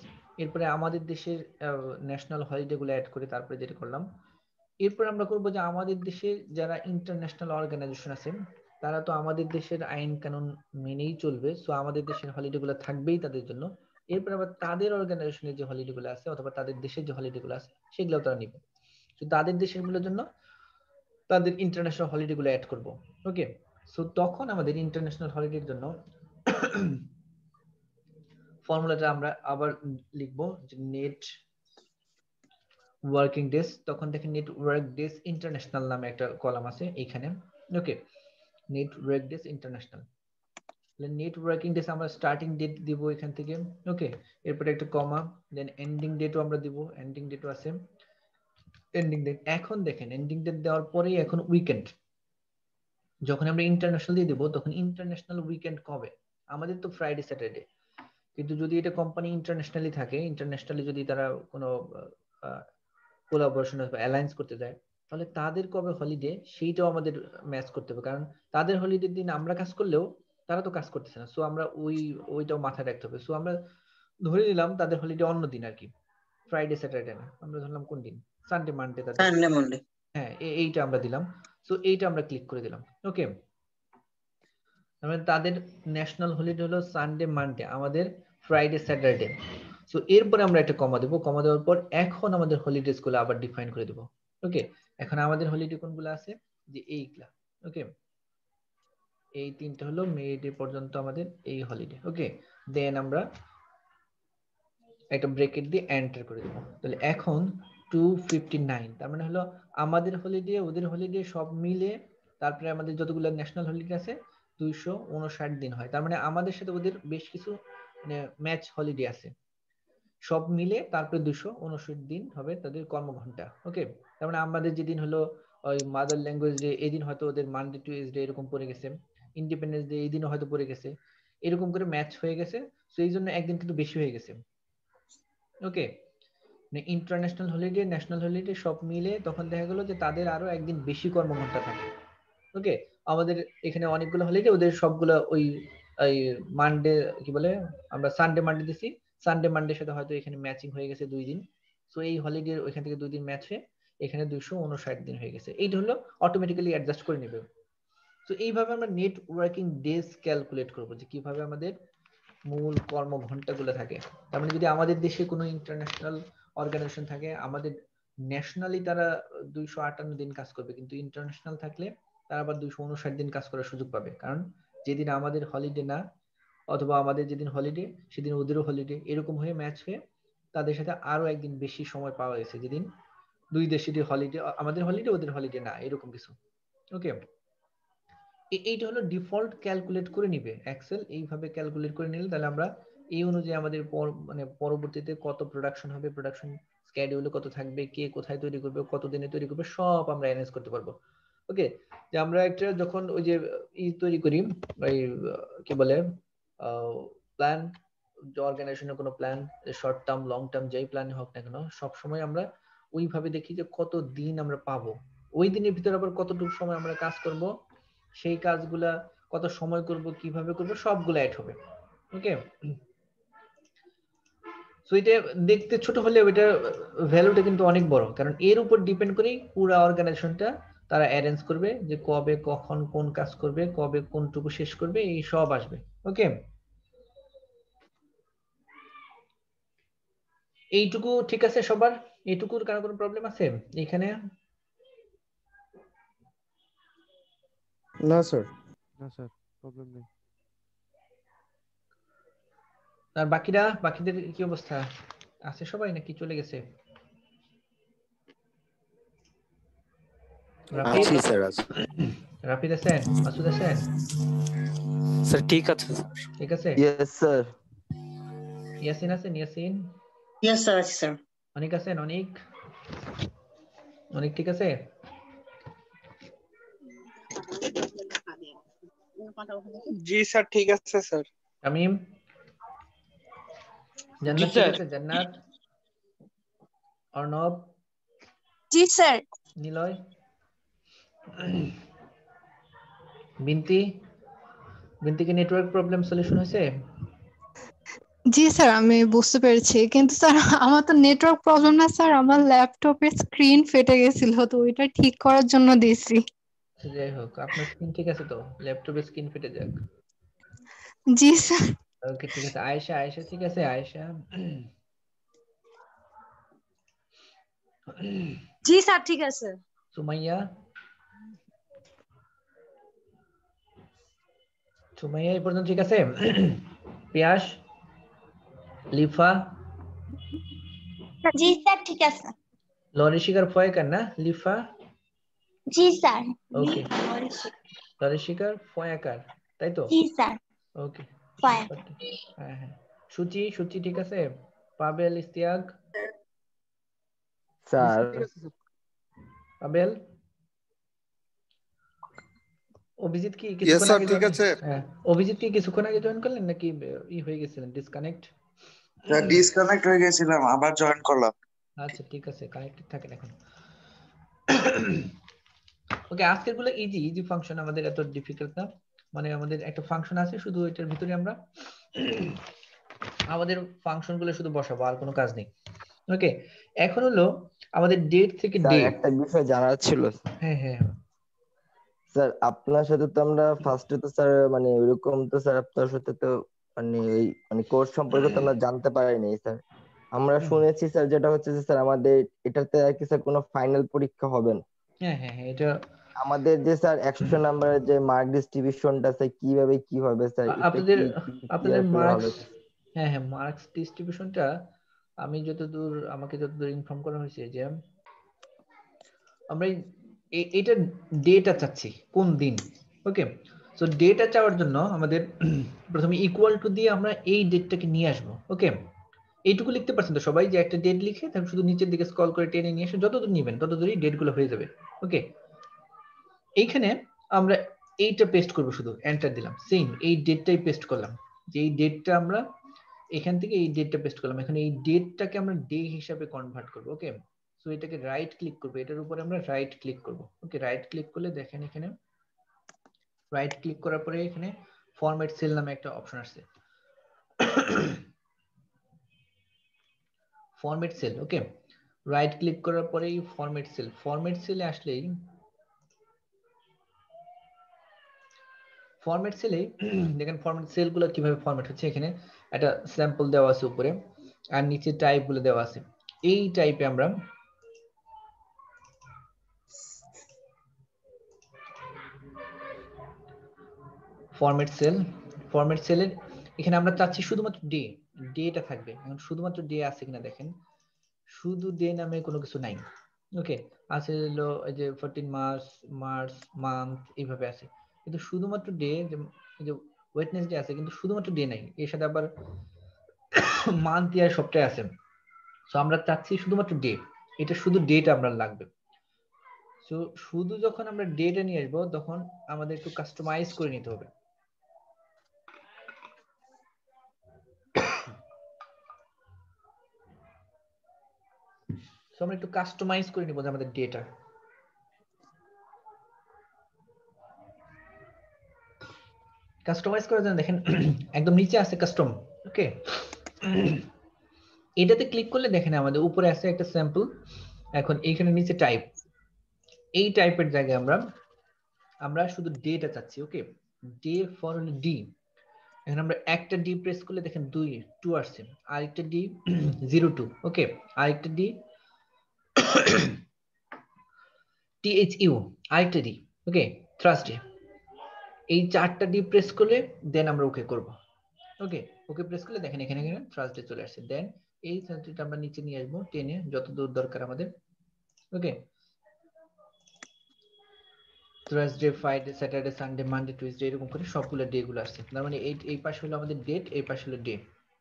এরপরে আমাদের দেশের ন্যাশনাল হলিডে গুলো অ্যাড করে তারপরে যেটা করলাম, এরপর আমরা করব যে আমাদের দেশে যারা ইন্টারন্যাশনাল অর্গানাইজেশন আছে তারা তো আমাদের দেশের আইন কানুন মেনেই চলবে, সো আমাদের দেশের হলিডে গুলো থাকবেই তাদের জন্য। এরপর আবার তাদের অর্গানাইজেশনের যে হলিডে গুলো আছে অথবা তাদের দেশের যে হলিডে গুলো আছে সেগুলো তারা নিবে, তো তাদের দেশের গুলোর জন্য তাদের ইন্টারন্যাশনাল হলিডে গুলো অ্যাড করব। ওকে, সো তখন আমাদের ইন্টারন্যাশনাল হলিডের জন্য ফর্মুলাটা আমরা আবার লিখবো যে নেট ওয়ার্কিং ডেজ। তখন দেখেন নেট ওয়ার্ক ডেজ ইন্টারন্যাশনাল নামে একটা কলাম আছে এখানে। Okay, net work days international. Net working days আমরা স্টার্টিং ডেট দিব এখান থেকে। ওকে, এরপরে একটা কমা, দেন এন্ডিং ডেটও আমরা দিব, এন্ডিং ডেটও আছে এন্ডিং ডেট। এখন দেখেন এন্ডিং ডেট দেওয়ার পরেই এখন উইকেন্ড। যখন আমরা ইন্টারন্যাশনাল দিয়ে দিব তখন ইন্টারন্যাশনাল উইকেন্ড কবে? আমাদের তো ফ্রাইডে স্যাটারডে, কিন্তু যদি এটা কোম্পানি ইন্টারন্যাশনালি থাকে, ইন্টারন্যাশনালি যদি তারা কোনো কোলাবোরেশন বা অ্যালায়েন্স করতে যায়, তাহলে তাদের কবে হলিডে সেইটাও আমাদের ম্যাচ করতে হবে। কারণ তাদের হলিডের দিন আমরা কাজ করলেও তারা তো কাজ করতেছে না, সো আমরা ওইটাও মাথায় রাখতে হবে। সো আমরা ধরে নিলাম তাদের হলিডে অন্য দিন আর কি, ফ্রাইডে স্যাটারডে না, আমরা ধরলাম কোন দিন, সানডে মানডে তাদের। হ্যাঁ, এইটা আমরা দিলাম। সো এইটা আমরা ক্লিক করে দিলাম। ওকে, মানে তাদের ন্যাশনাল হলিডে হলো সানডে মানডে, আমাদের ফ্রাইডে স্যাটারডে। সো এরপরে আমরা একটা কমা দেবো, কমা দেওয়ার পর এখন আমাদের হলিডেজ গুলো আবার ডিফাইন করে দেবো। ওকে, এখন আমাদের হলিডে কোনগুলো আছে, যে এইগুলা। ওকে, এই তিনটা হলো মে ডে পর্যন্ত আমাদের এই হলিডে। ওকে, দেন আমরা একটা ব্রেকেট দিয়ে এন্টার করে দেবো। তাহলে এখন 259, তার মানে হলো আমাদের হলিডে ওদের হলিডে সব মিলে তারপরে আমাদের যতগুলো ন্যাশনাল হলিডে আছে 259 দিন হয়। তার মানে আমাদের সাথে ওদের বেশ কিছু মানে ম্যাচ হলিডে আছে, সব মিলে তারপরে 259 দিন হবে তাদের কর্মঘন্টা। ওকে, তার মানে আমাদের যেদিন হলো ওই মাদার ল্যাঙ্গুয়েজ ডে, এই দিন হয়তো ওদের মানডে টুইসডে এরকম পড়ে গেছে, ইন্ডিপেন্ডেন্স ডে এই দিনও হয়তো পড়ে গেছে, এরকম করে ম্যাচ হয়ে গেছে। তো এই জন্য একদিন কিন্তু বেশি হয়ে গেছে। ওকে, মানে ইন্টারন্যাশনাল হলিডে ন্যাশনাল হলিডে সব মিলে তখন দেখা গেল যে তাদের আরো একদিন বেশি কর্মঘন্টা থাকে। ওকে, আমাদের এখানে অনেকগুলো হলিডে, ওদের সবগুলো ওই মানডে কি বলে আমরা সানডে মানডে দিছি, সানডে মানডের সাথে হয়তো এখানে ম্যাচিং হয়ে গেছে 2 দিন। সো এই হলিডে ওইখান থেকে 2 দিন ম্যাচ হয়ে এখানে 259 দিন হয়ে গেছে। এইটা হলো অটোমেটিক্যালি অ্যাডজাস্ট করে নেবে। তো এইভাবে আমরা নেট ওয়ার্কিং ডেজ ক্যালকুলেট করব, যে কিভাবে আমাদের মূল কর্মঘন্টাগুলো থাকে। তার মানে যদি আমাদের দেশে কোনো ইন্টারন্যাশনাল অর্গানাইজেশন থাকে, আমাদের ন্যাশনালি তারা 258 দিন কাজ করবে, কিন্তু ইন্টারন্যাশনাল থাকলে তারা আবার 259 দিন কাজ করার সুযোগ পাবে। কারণ যেদিন আমাদের হলিডে না, অথবা আমাদের যেদিন হলিডে সেদিন ওদেরও হলিডে, এরকম হয়ে ম্যাচ হয়ে তাদের সাথে আরো একদিন বেশি সময় পাওয়া গেছে, যেদিন দুই দেশেরই হলিডে, আমাদের হলিডে ওদের হলিডে না, এরকম কিছু। ওকে, এইটা হলো ডিফল্ট ক্যালকুলেট করে নিবে এক্সেল। এইভাবে ক্যালকুলেট করে নিলে তাহলে আমরা এই অনুযায়ী আমাদের মানে পরবর্তীতে কত প্রোডাকশন হবে, প্রোডাকশন স্কেডিউল কত থাকবে, কে কোথায় তৈরি করবে, কত দিনে তৈরি করবে, সব আমরা অ্যারেঞ্জ করতে পারবো। ওকে, যে আমরা একটা যখন ওই যে তৈরি করি, ওই কি বলে প্ল্যান, অর্গানাইজেশনের কোনো plan, short term long term যেই প্ল্যান হোক না কেন, সবসময় আমরা ওইভাবে দেখি যে কত দিন আমরা পাবো, ওই দিনের ভিতরে আবার কতটুকু সময় আমরা কাজ করব, সেই কাজগুলা কত সময় করব, কিভাবে করব, সবগুলো অ্যাড হবে। ওকে, সো এটা দেখতে ছোট হলে ওইটা ভ্যালুটা কিন্তু অনেক বড়, কারণ এর উপর ডিপেন্ড করেই পুরো অর্গানাইজেশনটা তারা অ্যারেঞ্জ করবে, যে কবে কখন কোন কাজ করবে, কবে কোনটুকু শেষ করবে, এই সব আসবে। ওকে, এইটুকু ঠিক আছে সবার? এইটুকুর কারো কোনো প্রবলেম আছে এখানে? না স্যার। না স্যার, প্রবলেম নেই। আর বাকিদের কি অবস্থা, আছে সবাই নাকি চলে গেছে? আছি স্যার, আছি। রাফিদ আছেন, মাসুদ আছেন? স্যার ঠিক আছে স্যার। ঠিক আছে? Yes sir. ইয়াসিন আছেন? ইয়াসিন? ইয়েস স্যার, আছি স্যার। অনেক আছেন? অনেক ঠিক আছে? জি স্যার, ঠিক আছে স্যার। তামিম? জান্নাত ঠিক আছে? জান্নাত? অর্ণব? জি স্যার। নিলয়? বিনতি কি নেটওয়ার্ক প্রবলেম সলিউশন হয়েছে? জি স্যার, আমি বুঝতে পেরেছি, কিন্তু স্যার আমার তো নেটওয়ার্ক প্রবলেম না স্যার, আমার ল্যাপটপের স্ক্রিন ফেটে গেছিল, তো ওইটা ঠিক করার জন্য দিয়েছি। যাই হোক, আপনার স্ক্রিন ঠিক আছে তো? ল্যাপটপের স্ক্রিন ফেটে যাক। জি স্যার। ওকে, ঠিক আছে। আয়েশা ঠিক আছে? আয়েশা? জি স্যার, ঠিক আছে। সুমাইয়া? সুমাইয়া এই পর্যন্ত ঠিক আছে? পিয়াস, লিফা, জি স্যার ঠিক আছে। লরিশিকার ফয়কার না লিফা? জি স্যার। ওকে, লরিশিকার ফয়াকার, তাই তো? জি স্যার। ওকে, ফয়াকার। হ্যাঁ হ্যাঁ। সুচি, সুচি ঠিক আছে? পাবেল, ইস্তিয়াক, স্যার। পাবেল, অভিজিৎ কি কিছুক্ষণ আগে ঠিক আছে? হ্যাঁ, অভিজিৎ কি কিছুক্ষণ আগে জয়েন করলেন নাকি ই হয়ে গেছিলেন ডিসকানেক্ট? ডিসকানেক্ট হয়ে গেছিলাম, আবার জয়েন করলাম। আচ্ছা ঠিক আছে, কানেক্টেড থাকেন এখন। ওকে, আজকের গুলো ইজি ইজি ফাংশন, আমাদের এত ডিফিকাল্ট না। মানে আমাদের একটা ফাংশন আছে, শুধু এটার ভিতরে আমরা আমাদের ফাংশন গুলো শুধু বসাবো, আর কোনো কাজ নেই। ওকে, এখন হলো আমাদের ডেট থেকে ডে। একটা বিষয় জানার ছিল। হ্যাঁ হ্যাঁ স্যার, আপনার সাথে তো আমরা ফার্স্টে তো স্যার মানে ওইরকম তো স্যার আপনার সাথে তো মানে এই মানে কোর্স সম্পর্কে তো আমরা জানতে পারিনি স্যার। আমরা শুনেছি স্যার যেটা হচ্ছে যে স্যার আমাদের এটাতে আর কি স্যার কোনো ফাইনাল পরীক্ষা হবে না। হ্যাঁ হ্যাঁ এটা আমাদের যে স্যার 100 নাম্বারের যে মার্ক ডিস্ট্রিবিউশনটা স্যার কিভাবে কি হবে স্যার? আপনাদের মার্কস, হ্যাঁ হ্যাঁ মার্কস ডিস্ট্রিবিউশনটা আমি যতদূর আমাকে যতদূর ইনফর্ম করা হয়েছে যে আমরা এটা ডেটা চাচ্ছি কোন দিন। ওকে, সো ডেটা চাওয়ার জন্য আমাদের প্রথমে ইকুয়াল টু দিয়ে আমরা এই ডেটটাকে নিয়ে আসবো। ওকে, এইটুকু লিখতে পারছেন তো সবাই, যে একটা ডেট লিখে তারপর শুধু নিচের দিকে স্ক্রল করে টেনে নিয়ে এসে যতদূর নেবেন ততদূরই ডেটগুলো হয়ে যাবে। ওকে, এইখানে আমরা এইটা পেস্ট করব, শুধু এন্টার দিলাম, সেম এই ডেটটাই পেস্ট করলাম, যে এই ডেটটা আমরা এখান থেকে এই ডেটটা পেস্ট করলাম। এখন এই ডেটটাকে আমরা ডে হিসাবে কনভার্ট করব। ওকে, সো এটাকে রাইট ক্লিক করব, এটার উপরে আমরা রাইট ক্লিক করব। ওকে, রাইট ক্লিক করলে দেখেন এখানে রাইট ক্লিক করার পরে এখানে ফরম্যাট সেল নামে একটা অপশন আসছে, ফরম্যাট সেল। ওকে, রাইট ক্লিক করার পরে ফরম্যাট সেলে আসলেই ফরম্যাট সেলে দেখেন ফরম্যাট সেলগুলো কিভাবে ফরম্যাট হচ্ছে। এখানে একটা স্যাম্পল দেওয়া আছে উপরে, আর নিচে টাইপ গুলো দেওয়া আছে। এই টাইপে আমরা ফরম্যাট সেলের এখানে আমরা চাচ্ছি শুধুমাত্র ডেটা থাকবে। এখন শুধুমাত্র ডে আছে কিনা দেখেন, শুধু ডে নামে কোনো কিছু নাই। ওকে, আছে হলো এই যে 14 মার্চ মান্থ এইভাবে আছে, কিন্তু শুধুমাত্র ডে, যে ওয়েডনেসডে আছে কিন্তু শুধুমাত্র ডে নাই, এর সাথে আবার মান্থ ইয়ার সবটাই আছে। সো আমরা চাচ্ছি শুধুমাত্র ডে, এটা শুধু ডেটা আমরা লাগবে। সো শুধু যখন আমরা ডেটা নিয়ে আসবো তখন আমাদের একটু কাস্টমাইজ করে নিতে হবে। সো আমরা একটু কাস্টমাইজ করে নিব আমাদের ডেটা। কাস্টমাইজ করার জন্য দেখেন একদম নিচে আছে কাস্টম। ওকে, এটাতে ক্লিক করলে দেখেন আমাদের উপরে আছে একটা স্যাম্পল। এখন এইখানে নিচে টাইপ, এই টাইপের জায়গায় আমরা শুধু ডেটা চাচ্ছি। ওকে, ডে ফর ডি। এখন আমরা একটা ডি প্রেস করলে দেখেন 2 আসছে, আরেকটা ডি 02। ওকে, আরেকটা ডি THU, আরেকটা ডি। ওকে, থার্সডে। এই 4টা ডি প্রেস করলে দেন আমরা ওকে করব। ওকে, ওকে প্রেস করলে দেখেন এখানে থার্সডে চলে আসছে। দেন এই থার্সডেটা আমরা নিচে নিয়ে আসবো টেনে যত দূর দরকার আমাদের। Okay, Thursday, Friday, Saturday, Sunday, Monday, Tuesday এরকম করে সবগুলো ডে গুলো আসছে। তার মানে এই পাশে হলো আমাদের ডেট, এই পাশে হলো ডে,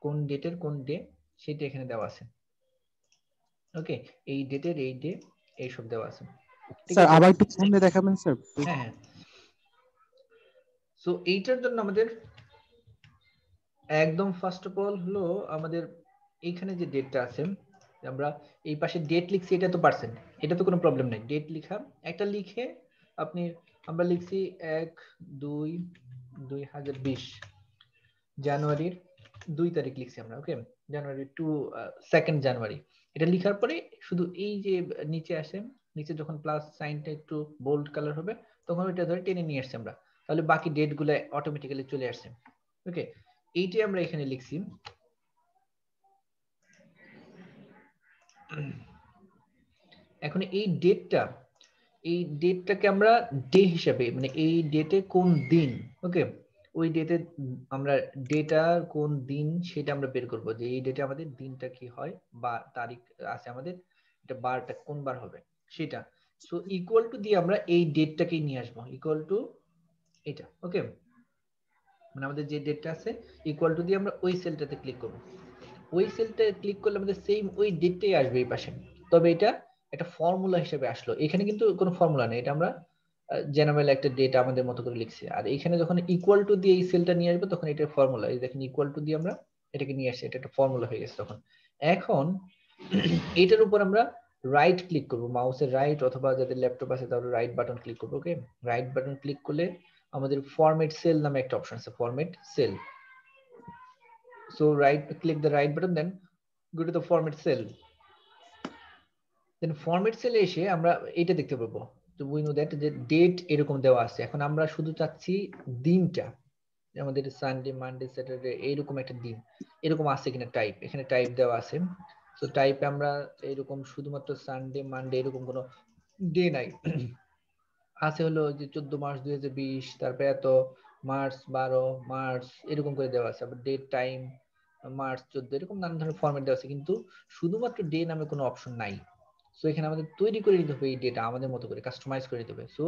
কোন ডেটের কোন ডে সেটা এখানে দেওয়া আছে। ওকে, এই ডেটের এই ডে এই সব দেওয়া আছে। স্যার আবার একটু ফোন দিয়ে দেখাবেন স্যার? হ্যাঁ হ্যাঁ। সো এইটার জন্য আমাদের একদম ফার্স্ট অফ অল হলো আমাদের এইখানে যে ডেটটা আছে, আমরা এই পাশে ডেট লিখছি, এটা তো পার্সেন্ট, এটা তো কোনো প্রবলেম নাই। ডেট লিখা একটা লিখে আপনি, আমরা লিখছি 1/2/2020 জানুয়ারির 2 তারিখ লিখছি আমরা। ওকে, জানুয়ারি 2 জানুয়ারি। এটা লিখার পরে শুধু এই যে নিচে আসে, নিচে যখন প্লাস সাইনটা একটু বোল্ড কালার হবে তখন ওইটা ধরে টেনে নিয়ে আসছে আমরা, তাহলে বাকি ডেট গুলো অটোমেটিক্যালি চলে আসছে। ওকে, এইটাই আমরা এখানে লিখছি। এখন এই ডেটটাকে আমরা ডে হিসাবে, মানে এই ডেটে কোন দিন, ওকে ওই ডেটে আমরা ডেটা কোন দিন সেটা আমরা বের করব, যে এই ডেটে আমাদের দিনটা কি হয় বা তারিখ আছে আমাদের, এটা বারটা কোন বার হবে সেটা। সো ইকুয়াল টু দিয়ে আমরা এই ডেটটাকে নিয়ে আসবো, ইকুয়াল টু এটা। ওকে, মানে আমাদের যে ডেটটা আছে ইকুয়াল টু দিয়ে আমরা ওই সেলটাতে ক্লিক করব। ওই সেলটা ক্লিক করলে আমাদের সেম ওই ডেটটাই আসবে এই পাশে। তবে এটা একটা ফর্মুলা হিসেবে আসলো, এখানে কিন্তু কোনো ফর্মুলা নেই, এটা আমরা জেনারেল একটা ডেটা আমাদের মতো করে লিখছি। আর এখানে যখন ইকুয়াল টু দিয়ে এই সেলটা নিয়ে আসবো তখন এটা ফর্মুলা, এই দেখেন ইকুয়াল টু দিয়ে আমরা এটাকে নিয়ে আসছি, এটা একটা ফর্মুলা হয়ে গেছে তখন। এখন এটার উপর আমরা রাইট ক্লিক করব, মাউসের রাইট, অথবা যাদের ল্যাপটপ আছে তাহলে রাইট বাটন ক্লিক করবো। ওকে, রাইট বাটন ক্লিক করলে আমাদের ফরম্যাট সেল নামে একটা অপশন আছে, format cell. So right click the right button, then go to the format cell, then format cell এ এসে আমরা এটা দেখতে পাবো, তো we know that যে ডেট এরকম দেওয়া আছে। এখন আমরা শুধু চাচ্ছি দিনটা, আমাদের সানডে মানডে স্যাটারডে এইরকম একটা দিন এরকম আছে কিনা টাইপ, এখানে টাইপ দেওয়া আছে। তো টাইপে আমরা এরকম শুধুমাত্র সানডে মানডে এরকম কোনো ডে নাই, আছে হলো যে 14 মার্চ 2020, তারপরে এত মার্চ 12 মার্চ এরকম করে দেওয়া আছে, আবার ডেট টাইম মার্চ 14 এরকম নানান ধরনের ফরম্যাট দেওয়া আছে, কিন্তু শুধুমাত্র ডে নামে কোনো অপশন নাই। সো এখানে আমাদের তৈরি করে নিতে হবে এই ডেটা আমাদের মতো করে, কাস্টমাইজ করে নিতে হবে। সো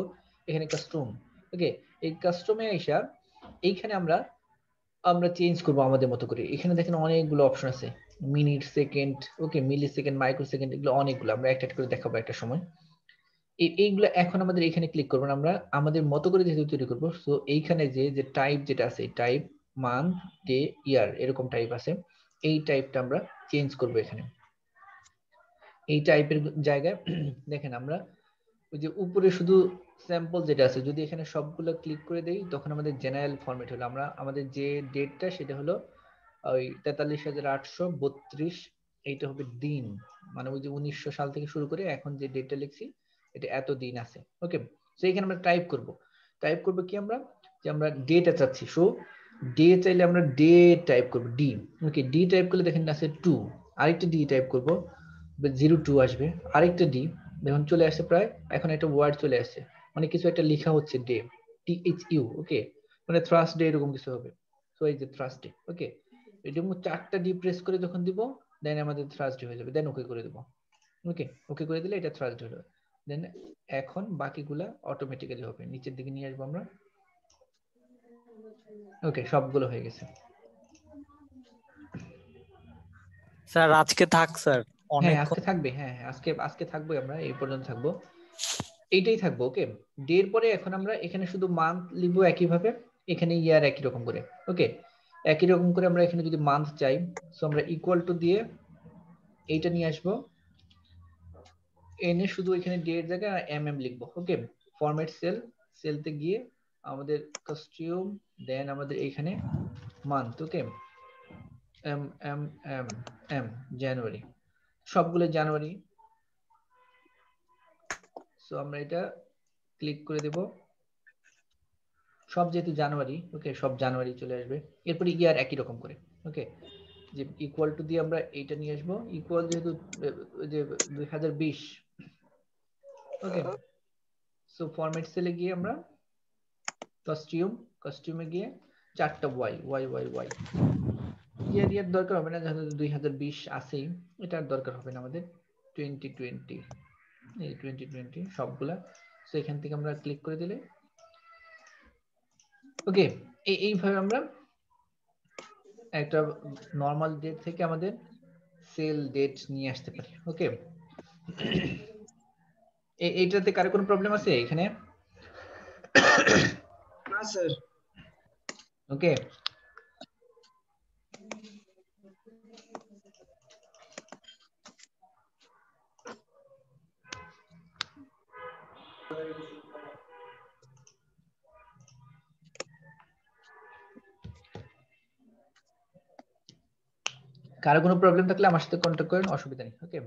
এখানে কাস্টম, ওকে, এই কাস্টমে আইসা এইখানে আমরা চেঞ্জ করব আমাদের মতো করে। এখানে দেখেন অনেকগুলো অপশন আছে, মিনিট, সেকেন্ড, ওকে, মিলি সেকেন্ড, মাইক্রো সেকেন্ড, এগুলো অনেকগুলো, আমরা একটা একটা করে দেখাবো একটা সময়। এইগুলো এখন আমাদের এখানে ক্লিক করবো, আমরা আমাদের মতো করে যেহেতু তৈরি করবো। সো এইখানে যে টাইপ যেটা আছে, টাইপ মান্থ ডে ইয়ার এরকম টাইপ আছে, এই টাইপটা আমরা চেঞ্জ করব এখানে। এই টাইপের জায়গায় দেখেন আমরা ওই যে উপরে শুধু স্যাম্পল যেটা আছে, যদি এখানে সবগুলো ক্লিক করে দেই তখন আমাদের জেনারেল ফরম্যাট হলো, আমরা আমাদের যে ডেটটা সেটা হলো ওই 43,832, এইটা হবে দিন, মানে ওই যে 1900 সাল থেকে শুরু করে এখন যে ডেটটা লিখছি এটা এত দিন আছে। ওকে, তো এখানে আমরা টাইপ করব কি আমরা, যে আমরা ডেটা চাচ্ছি। সো ডে চাইলে আমরা ডে টাইপ করব, ডি। ওকে, ডি টাইপ করলে দেখেন আছে 2, আরেকটা ডি টাইপ করব, 02 আসবে, আরেকটা ডি, দেখুন চলে আসছে প্রায়, এখন একটা ওয়ার্ড চলে আসছে, মানে কিছু একটা লেখা হচ্ছে ডে, THU। ওকে, মানে থ্রাস্ট ডে এরকম কিছু হবে। সো এই যে থ্রাস্ট ডে, ওকে, এটা 4টা ডি প্রেস করে যখন দিব দেন আমাদের থ্রাস্ট ডে হয়ে যাবে, দেন ওকে করে দেব। ওকে, ওকে করে দিলে এটা থ্রাস্ট ডে হলো। দেন এখন বাকিগুলা অটোমেটিক্যালি হবে, নিচের দিকে নিয়ে আসবো আমরা। ওকে, সবগুলো হয়ে গেছে। স্যার আজকে থাক স্যার, হ্যাঁ আজকে থাকবে, হ্যাঁ আজকে থাকবো, আমরা এই পর্যন্ত থাকবো, এইটাই থাকবো। ওকে, ডের পরে এখন আমরা এখানে শুধু মান্থ লিখবো একইভাবে, এখানে ইয়ার একই রকম করে। ওকে, একই রকম করে আমরা এখানে যদি মান্থ চাই, সো আমরা ইকুয়াল টু দিয়ে এইটা নিয়ে আসবো, এনে শুধু এখানে ডের জায়গায় লিখবো। ওকে, ফরম্যাট সেলতে গিয়ে আমাদের কাস্টিউম, দেন আমাদের এখানে মান্থ। ওকে, জানুয়ারি, সবগুলো জানুয়ারি। সো আমরা এটা ক্লিক করে দেব, সব যেহেতু জানুয়ারি, ওকে, সব জানুয়ারি চলে আসবে। এরপরে ইয়ার একই রকম করে। ওকে, যে ইকুয়াল টু দিয়ে আমরা এইটা নিয়ে আসবো, ইকুয়াল যেহেতু যে 2020। ওকে, সো ফরম্যাট সেলে গিয়ে আমরা কাস্টিউমে গিয়ে 4টা ওয়াই, ইয়ার দরকার হবে না, যেহেতু 2020 আছেই, এটার দরকার হবে না আমাদের। 2020, এই 2020 সবগুলা। সো এখান থেকে আমরা ক্লিক করে দিলে, ওকে, এইভাবে আমরা একটা নরমাল ডেট থেকে আমাদের সেল ডেট নিয়ে আসতে পারি। ওকে, এইটাতে কারো কোনো প্রবলেম আছে এখানে? না স্যার। ওকে, কারো কোনো প্রবলেম থাকলে আমার সাথে কন্ট্যাক্ট করেন, অসুবিধা নেই। ওকে।